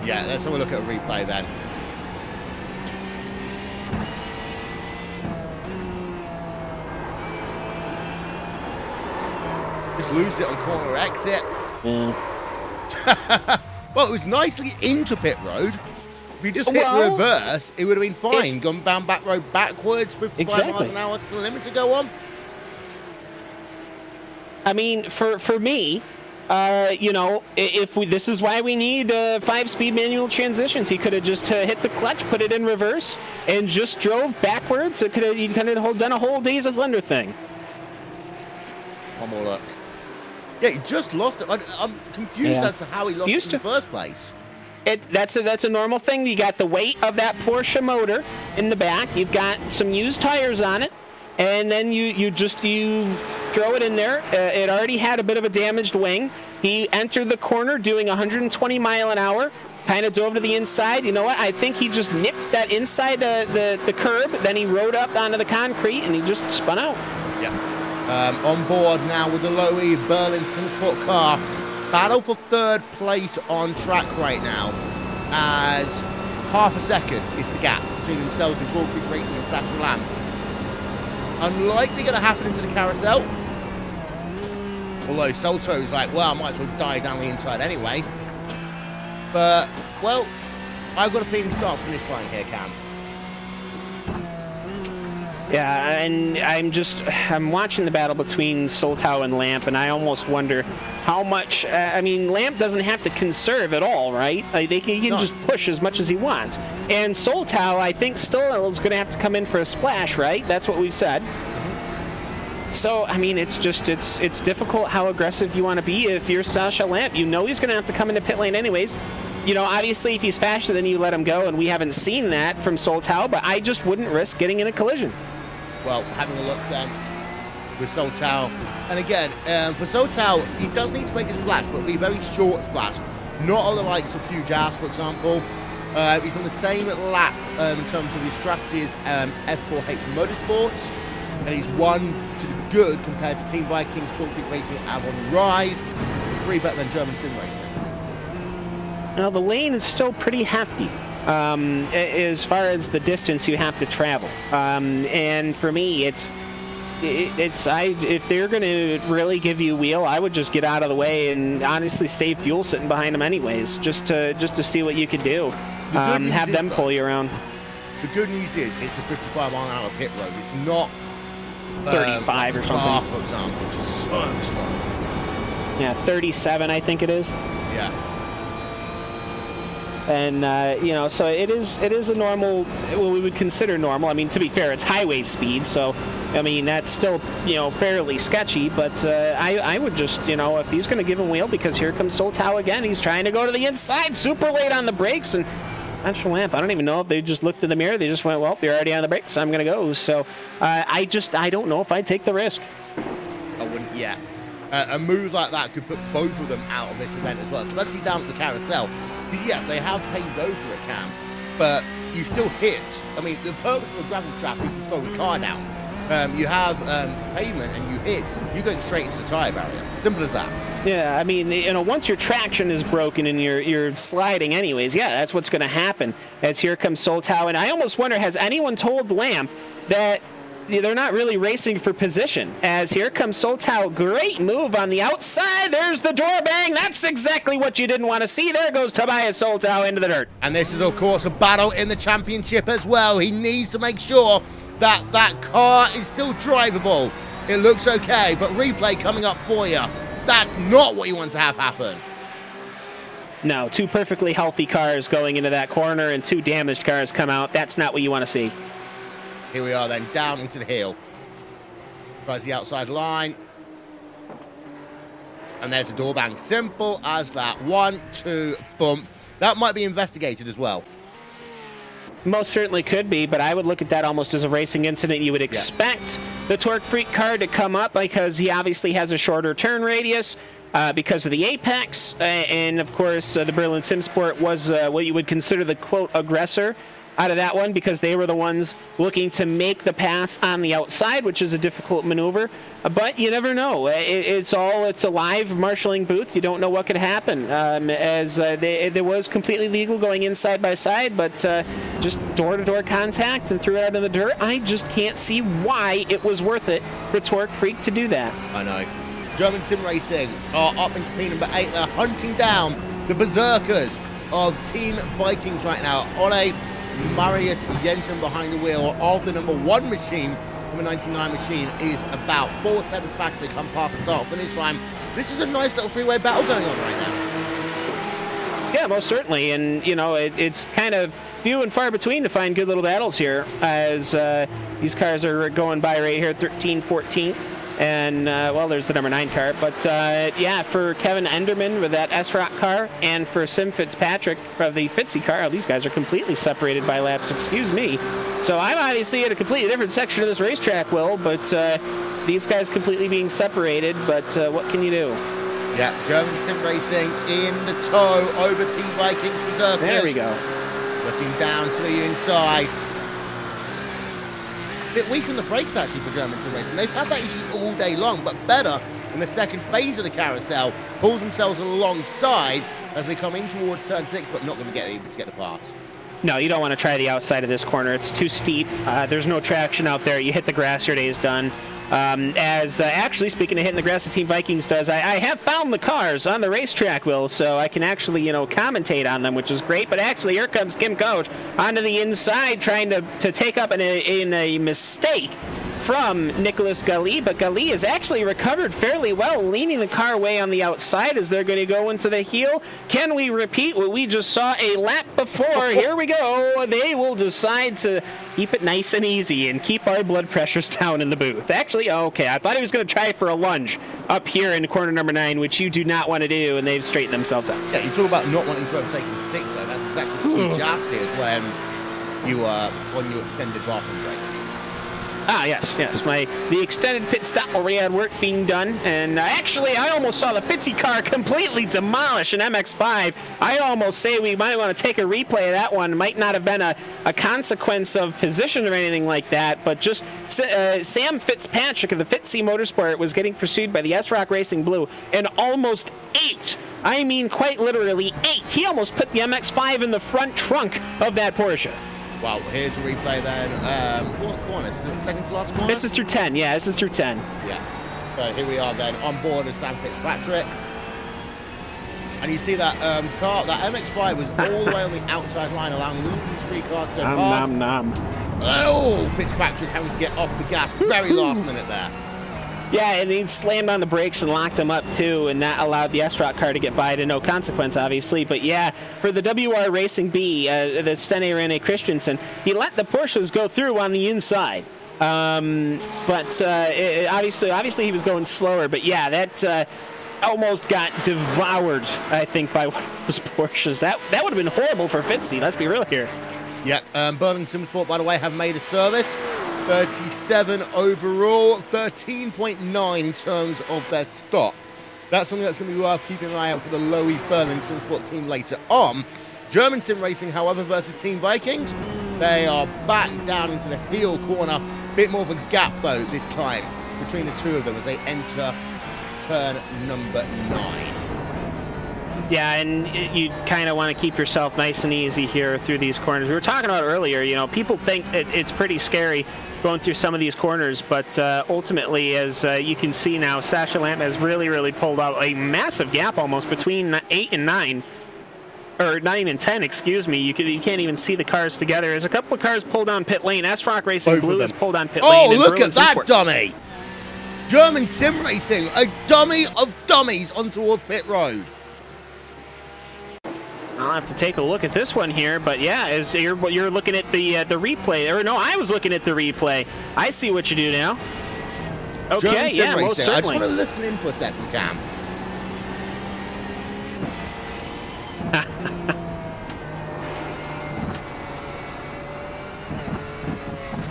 Yeah, let's have a look at a replay then. Just lose it on corner exit. Yeah. Well, it was nicely into pit road. If you just hit Well, reverse, it would have been fine. Gone down back road backwards, 55 miles Exactly. an hour to the limit to go on. I mean, for me, you know, this is why we need 5-speed manual transmissions. He could have just hit the clutch, put it in reverse, and just drove backwards. It could have done a whole Days of Thunder thing. One more look. Yeah, he just lost it. I'm confused Yeah. as to how he lost it in the first place. That's a normal thing. You got the weight of that Porsche motor in the back. You've got some used tires on it, and then you throw it in there. It already had a bit of a damaged wing. He entered the corner doing 120 mile an hour. Kind of dove to the inside. You know what? I think he just nipped that inside the curb. Then he rode up onto the concrete and he just spun out. Yeah. On board now with the Low E Berlin Simsport car. Battle for third place on track right now, as half a second is the gap between themselves and Talk Creek Racing and Sasha Lamb. Unlikely going to happen into the carousel. Although Solto's like, well, I might as well die down the inside anyway. But, well, I've got a feeling start from this line here, Cam. Yeah, and I'm watching the battle between Soltau and Lamp, and I almost wonder how much. I mean, Lamp doesn't have to conserve at all, right? Like, he can just push as much as he wants. And Soltau, I think, still is going to have to come in for a splash, right? That's what we've said. So, I mean, it's difficult how aggressive you want to be if you're Sasha Lamp. You know he's going to have to come into pit lane anyways. You know, obviously, if he's faster than you, let him go, and we haven't seen that from Soltau, but I just wouldn't risk getting in a collision. Well, having a look then with Soltau. And again, for Soltau, he does need to make a splash, but it'll be a very short splash. Not on the likes of Hugh Jas, for example. He's on the same lap in terms of his strategy as F4H Motorsports. And he's one to the good compared to Team Vikings, Talk Creek Racing, Avon Rise. 3 better than German Sim Racing. Now, the lane is still pretty hefty. As far as the distance you have to travel, and for me, if they're going to really give you wheel, I would just get out of the way and honestly save fuel sitting behind them anyways, just to see what you could do. Have them pull you around. The good news is it's a 55 mile an hour pit road. It's not 35 or something, for example, which is so slow. Yeah, 37, I think it is. Yeah. And, you know, so it is a normal, what we would consider normal. I mean, to be fair, it's highway speed, so, I mean, that's still, you know, fairly sketchy. But I would just, you know, if he's going to give him wheel, because here comes Soltau again. He's trying to go to the inside, super late on the brakes. And Central Lamp, I don't even know if they just looked in the mirror. They just went, well, you're already on the brakes, so I'm going to go. So I don't know if I'd take the risk. I wouldn't yet. A move like that could put both of them out of this event as well, especially down at the carousel. Yeah, they have paved over a Cam, but you still hit. I mean, the purpose of a gravel trap is to slow the car down. You have pavement and you hit, you're going straight into the tyre barrier. Simple as that. Yeah, I mean, you know, once your traction is broken and you're sliding anyways, yeah, that's what's going to happen. As here comes Soltau, and I almost wonder, has anyone told Lamp that they're not really racing for position? As here comes Soltau, great move on the outside. There's the door bang. That's exactly what you didn't want to see. There goes Tobias Soltau into the dirt. And this is, of course, a battle in the championship as well. He needs to make sure that that car is still drivable. It looks okay, but replay coming up for you. That's not what you want to have happen. No, 2 perfectly healthy cars going into that corner and 2 damaged cars come out. That's not what you want to see. Here we are then, down into the hill. Tries the outside line. And there's the door bang. Simple as that. 1, 2, bump. That might be investigated as well. Most certainly could be, but I would look at that almost as a racing incident. You would expect the Torque Freak car to come up because he obviously has a shorter turn radius. because of the apex, and of course the Berlin Sim Sport was what you would consider the quote aggressor out of that one, because they were the ones looking to make the pass on the outside, which is a difficult maneuver. But you never know. It's a live marshalling booth. You don't know what could happen. There was completely legal going in side by side, but just door-to-door contact and threw it out in the dirt. I just can't see why it was worth it for Torque Freak to do that. I know. German Sim Racing are up into P number 8. They're hunting down the berserkers of Team Vikings right now. Ole Marius Jensen behind the wheel of the number 1 machine. Number 99 machine is about 4 seconds back as they come past the start finish line. This is a nice little three-way battle going on right now. Yeah, most certainly. And, you know, it's kind of few and far between to find good little battles here, as these cars are going by right here, 13, 14. And, well, there's the number 9 car. But, yeah, for Kevin Enderman with that S-Rock car, and for Sim Fitzpatrick for the Fitzy car, these guys are completely separated by laps, excuse me. So I'm obviously in a completely different section of this racetrack, Will, but these guys completely being separated. But what can you do? Yeah, German Sim Racing in the tow over Team Vikings Berserkers. There we go. Looking down to the inside. A bit weak on the brakes actually for German Sim Racing. They've had that issue all day long, but better in the second phase of the carousel. Pulls themselves alongside as they come in towards turn 6, but not going to get able to get the pass. No, you don't want to try the outside of this corner. It's too steep. There's no traction out there. You hit the grass, your day is done. Actually, speaking of hitting the grass, the Team Vikings does. I have found the cars on the racetrack, Will, so I can actually, you know, commentate on them, which is great. But actually, here comes Kim Coach onto the inside, trying to take up in a mistake from Nicholas Gali, but Gali has actually recovered fairly well, leaning the car away on the outside as they're going to go into the heel. Can we repeat what we just saw a lap before? Here we go. They will decide to keep it nice and easy and keep our blood pressures down in the booth. Actually, okay, I thought he was going to try for a lunge up here in corner number 9, which you do not want to do, and they've straightened themselves out. Yeah, you talk about not wanting to overtake in 6, though. That's exactly what you just did when you are on your extended bathroom break. Ah, yes. The extended pit stop where we had work being done, and actually, I almost saw the Fitzy car completely demolish an MX-5. I almost say we might want to take a replay of that one. Might not have been a consequence of position or anything like that, but just Sam Fitzpatrick of the Fitzy Motorsport was getting pursued by the S-Rock Racing Blue, and almost 8. I mean, quite literally 8. He almost put the MX-5 in the front trunk of that Porsche. Well, here's a replay then. What corner? Second to last corner? This is through 10. Yeah, this is through 10. Yeah. So here we are then on board of Sam Fitzpatrick. And you see that car, that MX-5 was all the way on the outside line, allowing all these 3 cars to go past. Oh, Fitzpatrick having to get off the gas very last minute there. Yeah, and he slammed on the brakes and locked them up too, and that allowed the S-Rock car to get by to no consequence, obviously. But yeah, for the WR Racing B, the Stene Rene Christensen, he let the Porsches go through on the inside. Obviously he was going slower. But yeah, that almost got devoured, I think, by one of those Porsches. That would have been horrible for Fitzy. Let's be real here. Yeah, Berlin Sim Sport, by the way, have made a service. 37 overall, 13.9 in terms of their stop. That's something that's going to be worth keeping an eye out for the Lowy Berlin Sim Sport team later on. German Sim Racing, however, versus Team Vikings, they are back down into the heel corner. Bit more of a gap, though, this time between the two of them as they enter turn number 9. Yeah, and you kind of want to keep yourself nice and easy here through these corners. We were talking about earlier, you know, people think it's pretty scary going through some of these corners, but ultimately, as you can see now, Sasha Lamp has really pulled out a massive gap almost between 8 and 9. Or 9 and 10, excuse me. You can't even see the cars together. There's a couple of cars pulled on pit lane. S-Rock Racing Blue is pulled on pit lane. Oh, look at that dummy! German Sim Racing, a dummy of dummies on towards pit road. I'll have to take a look at this one here, but yeah, as you're looking at the replay, or no, I was looking at the replay. I see what you do now. Okay, yeah, most certainly. I just want to listen in for a second, Cam.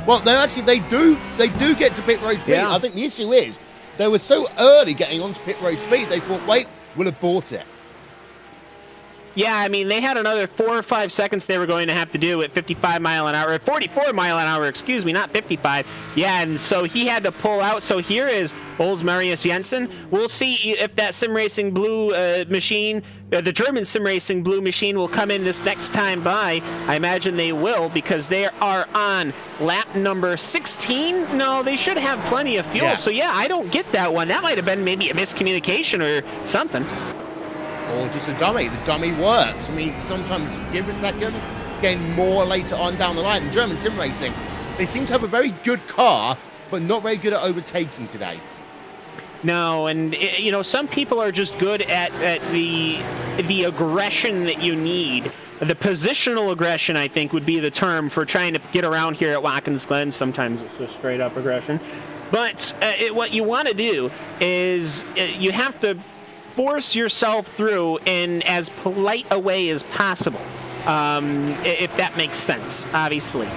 Well, they do get to pit road speed. Yeah. I think the issue is they were so early getting onto pit road speed, they thought, wait, we'll have bought it. Yeah, I mean, they had another 4 or 5 seconds they were going to have to do at 55 mile an hour, 44 mile an hour, excuse me, not 55. Yeah, and so he had to pull out. So here is Ols Marius Jensen. We'll see if that Sim Racing Blue machine, the German Sim Racing Blue machine, will come in this next time by. I imagine they will, because they are on lap number 16. No, they should have plenty of fuel. Yeah. So yeah, I don't get that one. That might have been maybe a miscommunication or something. Or just a dummy. The dummy works. I mean, sometimes give a second, gain more later on down the line. In German Sim Racing, they seem to have a very good car, but not very good at overtaking today. No, and you know, some people are just good at the aggression that you need. The positional aggression, I think, would be the term for trying to get around here at Watkins Glen. Sometimes it's just straight up aggression. But what you want to do is you have to force yourself through in as polite a way as possible, if that makes sense, obviously.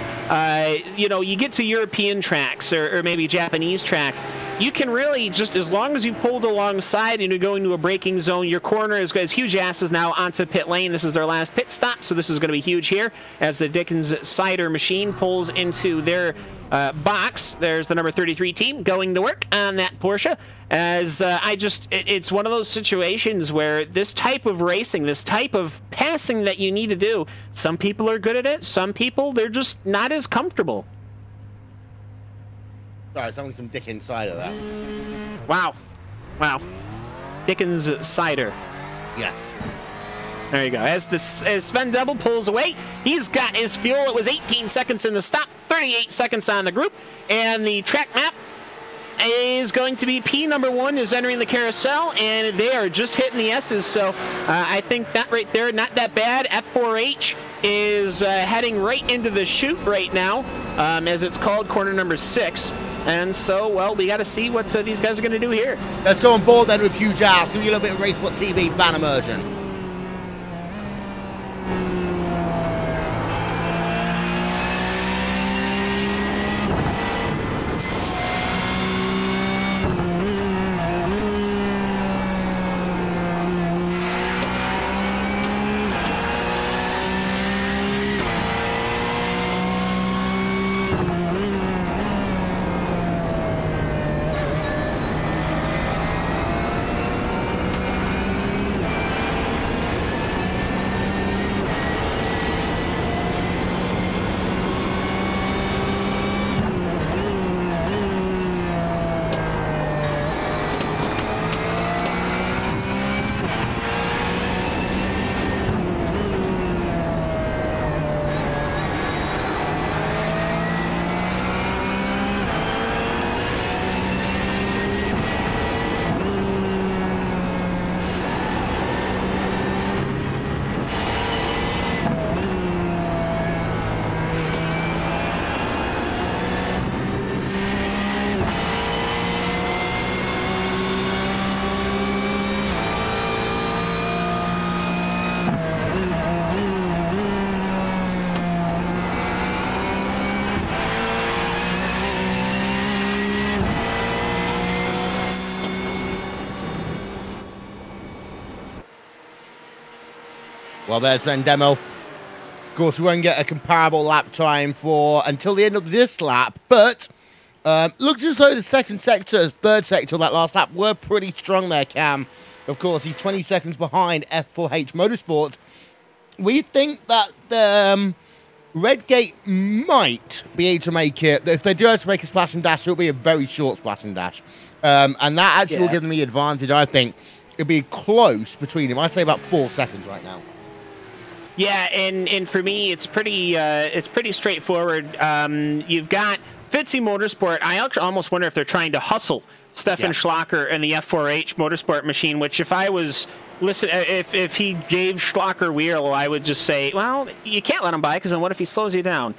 You know, you get to European tracks or maybe Japanese tracks, you can really just, as long as you've pulled alongside and you're going to a braking zone, your corner is as Huge Ass is now onto pit lane. This is their last pit stop, so this is going to be huge here as the Dickens Cider machine pulls into their box. There's the number 33 team going to work on that Porsche. As it's one of those situations where this type of racing, this type of passing that you need to do, some people are good at it. Some people, they're just not as comfortable. Sorry, someone's some Dickens cider there. Wow. Dickens Cider. Yeah. There you go. As Sven Double pulls away, he's got his fuel. It was 18 seconds in the stop, 38 seconds on the group, and the track map is going to be P number 1 is entering the carousel, and they are just hitting the S's. So I think that right there, not that bad. F4H is heading right into the chute right now, as it's called, corner number 6. And so, well, we got to see what these guys are going to do here. Let's go on board then with Huge Ass. Give you a little bit of RaceSpotTV fan immersion. Well, there's then demo. Of course, we won't get a comparable lap time until the end of this lap, but looks as though the second sector, third sector of that last lap were pretty strong there, Cam. Of course, he's 20 seconds behind F4H Motorsport. We think that Redgate might be able to make it. If they do have to make a splash and dash, it'll be a very short splash and dash. And that actually will give them the advantage, I think. It'll be close between them. I'd say about 4 seconds right now. Yeah, and for me, it's pretty straightforward. You've got Fitzy Motorsport. I almost wonder if they're trying to hustle Stefan Schlocker and the F4H Motorsport machine. Which, if I was if he gave Schlocker wheel, I would just say, well, you can't let him by, because then what if he slows you down?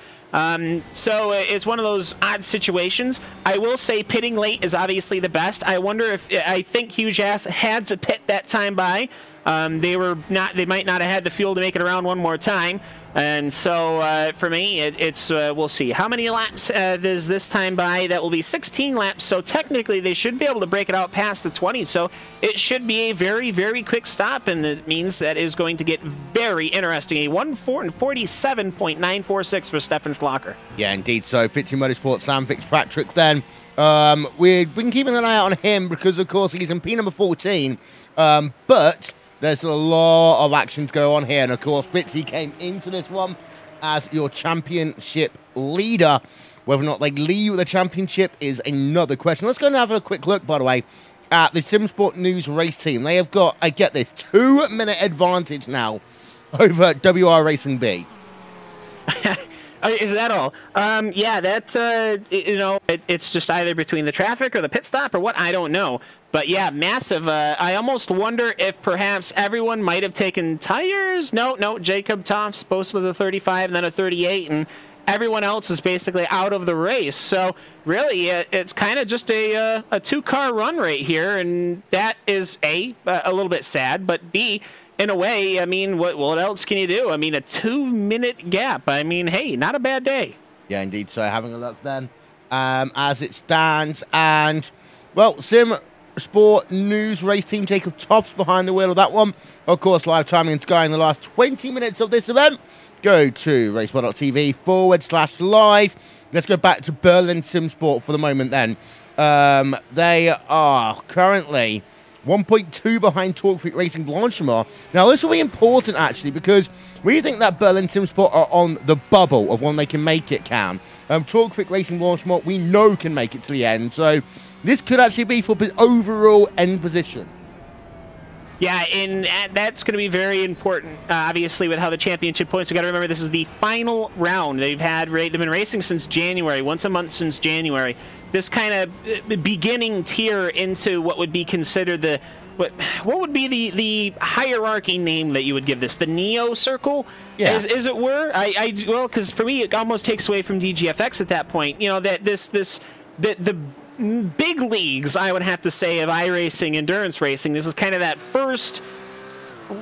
So it's one of those odd situations. I will say pitting late is obviously the best. I think Huge Ass had to pit that time by. They might not have had the fuel to make it around one more time. And so for me, it's we'll see. How many laps does this time by? That will be 16 laps. So technically, they should be able to break it out past the 20. So it should be a very, very quick stop. And it means that is going to get very interesting. A 1:47.946 for Stefan Schlocker. Yeah, indeed. So Fitzy Motorsport, Sam Fitzpatrick then. We've been keeping an eye out on him because, of course, he's in P number 14. But there's a lot of action to go on here. And, of course, Fitzy came into this one as your championship leader. Whether or not they lead with the championship is another question. Let's go and have a quick look, by the way, at the SimSport News race team. They have got, I get this, 2-minute advantage now over WR Racing B. Is that all? Yeah, that's, you know, it's just either between the traffic or the pit stop or what, I don't know. But yeah, massive. I almost wonder if perhaps everyone might have taken tires. No, Jacob Toff's both with a 35 and then a 38, and everyone else is basically out of the race. So really, it's kind of just a two-car run right here, and that is a little bit sad, but B, in a way, I mean, what else can you do? I mean, a 2-minute gap. I mean, hey, not a bad day. Yeah, indeed. So having a look then, as it stands, and well, SimSport News race team Jacob Toff's behind the wheel of that one. Of course, live timing and Sky in the last 20 minutes of this event. Go to RaceSpotTV/live. Let's go back to Berlin SimSport for the moment then. They are currently 1.2 behind Torque Freak Racing Blanchimont. Now, this will be important, actually, because we think that Berlin SimSport are on the bubble of when they can make it, Cam. Torque Freak Racing Blanchimont, we know, can make it to the end. So this could actually be for overall end position. Yeah, and that's going to be very important, obviously, with how the championship points. We've got to remember this is the final round. They've been racing since January, once a month since January. This kind of beginning tier into what would be considered the what would be the hierarchy name that you would give this? The Neo Circle, as it were. Well, because for me it almost takes away from DGFX at that point. You know that the big leagues, I would have to say, of iRacing, endurance racing. This is kind of that first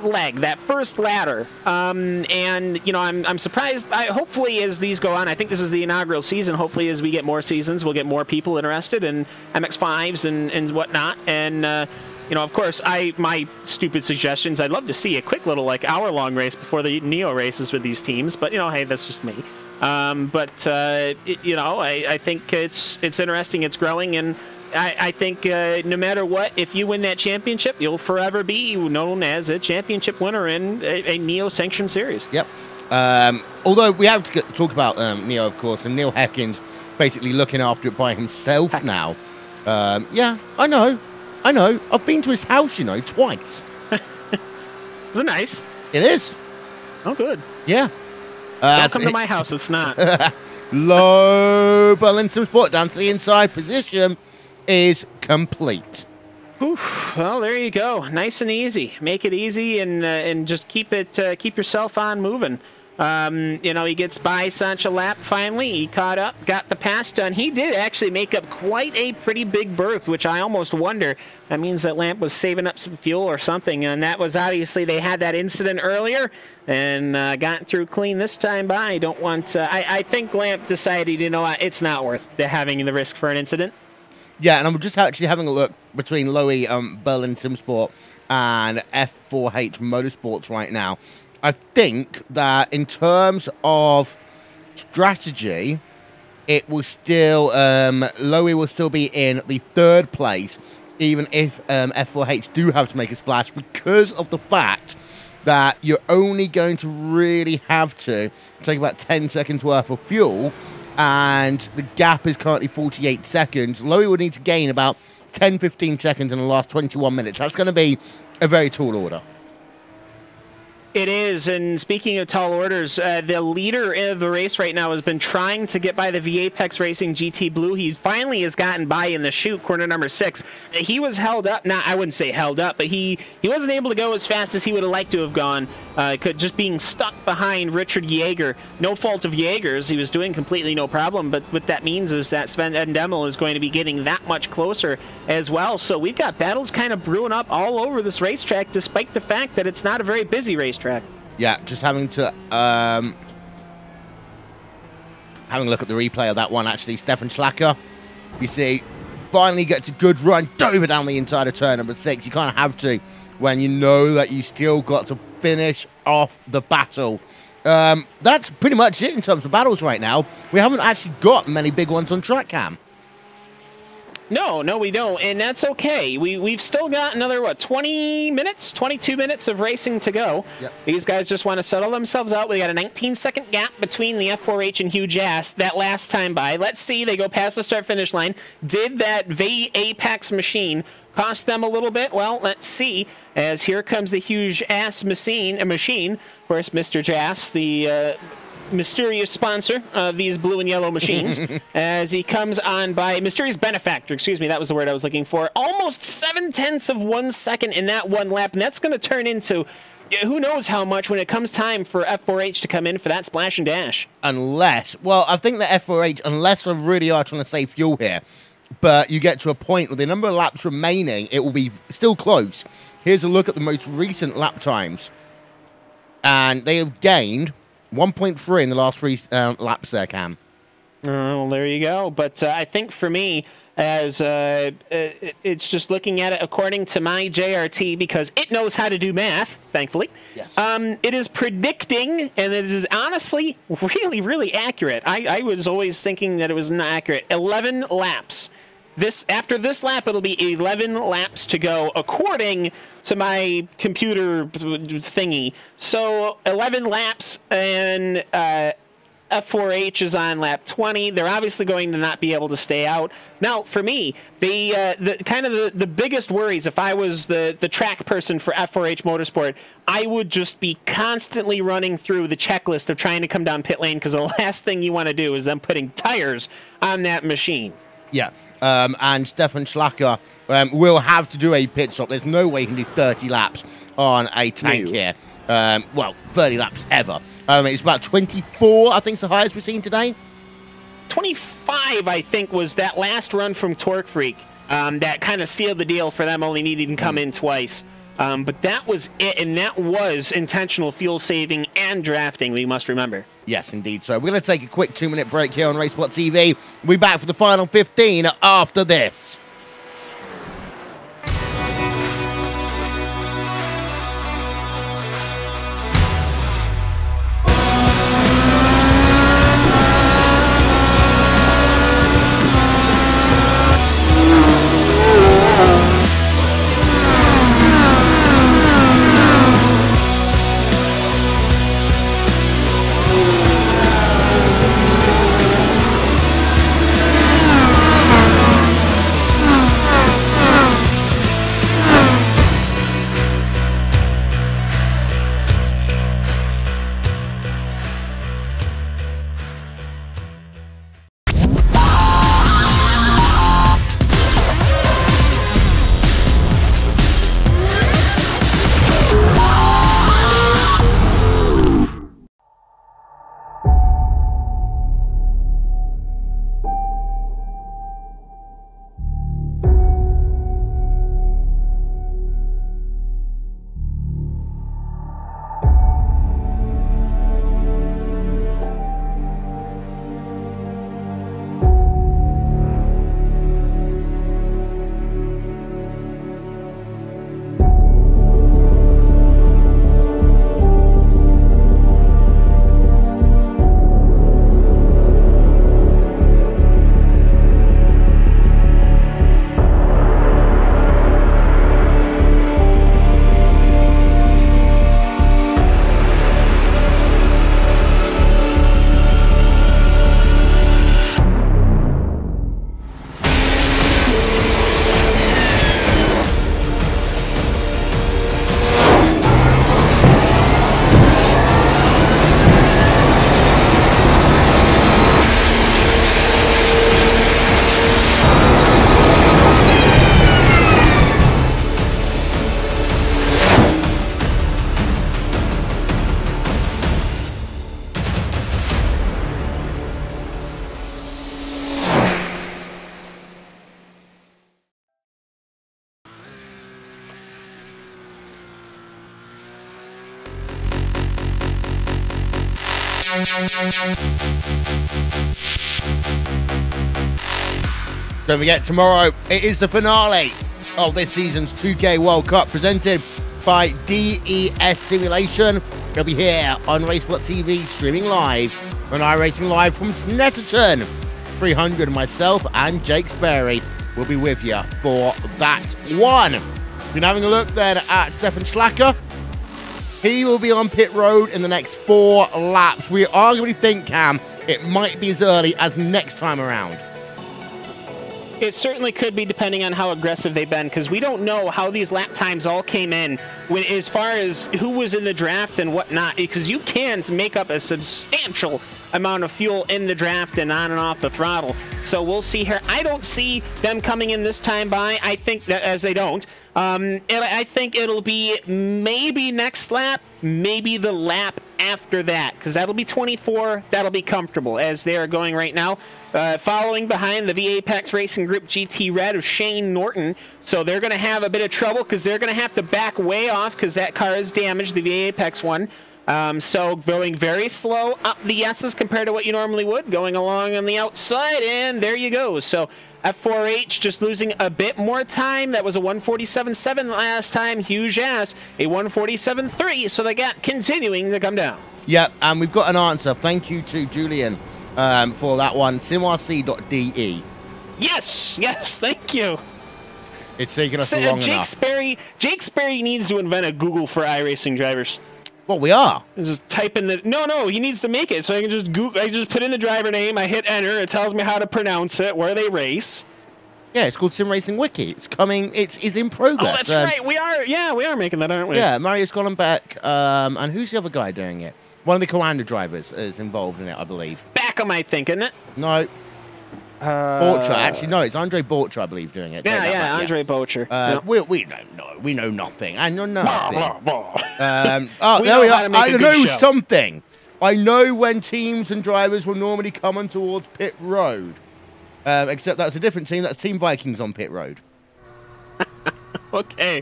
leg, that first ladder, and you know, I'm surprised. Hopefully, as these go on, I think this is the inaugural season. Hopefully, as we get more seasons, we'll get more people interested in MX5s and whatnot. And you know, of course, my stupid suggestions. I'd love to see a quick little hour-long race before the Neo races with these teams. But you know, hey, that's just me. You know, I think it's interesting. It's growing, and I think no matter what, if you win that championship, you'll forever be known as a championship winner in a Neo-sanctioned series. Yep. Although we have to talk about Neo, of course, and Neil Heckins basically looking after it by himself now. Yeah, I know. I've been to his house, you know, twice. Is it nice? It is. Oh, good. Yeah. Don't come to my house. It's not. Low Berlin SimSport down to the inside position is complete. Oof, well, there you go. Nice and easy. Make it easy and just keep yourself on moving. You know, he gets by Sancho Lap finally. He caught up, got the pass done. He did actually make up quite a pretty big berth, which I almost wonder. That means that Lamp was saving up some fuel or something, and that was obviously they had that incident earlier and got through clean this time by. Don't want. I think Lamp decided, you know what, it's not worth having the risk for an incident. Yeah, and I'm just actually having a look between Lowy Berlin SimSport and F4H Motorsports right now. I think that in terms of strategy, it will still, Lowy will still be in the third place, even if F4H do have to make a splash, because of the fact that you're only going to really have to take about 10 seconds worth of fuel, and the gap is currently 48 seconds. Lowy would need to gain about 10-15 seconds in the last 21 minutes. That's going to be a very tall order. It is, and speaking of tall orders, the leader of the race right now has been trying to get by the V-Apex Racing GT Blue. He finally has gotten by in the chute, corner number 6. He was held up, I wouldn't say held up, but he wasn't able to go as fast as he would have liked to have gone, just being stuck behind Richard Yeager. No fault of Yeager's, he was doing completely no problem, but what that means is that Sven Endemel is going to be getting that much closer as well. So we've got battles kind of brewing up all over this racetrack, despite the fact that it's not a very busy racetrack. Yeah, just having to having a look at the replay of that one, actually. Stefan Schlacker, you see, finally gets a good run, dove down the inside of turn number 6. You kind of have to when you know that you still got to finish off the battle. That's pretty much it in terms of battles right now. We haven't actually got many big ones on track cam. No, we don't, and that's okay. We've still got another, what, 20 minutes, 22 minutes of racing to go. Yep. These guys just want to settle themselves out. We got a 19-second gap between the F4H and Huge Ass that last time by. Let's see, they go past the start-finish line. Did that V Apex machine cost them a little bit? Well, let's see, as here comes the Huge Ass machine. Of course, Mr. Jass, the mysterious sponsor of these blue and yellow machines, as he comes on by mysterious benefactor, excuse me, that was the word I was looking for. Almost 0.7 of 1 second in that one lap, and that's going to turn into who knows how much when it comes time for F4H to come in for that splash and dash. Unless, well, I think the F4H, unless they really are trying to save fuel here, but you get to a point with the number of laps remaining, it will be still close. Here's a look at the most recent lap times, and they have gained 1.3 in the last 3 laps there, Cam. Well, there you go. But I think for me, as it's just looking at it according to my JRT, because it knows how to do math, thankfully. Yes. It is predicting, and it is honestly really, really accurate. I was always thinking that it was not accurate. 11 laps. After this lap, it'll be 11 laps to go, according to my computer thingy. So 11 laps, and F4H is on lap 20. They're obviously going to not be able to stay out. Now, for me, the biggest worries, if I was the track person for F4H Motorsport, I would just be constantly running through the checklist of trying to come down pit lane, because the last thing you want to do is them putting tires on that machine. Yeah, and Stefan Schlacker will have to do a pit stop. There's no way he can do 30 laps on a tank here. Well, 30 laps ever. It's about 24, I think, is the highest we've seen today. 25, I think, was that last run from Torque Freak. That kind of sealed the deal for them only needing to come in twice. But that was it, and that was intentional fuel saving and drafting, we must remember. Yes, indeed. So we're going to take a quick 2-minute break here on RaceSpotTV. We'll be back for the final 15 after this. Don't forget, tomorrow it is the finale of this season's 2K World Cup presented by DES Simulation. It'll be here on RaceSpotTV streaming live on iRacing Live from Snetterton. 300, myself and Jake Sperry will be with you for that one. Been having a look then at Stefan Schlacker. He will be on pit road in the next 4 laps. We arguably think, Cam, it might be as early as next time around. It certainly could be, depending on how aggressive they've been, because we don't know how these lap times all came in as far as who was in the draft and whatnot, because you can make up a substantial amount of fuel in the draft and on and off the throttle. So we'll see here. I don't see them coming in this time by. I think that as they don't, I think it'll be maybe next lap, maybe the lap after that, because that'll be 24. That'll be comfortable as they are going right now. Following behind the VAPEX Racing Group GT Red of Shane Norton. So they're going to have a bit of trouble because they're going to have to back way off because that car is damaged, the VAPEX one. So going very slow up the S's compared to what you normally would, going along on the outside, and there you go. So F4H just losing a bit more time. That was a 147.7 last time, huge ass, a 147.3, so they got continuing to come down. Yep, and we've got an answer. Thank you to Julian for that one. simrc.de. Yes, thank you. It's taken us long enough. Jake Sperry needs to invent a Google for iRacing drivers. Well, we are. Just type in the... No, he needs to make it so I can just Google. I just put in the driver name, I hit enter, it tells me how to pronounce it, where they race. Yeah, it's called Sim Racing Wiki. It's coming, it's in progress. Oh, that's right. We are making that, aren't we? Yeah, Marius Gollenbeck, and who's the other guy doing it? One of the Coanda drivers is involved in it, I believe. Backham, I think, isn't it? No. Borcher. Actually, no, it's Andre Borcher, I believe, doing it. Yeah, Andre Borcher. Yep. We don't know. We know nothing. I know nothing. We there we are. I know show. something. I know when teams and drivers will normally come on towards pit road. Except that's a different team. That's Team Vikings on pit road. Okay.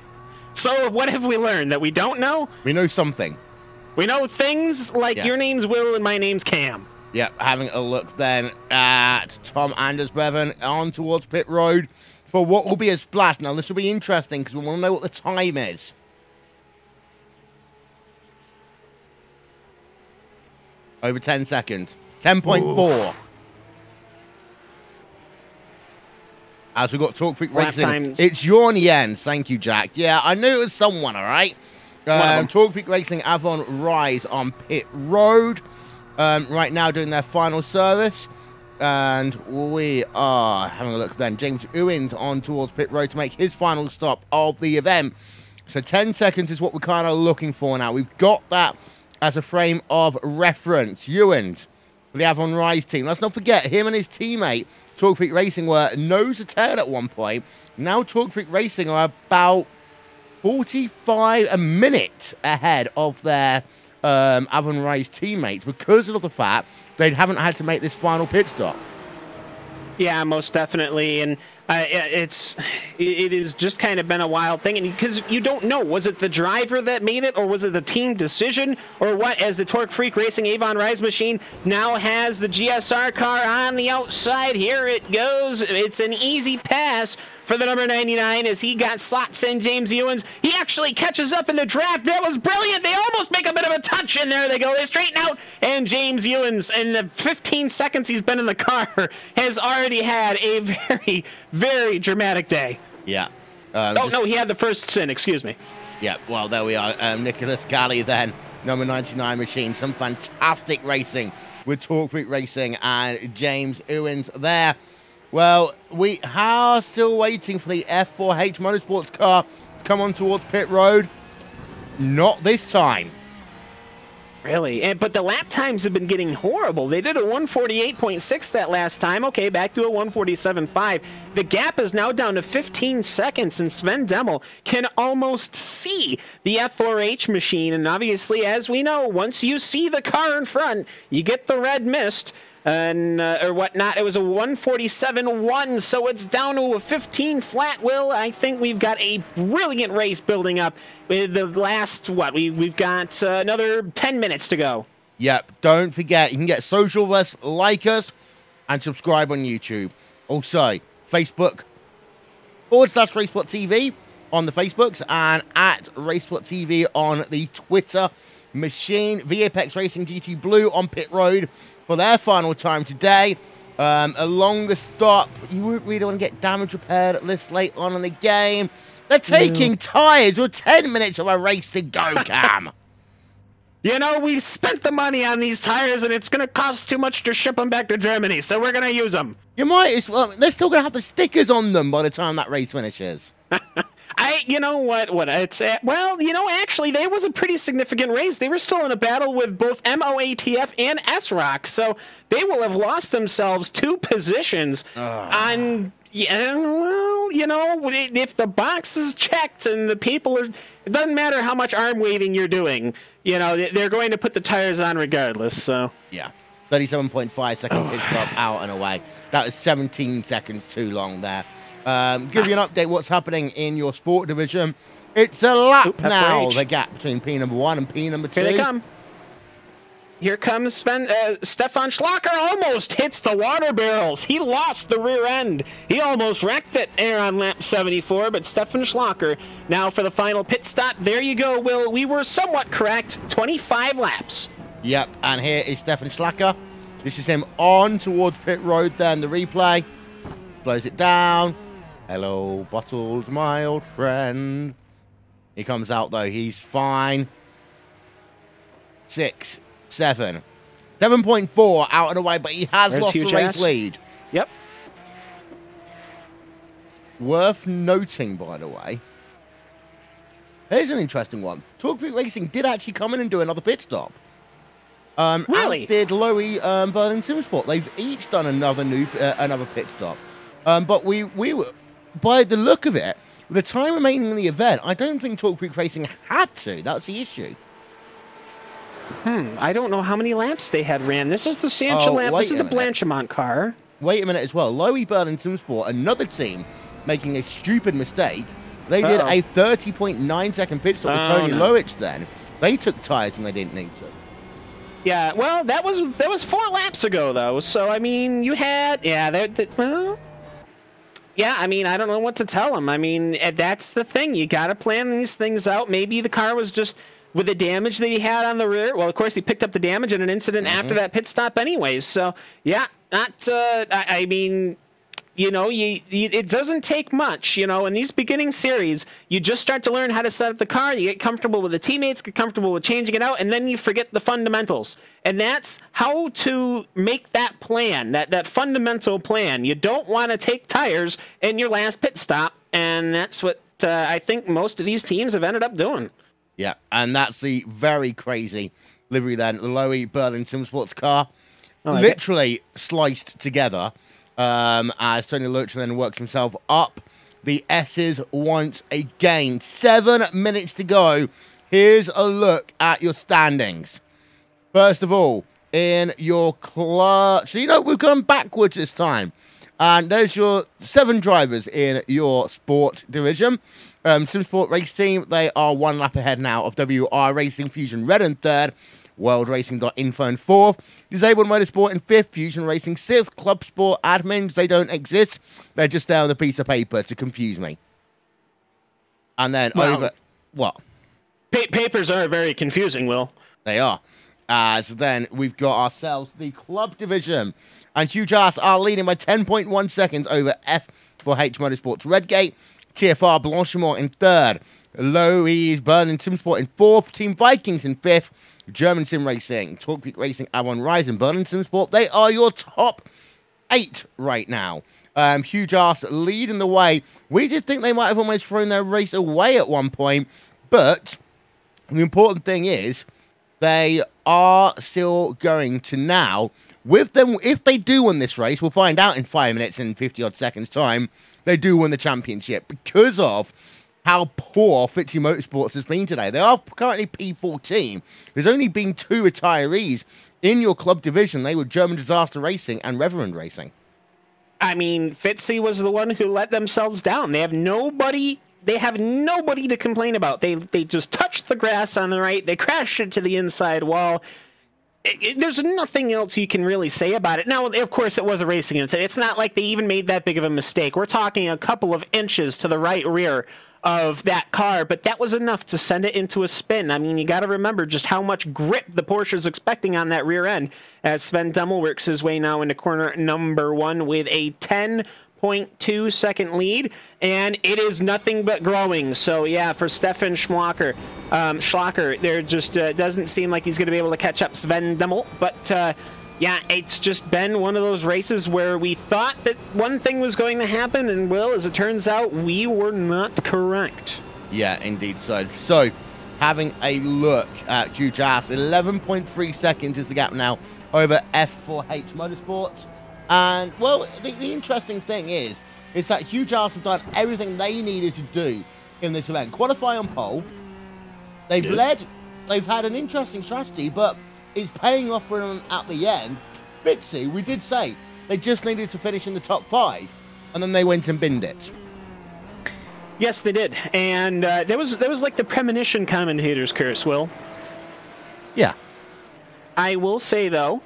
So what have we learned that we don't know? We know something. We know things like your name's Will and my name's Cam. Yep, having a look then at Tom Anders Bevan on towards pit road for what will be a splash. Now, this will be interesting because we want to know what the time is. Over 10 seconds. 10.4. As we've got Talk Freak Racing. It's Jorn Jens. Thank you, Jack. Yeah, I knew it was someone, all right? Talk Freak Racing Avon Rise on pit road. Right now doing their final service, and we are having a look then. James Owens on towards pit road to make his final stop of the event. So 10 seconds is what we're kind of looking for now. We've got that as a frame of reference. Owens for the Avon Rise team. Let's not forget, him and his teammate, Talk Freak Racing, were nose to tail at one point. Now Talk Freak Racing are about 45 a minute ahead of their Avon Rise teammates because of the fact they haven't had to make this final pit stop. Yeah, most definitely, and it has just kind of been a wild thing, and because you don't know, was it the driver that made it, or was it the team decision, or what? As the Torque Freak Racing Avon Rise machine now has the GSR car on the outside, here it goes. It's an easy pass for the number 99 as he got slots in. James Owens, he actually catches up in the draft. That was brilliant. They almost make a bit of a touch, and there they go. They straighten out, and James Owens, in the 15 seconds he's been in the car, has already had a very, very dramatic day. Yeah. No, he had the first sin, excuse me. Yeah, well, there we are. Nicholas Galley then, number 99 machine. Some fantastic racing with Torque Freak Racing and James Owens there. Well, we are still waiting for the F4H Motorsports car to come on towards pit road. Not this time. Really? But the lap times have been getting horrible. They did a 148.6 that last time. Okay, back to a 147.5. The gap is now down to 15 seconds, and Sven Demmel can almost see the F4H machine. And obviously, as we know, once you see the car in front, you get the red mist. And or whatnot. It was a 147.1, so it's down to a 15 flat. Will, I think we've got a brilliant race building up with the last, we've got another 10 minutes to go. Yep, don't forget, you can get social with us, like us, and subscribe on YouTube. Also, Facebook /RaceSpotTV on the Facebooks and at RaceSpotTV on the Twitter machine. VFX Racing GT Blue on pit road for their final time today. A longer stop. You wouldn't really want to get damage repaired this late on in the game. They're taking tyres with 10 minutes of a race to go, Cam. You know, we spent the money on these tires, and it's going to cost too much to ship them back to Germany, so we're going to use them. You might as well. They're still going to have the stickers on them by the time that race finishes. You know what? Well, you know, actually, there was a pretty significant race. They were still in a battle with both MOATF and S-Rock, so they will have lost themselves 2 positions on. Yeah, well, you know, if the box is checked and the people are, it doesn't matter how much arm waving you're doing. You know, they're going to put the tires on regardless. So yeah, 37.5 second pit stop out and away. That was 17 seconds too long there. Give you an update what's happening in your sport division. It's a lap now, the gap between P number 1 and P number 2. Here they come. Here comes Stefan Schlacker, almost hits the water barrels. He lost the rear end. He almost wrecked it there on lap 74, but Stefan Schlacker now for the final pit stop. There you go, Will. We were somewhat correct. 25 laps. Yep, and here is Stefan Schlacker. This is him on towards pit road there in the replay. Slows it down. Hello, Bottles, my old friend. He comes out, though. He's fine. 6, 7. 7.4 out and away, but he has lost the race lead. Yep. Worth noting, by the way. Here's an interesting one. Talk Freak Racing did actually come in and do another pit stop. Really? As did Lowy Berlin Simsport. They've each done another pit stop. But we were, by the look of it, with the time remaining in the event, I don't think Talk Freak Racing had to. That's the issue. I don't know how many laps they had ran. This is the Sancha lap. This is the Blanchimont car. Wait a minute as well. Lowy Berlin Simsport, another team making a stupid mistake. They did a 30.9 second pit stop with Tony Lowich then. They took tyres when they didn't need to. Yeah, well, that was 4 laps ago, though. So, I mean, you had... Yeah, well... Yeah, I mean, I don't know what to tell them. I mean, that's the thing. You got to plan these things out. Maybe the car was just... With the damage that he had on the rear, well, of course, he picked up the damage in an incident after that pit stop anyways. So, yeah, I mean, you know, it doesn't take much, you know. In these beginning series, you just start to learn how to set up the car. You get comfortable with the teammates, get comfortable with changing it out, and then you forget the fundamentals. And that's how to make that plan, that fundamental plan. You don't want to take tires in your last pit stop, and that's what I think most of these teams have ended up doing. Yeah, and that's the very crazy livery then. The Lowy Berlin Simsports car literally sliced together as Tony Lurch then works himself up the S's once again. 7 minutes to go. Here's a look at your standings. First of all, in your clutch, you know, we've gone backwards this time. And there's your 7 drivers in your sport division. Simsport Race Team, they are 1 lap ahead now of WR Racing, Fusion Red in 3rd, World Racing.info in 4th, Disabled Motorsport in 5th, Fusion Racing 6th, Clubsport admins, they don't exist. They're just there on a piece of paper to confuse me. And then what? Papers are very confusing, Will. They are. So then we've got ourselves the club division. And Huge Ass are leading by 10.1 seconds over F4H Motorsports Redgate. TFR Blanchimont in 3rd. Lowy's Berlin Simsport in 4th. Team Vikings in 5th. German Sim Racing, Talk Peak Racing, Avon Rise, and Berlin Simsport. They are your top 8 right now. Huge Ass leading the way. We did think they might have almost thrown their race away at one point. But the important thing is they are still going to now. With them, if they do win this race, we'll find out in 5 minutes and 50-odd seconds' time, they do win the championship because of how poor Fitzy Motorsports has been today. They are currently P14. There's only been 2 retirees in your club division. They were German Disaster Racing and Reverend Racing. I mean, Fitzy was the one who let themselves down. They have nobody to complain about. They just touched the grass on the right. They crashed into the inside wall. There's nothing else you can really say about it. Now, of course, it was a racing incident. It's not like they even made that big of a mistake. We're talking a couple of inches to the right rear of that car, but that was enough to send it into a spin. I mean, you got to remember just how much grip the Porsche is expecting on that rear end as Sven Dummel works his way now into corner number 1 with a 10.2 second lead, and it is nothing but growing. So yeah, for Stefan Schlacker, there just doesn't seem like he's going to be able to catch up Sven Dummel, but yeah, it's just been one of those races where we thought that one thing was going to happen, and, well, as it turns out, we were not correct. Yeah, indeed so. So, having a look at QJAS, 11.3 seconds is the gap now over F4H Motorsports. And, well, the interesting thing is that QJAS have done everything they needed to do in this event. Qualify on pole. They've led. They've had an interesting strategy, but it's paying off for them at the end. Bitsy, we did say they just needed to finish in the top 5, and then they went and binned it. Yes, they did, and there was like the premonition commentator's curse, Will. Yeah. I will say, though,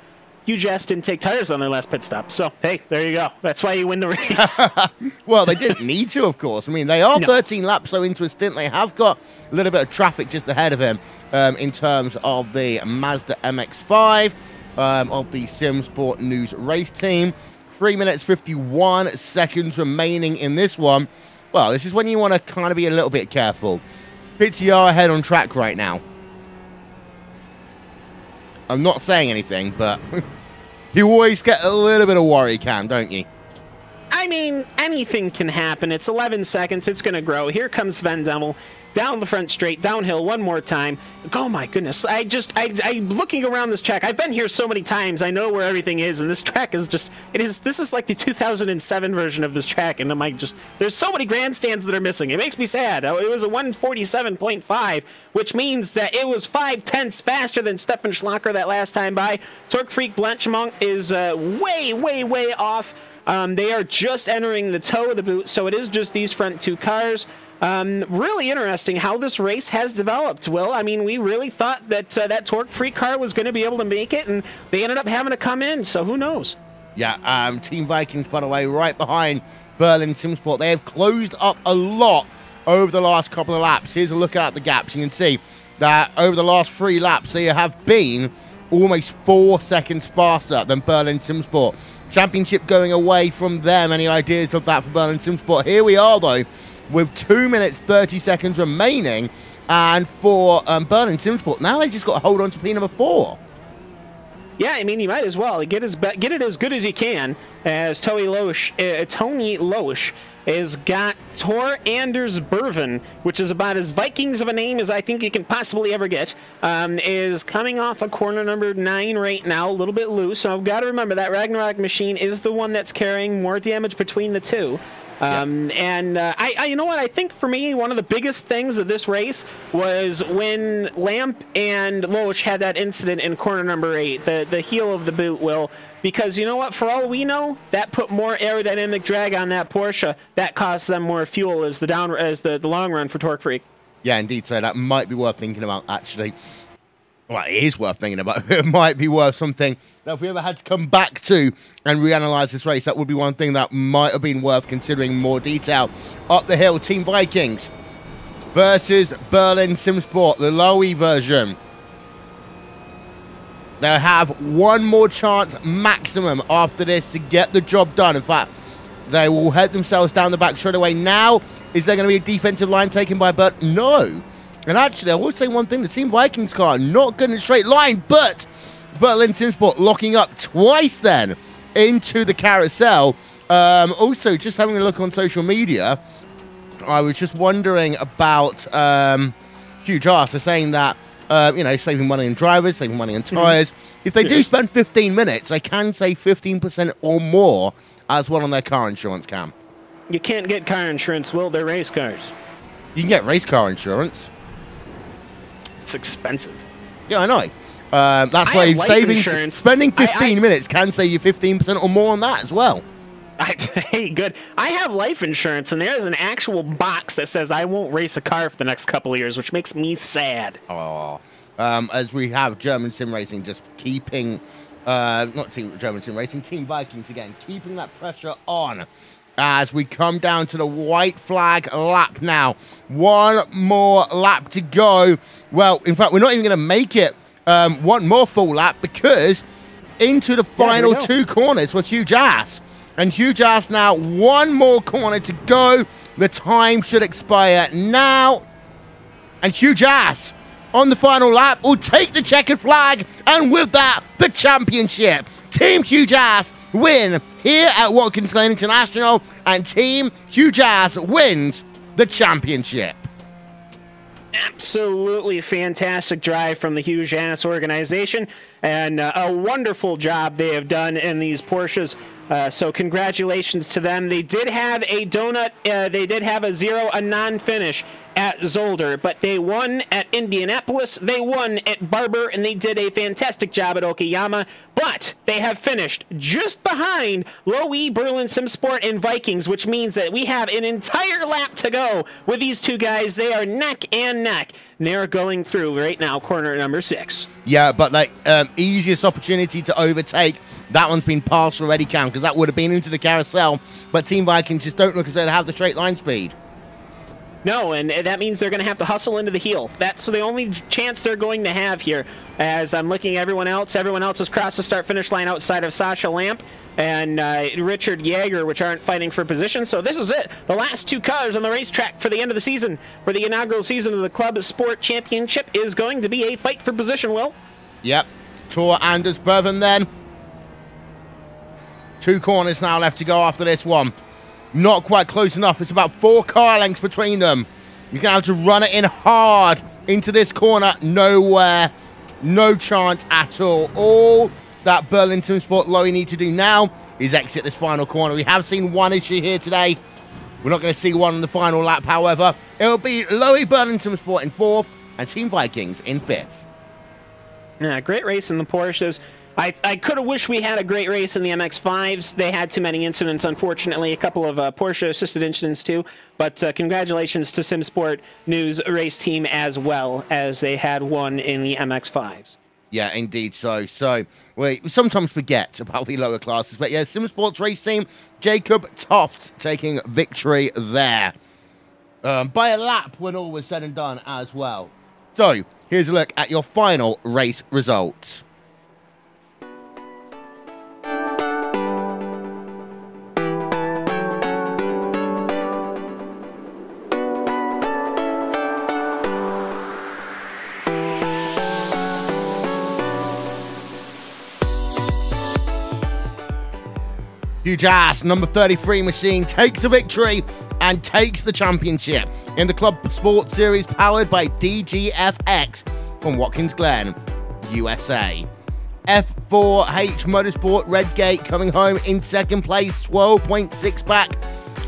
UJS didn't take tires on their last pit stop, so, hey, there you go. That's why you win the race. Well, they didn't need to, of course. I mean, they are 13 laps so into a stint. They have got a little bit of traffic just ahead of him in terms of the Mazda MX-5 of the SimSport News race team. 3 minutes 51 seconds remaining in this one. Well, this is when you want to kind of be a little bit careful. Bitsy are ahead on track right now. I'm not saying anything, but you always get a little bit of worry, Cam, don't you? I mean, anything can happen. It's 11 seconds. It's going to grow. Here comes Sven Dummel. Down the front straight, downhill one more time. Oh my goodness. I'm looking around this track. I've been here so many times. I know where everything is, and this track is just, this is like the 2007 version of this track, and there's so many grandstands that are missing. It makes me sad. It was a 147.5, which means that it was 5/10 faster than Stefan Schlacker that last time by. Torque Freak Blanchimont is way off. They are just entering the toe of the boot, so it is just these front 2 cars. Really interesting how this race has developed, Will. I mean, we really thought that that Torque Freak car was going to be able to make it, and they ended up having to come in, so who knows? Yeah, Team Vikings, by the way, right behind Berlin SimSport. They have closed up a lot over the last couple of laps. Here's a look at the gaps. You can see that over the last 3 laps, they have been almost 4 seconds faster than Berlin SimSport. Championship going away from them. Any ideas of that for Berlin SimSport? Here we are, though, with 2 minutes 30 seconds remaining, and for Berlin SimSport, now they just got to hold on to P number 4. Yeah, I mean, you might as well get it as good as you can, as Tony Loesch has got Tor Anders Berven, which is about as Vikings of a name as I think you can possibly ever get, is coming off of corner number 9 right now, a little bit loose. So I've got to remember that Ragnarok machine is the one that's carrying more damage between the two. And you know what? I think for me, one of the biggest things of this race was when Lamp and Loesch had that incident in corner number 8, the heel of the boot, Will. Because you know what? For all we know, that put more aerodynamic drag on that Porsche. That cost them more fuel as the long run for Torque Freak. Yeah, indeed. So that might be worth thinking about, actually. Well, it is worth thinking about. It might be worth something that if we ever had to come back to and reanalyze this race, that would be one thing that might have been worth considering more detail. Up the hill, Team Vikings versus Berlin SimSport, the Lowy version. They'll have one more chance maximum after this to get the job done. In fact, they will head themselves down the back straight away. Now, is there going to be a defensive line taken by Bert? No. And actually, I will say one thing. The Team Vikings car, not good in a straight line, but Berlin SimSport locking up twice then into the carousel. Also, just having a look on social media, I was just wondering about Huge Arse. They're saying that, saving money on drivers, saving money on tyres. If they do spend 15 minutes, they can save 15% or more as well on their car insurance, Cam. You can't get car insurance, Will. They're race cars. You can get race car insurance. It's expensive. Yeah, I know. That's why spending 15 minutes can save you 15% or more on that as well. Hey, good. I have life insurance, and there's an actual box that says I won't race a car for the next couple of years, which makes me sad. Oh, as we have German Sim Racing just keeping, German Sim Racing, Team Vikings again, keeping that pressure on as we come down to the white flag lap now. One more lap to go. Well, in fact, we're not even going to make it one more full lap because into the final two corners for Huge Ass. And Huge Ass now, one more corner to go. The time should expire now. And Huge Ass on the final lap will take the checkered flag. And with that, the championship. Team Huge Ass win here at Watkins Glen International. And Team Huge Ass wins the championship. Absolutely fantastic drive from the Huge Ass organization. And a wonderful job they have done in these Porsches. So congratulations to them. They did have a donut. They did have a non-finish at Zolder, but they won at Indianapolis. They won at Barber, and they did a fantastic job at Okayama. But they have finished just behind Low E, Berlin, SimSport, and Vikings, which means that we have an entire lap to go with these two guys. They are neck and neck. And they're going through right now, corner number 6. Yeah, but like easiest opportunity to overtake. That one's been passed already, Cam, because that would have been into the carousel. But Team Vikings just don't look as though they have the straight line speed. No, and that means they're going to have to hustle into the heel. That's the only chance they're going to have here. As I'm looking at everyone else has crossed the start-finish line outside of Sasha Lamp and Richard Yeager, which aren't fighting for position. So this is it. The last two cars on the racetrack for the end of the season, for the inaugural season of the Club Sport Championship, is going to be a fight for position, Will. Yep. Tor Anders Bevan then. 2 corners now left to go after this one. Not quite close enough. It's about 4 car lengths between them. You're going to have to run it in hard into this corner. Nowhere. No chance at all. All that Burlington Sport Lowy need to do now is exit this final corner. We have seen one issue here today. We're not going to see one on the final lap, however. It'll be Lowy Burlington Sport in 4th and Team Vikings in 5th. Yeah, great race in the Porsches. I could have wished we had a great race in the MX-5s. They had too many incidents, unfortunately. A couple of Porsche-assisted incidents, too. But congratulations to SimSport News race team as well, as they had one in the MX-5s. Yeah, indeed so. So, we sometimes forget about the lower classes. But yeah, SimSports race team, Jacob Toft taking victory there. By a lap when all was said and done as well. So, here's a look at your final race results. Huge Ass, number 33 machine, takes the victory and takes the championship in the Club Sport Series powered by DGFX from Watkins Glen, USA. F4H Motorsport Redgate coming home in 2nd place, 12.6 back.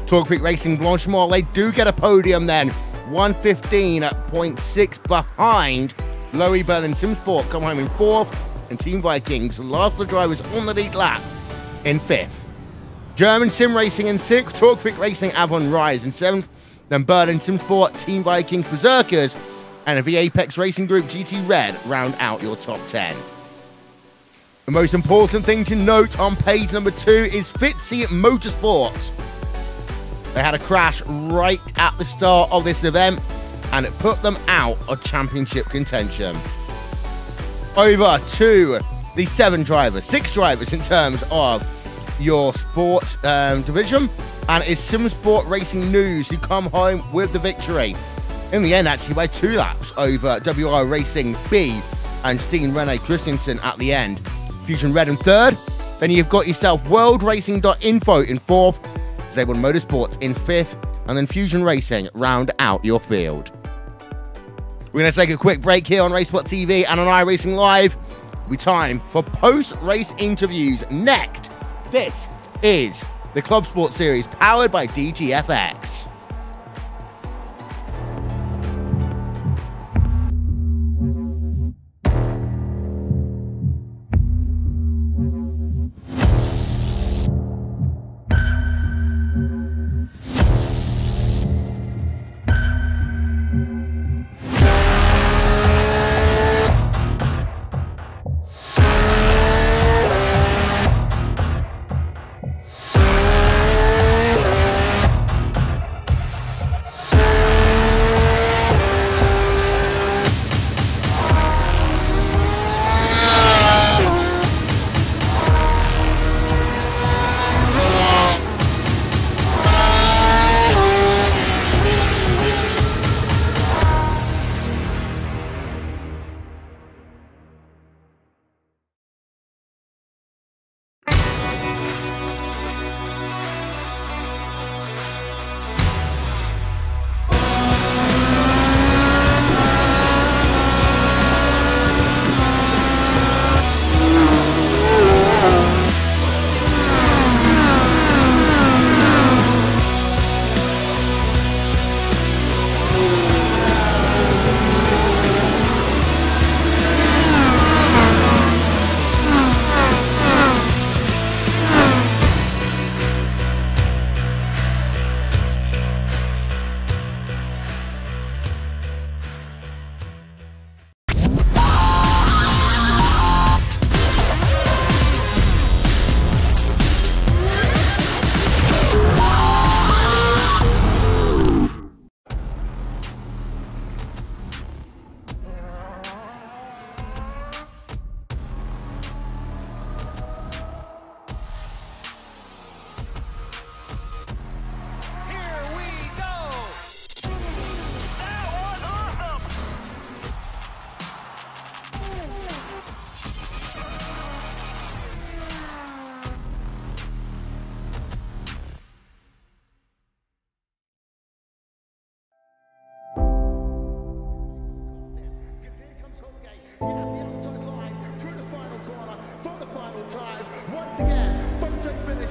Torque Creek Racing Blanchimont, they do get a podium then, 115.6 behind. Lowy Berlin SimSport come home in 4th, and Team Vikings, last of the drivers on the lead lap, in 5th. German Sim Racing in 6th, Torque Creek Racing Avon Rise in 7th, then Berlin SimSport, Team Vikings Berserkers, and the Apex Racing Group GT Red round out your top 10. The most important thing to note on page number 2 is Fitzy Motorsports. They had a crash right at the start of this event, and it put them out of championship contention. Over to the 6 drivers in terms of your sport division, and it's SimSport Racing News who come home with the victory. In the end, actually, by 2 laps over WR Racing B and Steen Rene Christensen at the end. Fusion Red in 3rd. Then you've got yourself WorldRacing.info in 4th, Zabel Motorsports in 5th, and then Fusion Racing round out your field. We're going to take a quick break here on RaceSpotTV and on iRacing Live. It'll be time for post-race interviews next. This is the Club Sport Series powered by DGFX.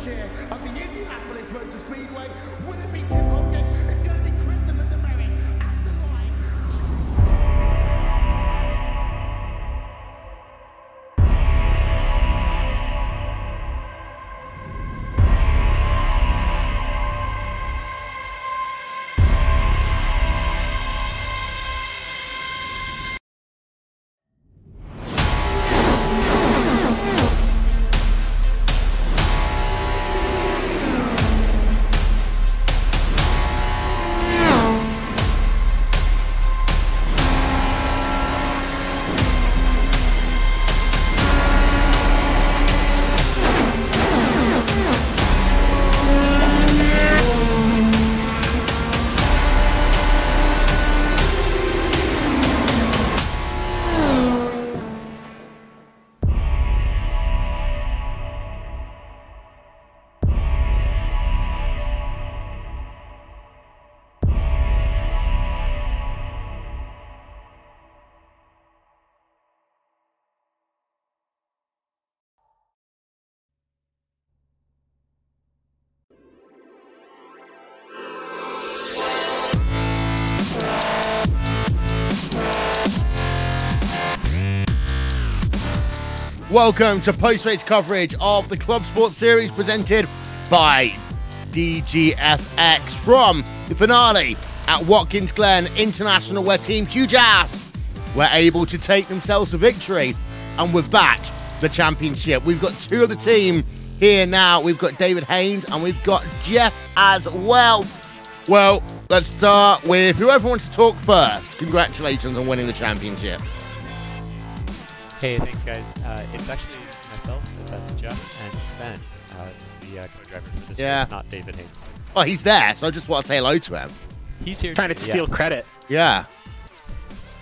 chair of the Indianapolis Motor Speedway. Will it be Tim Hogan? It's going to be Christopher DeMerrick at the line. Welcome to post-race coverage of the Clubsport Series presented by DGFX from the finale at Watkins Glen International, where Team Huge Ass were able to take themselves a victory and with that, the championship. We've got two of the team here now. We've got David Haynes and we've got Jeff as well. Well, let's start with whoever wants to talk first. Congratulations on winning the championship. Hey, thanks guys. It's actually myself, that's Jeff, and Sven is the co-driver for this race, not David Haynes. Oh, he's there, so I just want to say hello to him. He's here Trying to steal credit. Yeah.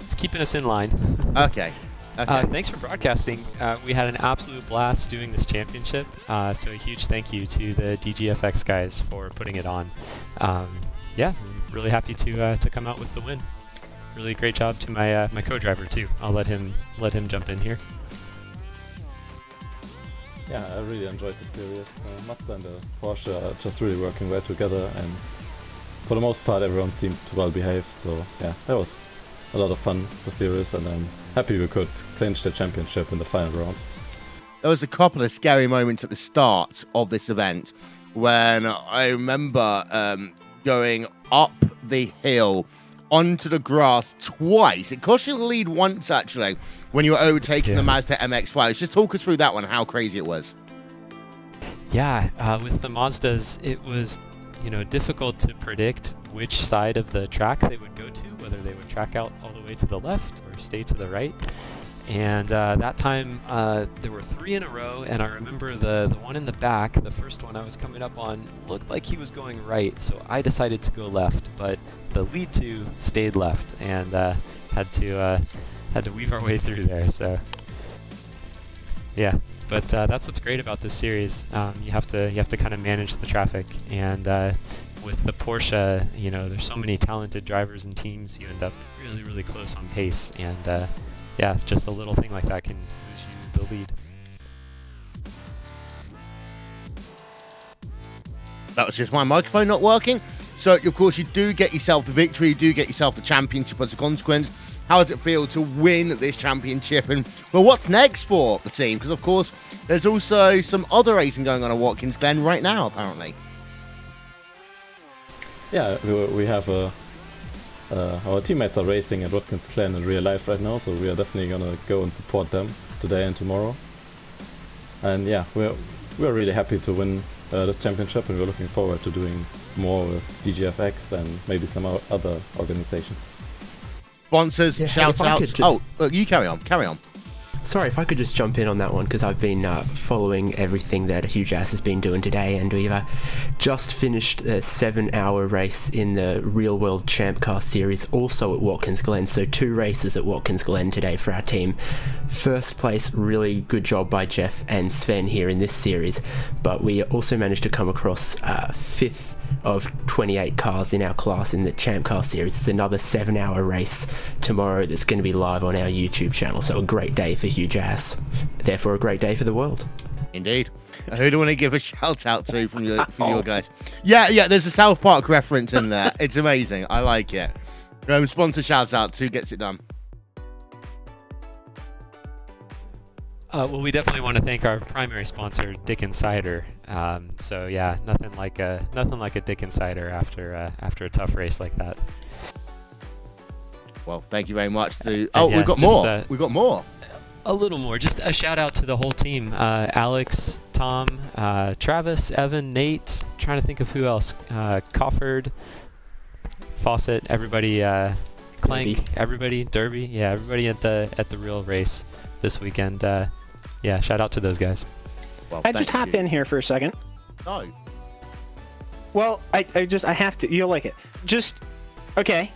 He's keeping us in line. Okay. Thanks for broadcasting. We had an absolute blast doing this championship, so a huge thank you to the DGFX guys for putting it on. Yeah, I'm really happy to come out with the win. Really great job to my my co-driver too. I'll let him jump in here. Yeah, I really enjoyed the series. Mazda and the Porsche are just really working well together, and for the most part everyone seemed well behaved. So yeah, that was a lot of fun, the series, and I'm happy we could clinch the championship in the final round. There was a couple of scary moments at the start of this event when I remember going up the hill onto the grass twice. It cost you the lead once, actually, when you were overtaking the Mazda MX-5. Just talk us through that one, how crazy it was. Yeah, with the Mazdas, it was, difficult to predict which side of the track they would go to, whether they would track out all the way to the left or stay to the right. And that time, there were 3 in a row, and I remember the one in the back, the first one I was coming up on, looked like he was going right, so I decided to go left, but the lead 2 stayed left, and had to weave our way through there. So yeah, but that's what's great about this series. You have to kind of manage the traffic, and with the Porsche, there's so many talented drivers and teams, you end up really, really close on pace, and yeah, just a little thing like that can lose you the lead. That was just my microphone not working. So, of course, you do get yourself the victory, you do get yourself the championship as a consequence. How does it feel to win this championship? And, well, what's next for the team? Because, of course, there's also some other racing going on at Watkins Glen right now, apparently. Yeah, we have our teammates are racing at Watkins Glen in real life right now, so we are definitely gonna go and support them today and tomorrow. And yeah, we're really happy to win this championship, and we're looking forward to doing more with DGFX and maybe some other organizations. Sponsors, shout outs. Oh, you carry on. Sorry, if I could just jump in on that one, because I've been following everything that Huge Ass has been doing today, and we've just finished a 7-hour race in the Real World Champ Car Series, also at Watkins Glen, so 2 races at Watkins Glen today for our team. First place, really good job by Jeff and Sven here in this series, but we also managed to come across 5th of 28 cars in our class in the Champ Car Series. It's another 7-hour race tomorrow that's going to be live on our YouTube channel, so a great day for Huge Ass, therefore a great day for the world. Indeed. Who do you want to give a shout out to from your guys? Yeah, there's a South Park reference in there. It's amazing. I like it. Sponsor shout out. Who gets it done? Well, we definitely want to thank our primary sponsor, Dick Cider. So yeah, nothing like a Dick Cider after a tough race like that. Well, thank you very much. Yeah, we've got more. We've got more. A little more. Just a shout out to the whole team: Alex, Tom, Travis, Evan, Nate. Trying to think of who else. Cofford, Fawcett, everybody, Clank, Derby. everybody, Derby. Yeah, everybody at the real race this weekend. Yeah, shout out to those guys. Well, I just hop in here for a second. No. Well, I have to. You'll like it. Okay.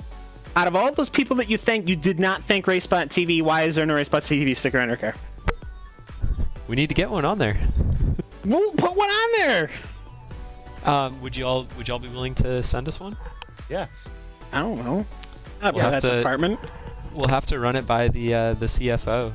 Out of all those people that you did not thank RaceSpotTV, why is there no RaceSpotTV sticker on your car? We need to get one on there. We'll put one on there. Would y'all be willing to send us one? Yes. I don't know. That department. We'll have to run it by the CFO,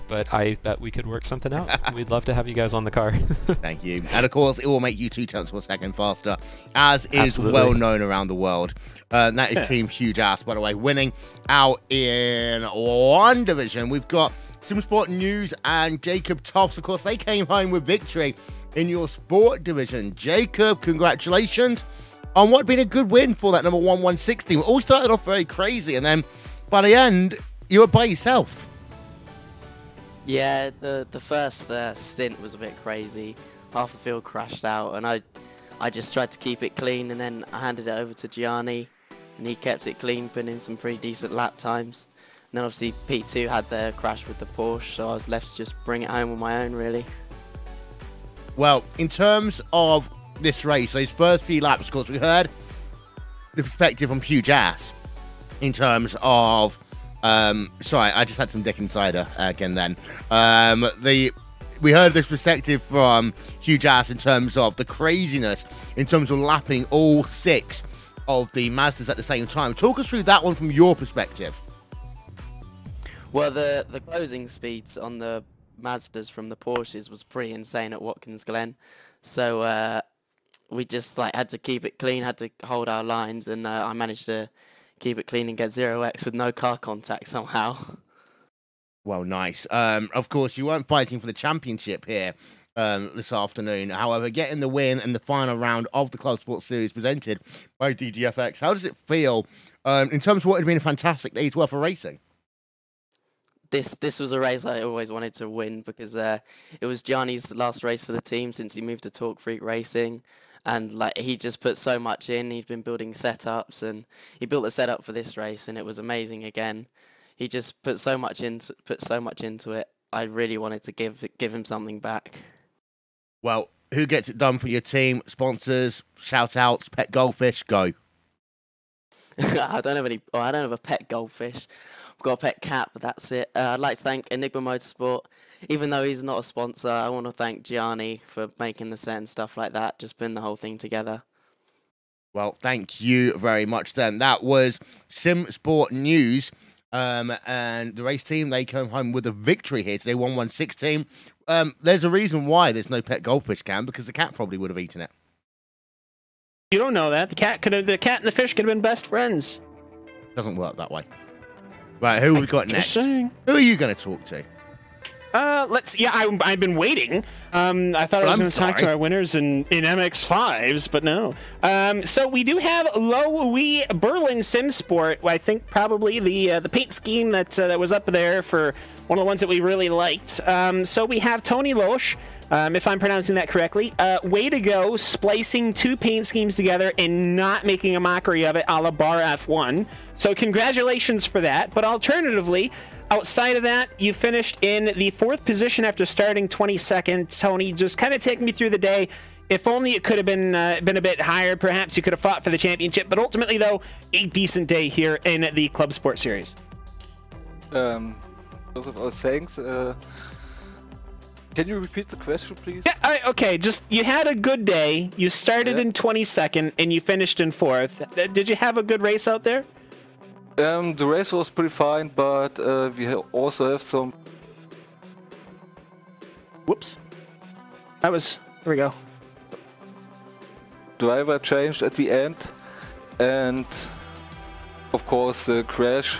but I bet we could work something out. We'd love to have you guys on the car. Thank you. And of course, it will make you 0.2 of a second faster, as is Absolutely. well known around the world. That is Team Huge Ass, by the way, winning out in one division. We've got SimSport News and Jacob Toffs. Of course, they came home with victory in your sport division. Jacob, congratulations on what been a good win for that number 116. We all started off very crazy, and then by the end, you were by yourself. Yeah, the first stint was a bit crazy. Half the field crashed out, and I just tried to keep it clean, and then I handed it over to Gianni, and he kept it clean, putting in some pretty decent lap times. And then obviously P2 had their crash with the Porsche, so I was left to just bring it home on my own, really. Well, in terms of this race, those first few laps, of course, we heard the perspective from Huge Ass in terms of sorry, I just had some Dick Insider again then. We heard this perspective from Huge Ass in terms of the craziness, in terms of lapping all 6 of the Mazdas at the same time. Talk us through that one from your perspective. Well, the closing speeds on the Mazdas from the Porsches was pretty insane at Watkins Glen. So we just had to keep it clean, had to hold our lines, and I managed to keep it clean and get 0x with no car contact somehow. Well, nice. Of course, you weren't fighting for the championship here this afternoon. However, getting the win in the final round of the Clubsport Series presented by DGFX, how does it feel in terms of what had been a fantastic day's worth of racing? This was a race I always wanted to win because it was Gianni's last race for the team since he moved to Talk Freak Racing. And he just put so much in. He'd been building setups, and he built a setup for this race, and it was amazing again. He just put so much into it. I really wanted to give him something back. Well, who gets it done for your team? Sponsors, shout outs, pet goldfish, go. I don't have a pet goldfish. I've got a pet cat, but that's it. I'd like to thank Enigma Motorsport. Even though he's not a sponsor, I want to thank Gianni for making the set and stuff like that, just putting the whole thing together. Well, thank you very much then. That was SimSport News, and the race team, they came home with a victory here today, 116. There's a reason why there's no pet goldfish cam, because the cat probably would have eaten it. You don't know that. The cat and the fish could have been best friends. Doesn't work that way. Right, who have we got next? Saying. Who are you going to talk to? I've been waiting. I thought I was going to talk to our winners in MX5s, but no. So we do have Louis Berlin SimSport. I think probably the paint scheme that was up there for one of the ones that we really liked. So we have Tony Loesch, if I'm pronouncing that correctly. Way to go, splicing 2 paint schemes together and not making a mockery of it a la Bar F1. So congratulations for that. But alternatively, outside of that, you finished in the 4th position after starting 22nd. Tony, just kind of take me through the day. If only it could have been a bit higher. Perhaps you could have fought for the championship. But ultimately, though, a decent day here in the Club Sport Series. First of all, thanks. Can you repeat the question, please? Yeah, okay, just you had a good day. You started in 22nd and you finished in 4th. Did you have a good race out there? The race was pretty fine, but we also have some... Whoops. That was... There we go. Driver changed at the end, and of course the crash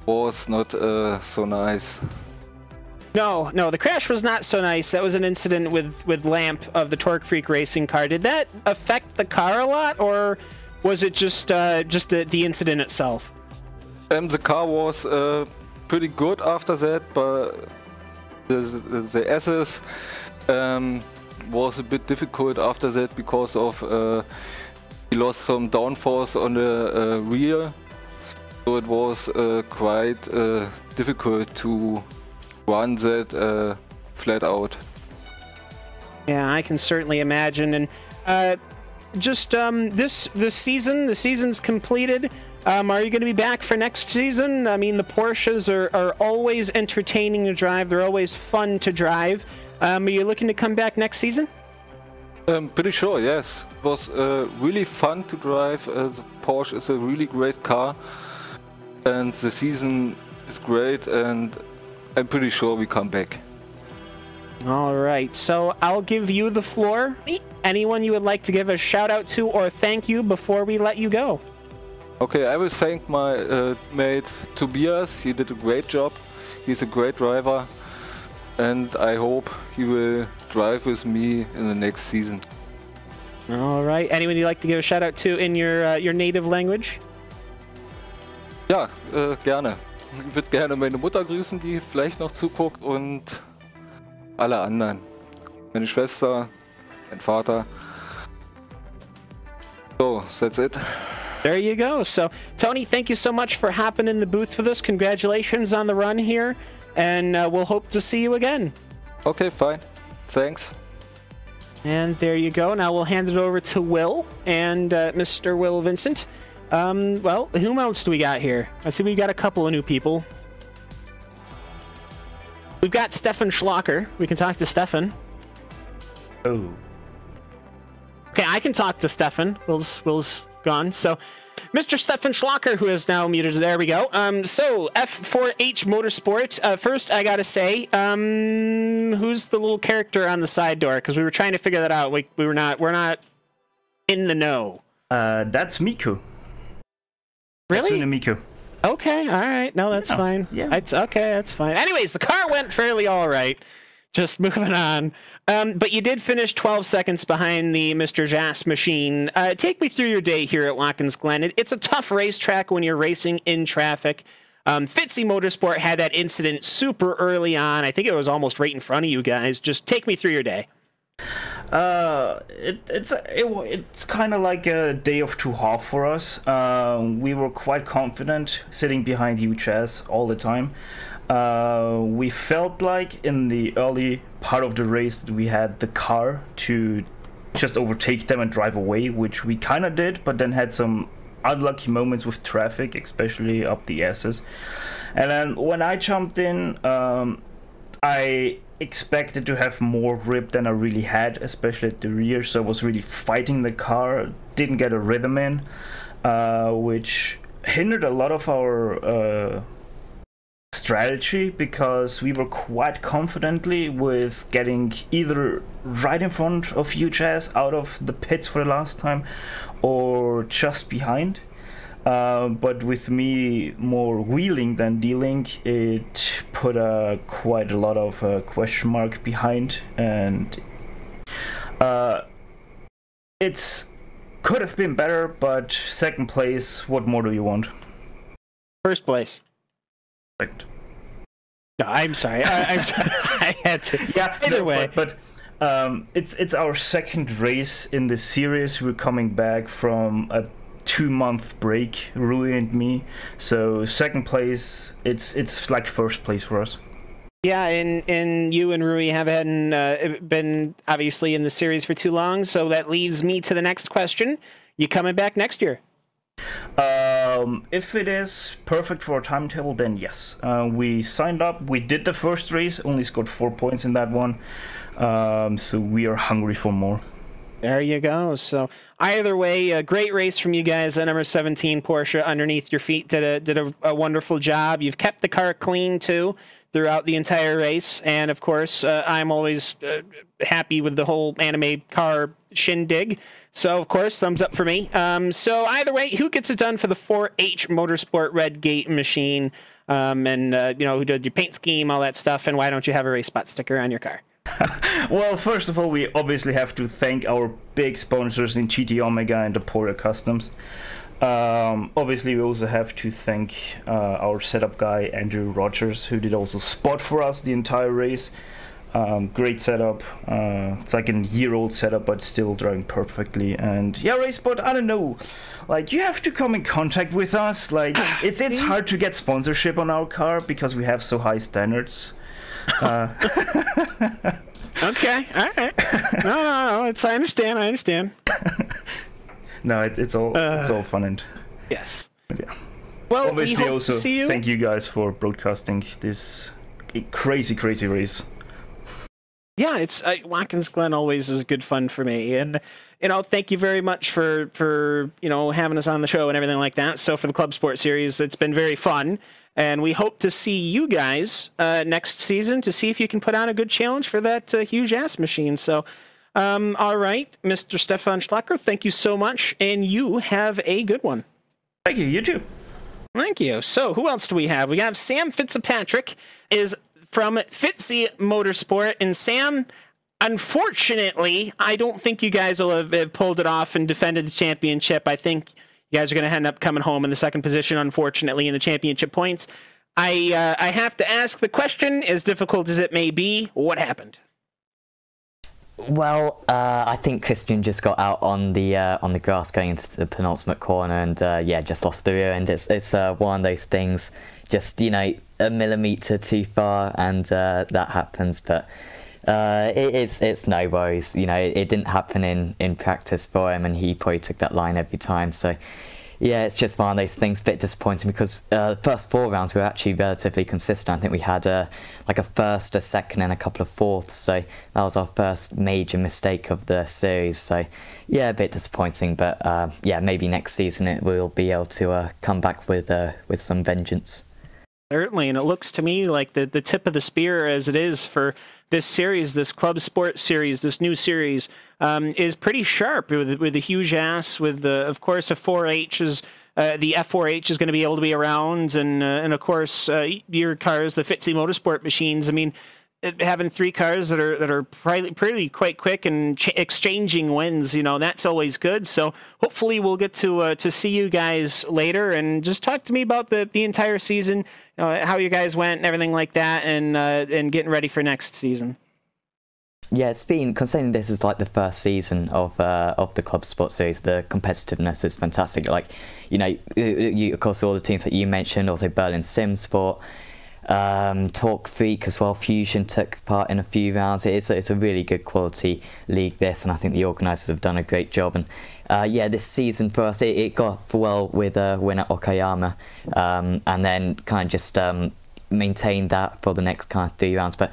was not so nice. No, the crash was not so nice. That was an incident with Lamp of the Torque Freak racing car. Did that affect the car a lot, or was it just the incident itself? The car was pretty good after that, but the SS was a bit difficult after that because of he lost some downforce on the rear, so it was quite difficult to run that flat out. Yeah, I can certainly imagine. And this season, the season's completed. Are you going to be back for next season? I mean, the Porsches are always entertaining to drive. They're always fun to drive. Are you looking to come back next season? Pretty sure, yes. It was really fun to drive. The Porsche is a really great car, and the season is great, and I'm pretty sure we come back. All right, so I'll give you the floor. Anyone you would like to give a shout out to or thank you before we let you go? Okay, I will thank my mate Tobias. He did a great job. He's a great driver, and I hope he will drive with me in the next season. All right. Anyone you'd like to give a shout out to in your native language? Ja, gerne. Ich würde gerne meine Mutter grüßen, die vielleicht noch zuguckt, und alle anderen. Meine Schwester, mein Vater. So, that's it. There you go. So, Tony, thank you so much for hopping in the booth with us. Congratulations on the run here, and we'll hope to see you again. Okay, fine. Thanks. And there you go. Now we'll hand it over to Will and Mr. Will Vincent. Well, who else do we got here? I see we got a couple of new people. We've got Stefan Schlocker. We can talk to Stefan. Oh. Okay, I can talk to Stefan. Will's gone. So, Mr. Stefan Schlocker, who is now muted. There we go. So, F4H Motorsport. First, I gotta say, who's the little character on the side door? Because we were trying to figure that out. We're not in the know. That's Miku. Really? That's Miku. Okay, all right. No, that's fine. Yeah. It's okay, that's fine. Anyways, the car went fairly all right. Just moving on. But you did finish 12 seconds behind the Mr. Jas machine. Take me through your day here at Watkins Glen. It's a tough racetrack when you're racing in traffic. Fitzy Motorsport had that incident super early on. I think it was almost right in front of you guys. Just take me through your day. It's kind of like a day of two halves for us. We were quite confident sitting behind you, Chaz, all the time. We felt like in the early part of the race that we had the car to just overtake them and drive away, which we kind of did, but then had some unlucky moments with traffic, especially up the S's. And then when I jumped in, I expected to have more grip than I really had, especially at the rear, so I was really fighting the car, didn't get a rhythm in, which hindered a lot of our strategy, because we were quite confidently with getting either right in front of you, Jazz, out of the pits for the last time, or just behind. But with me more wheeling than dealing, it put quite a lot of question mark behind, and it's could have been better, but second place, what more do you want? First place. Second. No, I'm sorry. I had to. Yeah, either way. But it's our second race in the series. We're coming back from a 2-month break, Rui and me. So second place, it's like first place for us. Yeah, and you and Rui haven't been obviously in the series for too long, so that leads me to the next question. You coming back next year? If it is perfect for our timetable, then yes. We signed up, we did the first race, only scored 4 points in that one, so we are hungry for more. There you go. So either way, a great race from you guys. That number 17 Porsche underneath your feet did a wonderful job. You've kept the car clean too. throughout the entire race. And of course, I'm always happy with the whole anime car shindig. So of course, thumbs up for me. So either way, who gets it done for the 4H Motorsport Red Gate machine? And you know, who did your paint scheme, all that stuff, and why don't you have a RaceSpot sticker on your car? Well, first of all, we obviously have to thank our big sponsors in GT Omega and Aporia Customs. Obviously, we also have to thank our setup guy, Andrew Rogers, who did also spot for us the entire race. Great setup. It's like a year-old setup, but still driving perfectly. And yeah, RaceSpot, I don't know. Like, you have to come in contact with us. Like, it's hard to get sponsorship on our car because we have so high standards. Okay, all right. No, I understand. No, it's all fun and yes. Yeah. Well, obviously, we hope also to see you. Thank you guys for broadcasting this crazy race. Yeah, it's Watkins Glen always is good fun for me, and you know, thank you very much for you know, having us on the show and everything like that. So for the Clubsport series, it's been very fun. And we hope to see you guys next season to see if you can put on a good challenge for that huge ass machine. So, all right, Mr. Stefan Schlacker, thank you so much, and you have a good one. Thank you. You too. Thank you. So, who else do we have? We have Sam Fitzpatrick is from Fitzy Motorsport, and Sam, unfortunately, I don't think you guys will have pulled it off and defended the championship. I think you guys are going to end up coming home in the second position, unfortunately, in the championship points. I have to ask the question, as difficult as it may be, what happened? Well, I think Christian just got out on the grass going into the penultimate corner, and yeah, just lost the rear end. It's one of those things, just, you know, a millimetre too far, and that happens. But it's no worries. You know, it didn't happen in practice for him, and he probably took that line every time. So yeah, it's just one of those things. A bit disappointing because the first 4 rounds we were actually relatively consistent. I think we had like a first, a second, and a couple of fourths. So that was our first major mistake of the series. So yeah, a bit disappointing. But yeah, maybe next season we'll be able to come back with some vengeance. Certainly, and it looks to me like the tip of the spear, as it is for this series, this Clubsport series, this new series, is pretty sharp with the huge ass. With of course, a 4H is the F4H is going to be able to be around, and of course your cars, the Fitzy Motorsport machines. I mean, having 3 cars that are pretty quite quick and exchanging wins, you know, that's always good. So hopefully we'll get to see you guys later, and just talk to me about the entire season, how you guys went and everything like that, and getting ready for next season. Yeah, it's been, considering this is like the first season of the Clubsport series, the competitiveness is fantastic. Like, you know, of course all the teams that you mentioned, also Berlin Simsport, Talk Freak as well, Fusion took part in a few rounds. It's a really good quality league, this, and I think the organisers have done a great job. And yeah, this season for us, it got off well with winner Okayama, and then kind of just maintained that for the next kind of 3 rounds. But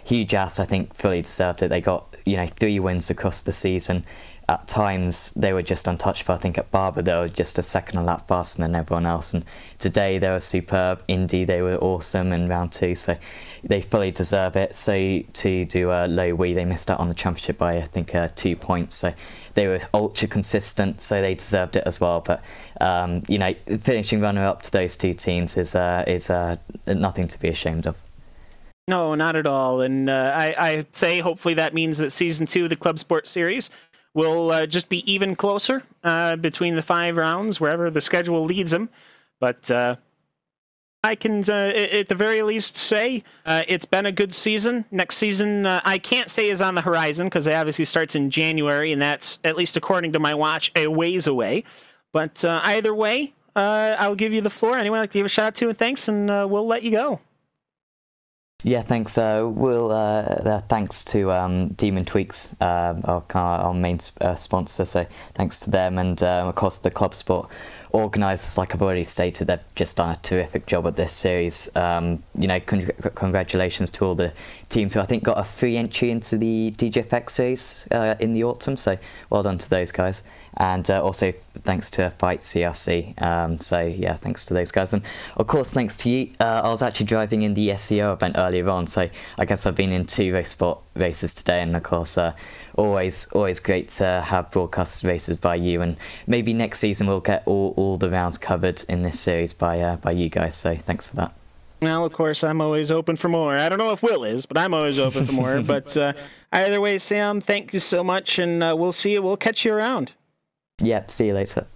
Huge Ass, I think, fully deserved it. They got, you know, 3 wins across the season. At times they were just untouchable. I think at Barber they were just a second a lap faster than everyone else, and today they were superb. Indy, they were awesome in round 2, so they fully deserve it. So to do a low wee, they missed out on the championship by, I think, 2 points, so they were ultra consistent, so they deserved it as well. But you know, finishing runner up to those 2 teams is nothing to be ashamed of. No, not at all. And I say hopefully that means that season 2 of the Clubsport series will just be even closer between the 5 rounds, wherever the schedule leads them. But I can, at the very least, say it's been a good season. Next season, I can't say is on the horizon, because it obviously starts in January, and that's, at least according to my watch, a ways away. But either way, I'll give you the floor. Anyone like to give a shout out to, and thanks, and we'll let you go. Yeah, thanks. Thanks to Demon Tweaks, our main sponsor. So thanks to them, and of course the Clubsport organisers, like I've already stated, they've just done a terrific job at this series. Congratulations to all the teams who I think got a free entry into the DGFX series in the autumn, so well done to those guys. And also thanks to Fight CRC. So yeah, thanks to those guys. And of course, thanks to you. I was actually driving in the SEO event earlier on, so I guess I've been in 2 RaceSpot races today, and of course, always great to have broadcast races by you. And maybe next season we'll get all the rounds covered in this series by you guys. So thanks for that. Well, of course, I'm always open for more. I don't know if Will is, but I'm always open for more. But either way, Sam, thank you so much, and we'll see you. We'll catch you around. Yep, see you later.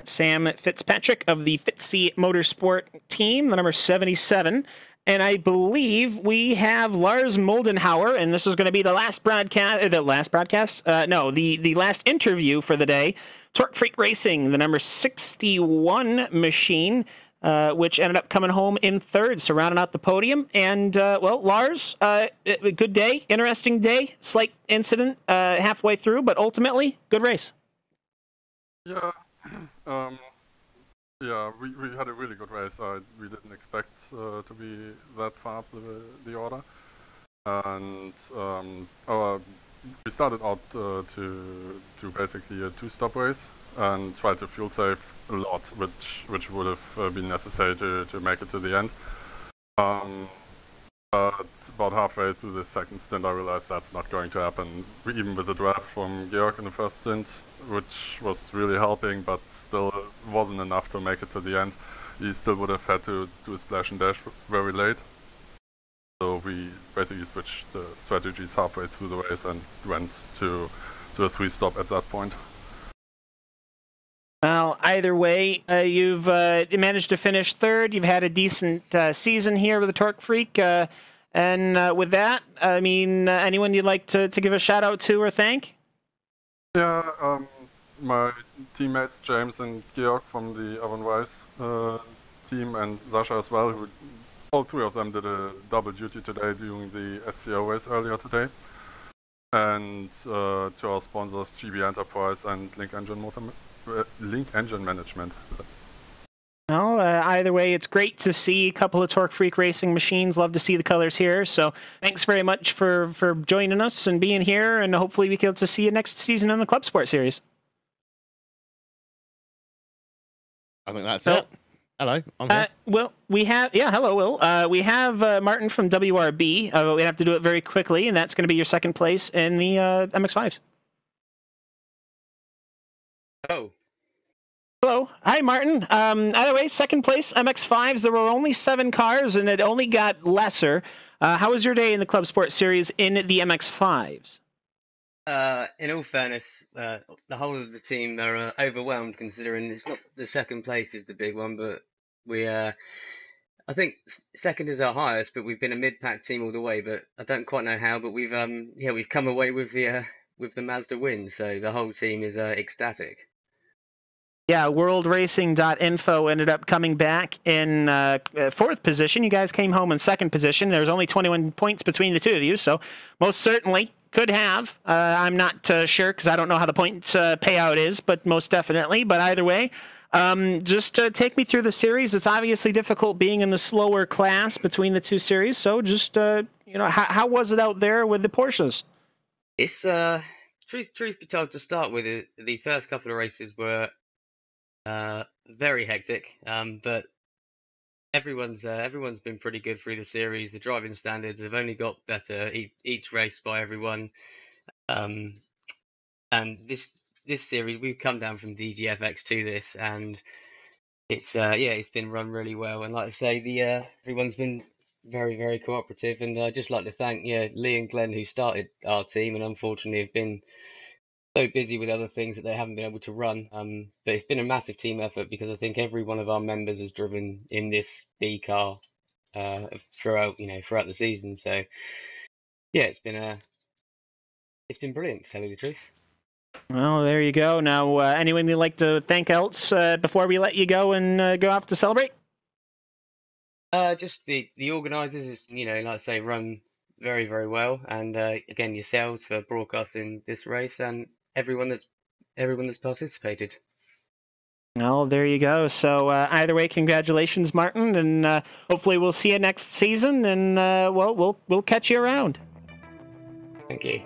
Sam Fitzpatrick of the Fitzy Motorsport team, the number 77. And I believe we have Lars Moldenhauer, and this is going to be the last broadcast, the last interview for the day. Torque Freak Racing, the number 61 machine, which ended up coming home in 3rd, so rounding out the podium. And, well, Lars, a good day, interesting day, slight incident halfway through, but ultimately, good race. Yeah, we had a really good race. We didn't expect to be that far up the order, and we started out to basically a 2-stop race and tried to fuel save a lot, which would have been necessary to make it to the end. But about halfway through the second stint, I realized that's not going to happen. Even with the draft from Georg in the first stint, which was really helping, but still wasn't enough to make it to the end. He still would have had to do a splash and dash very late. So we basically switched the strategies halfway through the race and went to a 3-stop at that point. Well, either way, you've managed to finish 3rd. You've had a decent season here with the Torque Freak. And with that, I mean, anyone you'd like to give a shout out to or thank? Yeah, my teammates James and Georg from the Avon Weiss team, and Sasha as well, who all 3 of them did a double duty today doing the SCO race earlier today. And to our sponsors, GB Enterprise and Link Engine Management. Well, either way, it's great to see a couple of Torque Freak Racing machines. Love to see the colors here. So thanks very much for joining us and being here, and hopefully we get to see you next season in the Clubsport series. I think that's it. Hello, I'm here. Well, we have, hello, Will. We have Martin from WRB. We have to do it very quickly, and that's going to be your 2nd place in the MX-5s. Oh. Hello. Hi, Martin. Either way, 2nd place, MX-5s. There were only 7 cars, and it only got lesser. How was your day in the Clubsport series in the MX-5s? In all fairness, the whole of the team are overwhelmed, considering it's not the 2nd place is the big one, but we, I think 2nd is our highest, but we've been a mid-pack team all the way. But I don't quite know how, but we've come away with the Mazda win, so the whole team is ecstatic. Yeah, worldracing.info ended up coming back in 4th position. You guys came home in 2nd position. There's only 21 points between the 2 of you, so most certainly could have. I'm not sure because I don't know how the points payout is, but most definitely. But either way, just take me through the series. It's obviously difficult being in the slower class between the 2 series. So just, how was it out there with the Porsches? It's, truth be told, to start with, the first couple of races were very hectic, but everyone's been pretty good through the series. The driving standards have only got better each race by everyone, and this series we've come down from DGFX to this, and it's been run really well. And like I say, everyone's been very, very cooperative, and I'd just like to thank Lee and Glen, who started our team and unfortunately have been so busy with other things that they haven't been able to run. But it's been a massive team effort, because I think every one of our members has driven in this B car throughout the season. So yeah, it's been brilliant, to tell you the truth. Well, there you go. Now, anyone you'd like to thank else before we let you go and go off to celebrate? Just the organisers, like I say, run very, very well, and again, yourselves for broadcasting this race, and everyone that's participated. Well, there you go. So either way, congratulations, Martin, and hopefully we'll see you next season. And well, we'll catch you around. Thank you.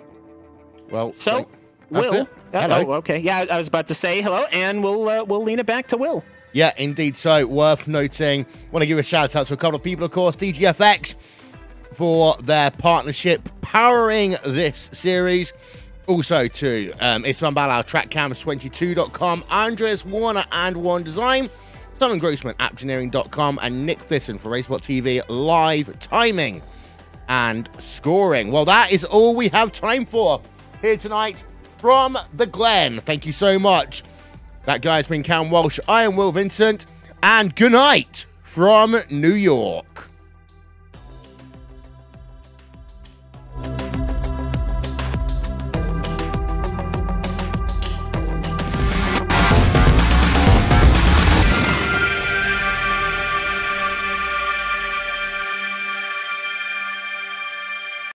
Well, so that's Will. it. Hello. Oh, okay. Yeah, I was about to say hello, and we'll lean it back to Will. Yeah, indeed. So worth noting. Want to give a shout out to a couple of people, of course, DGFX for their partnership powering this series. Also to Isman Balau, TrackCams22.com, Andres Warner and One Design, Simon Grossman, Appgeneering.com, and Nick Thisson for RaceSpotTV live timing and scoring. Well, that is all we have time for here tonight from the Glen. Thank you so much. That guy's been Cam Walsh. I am Will Vincent, and good night from New York.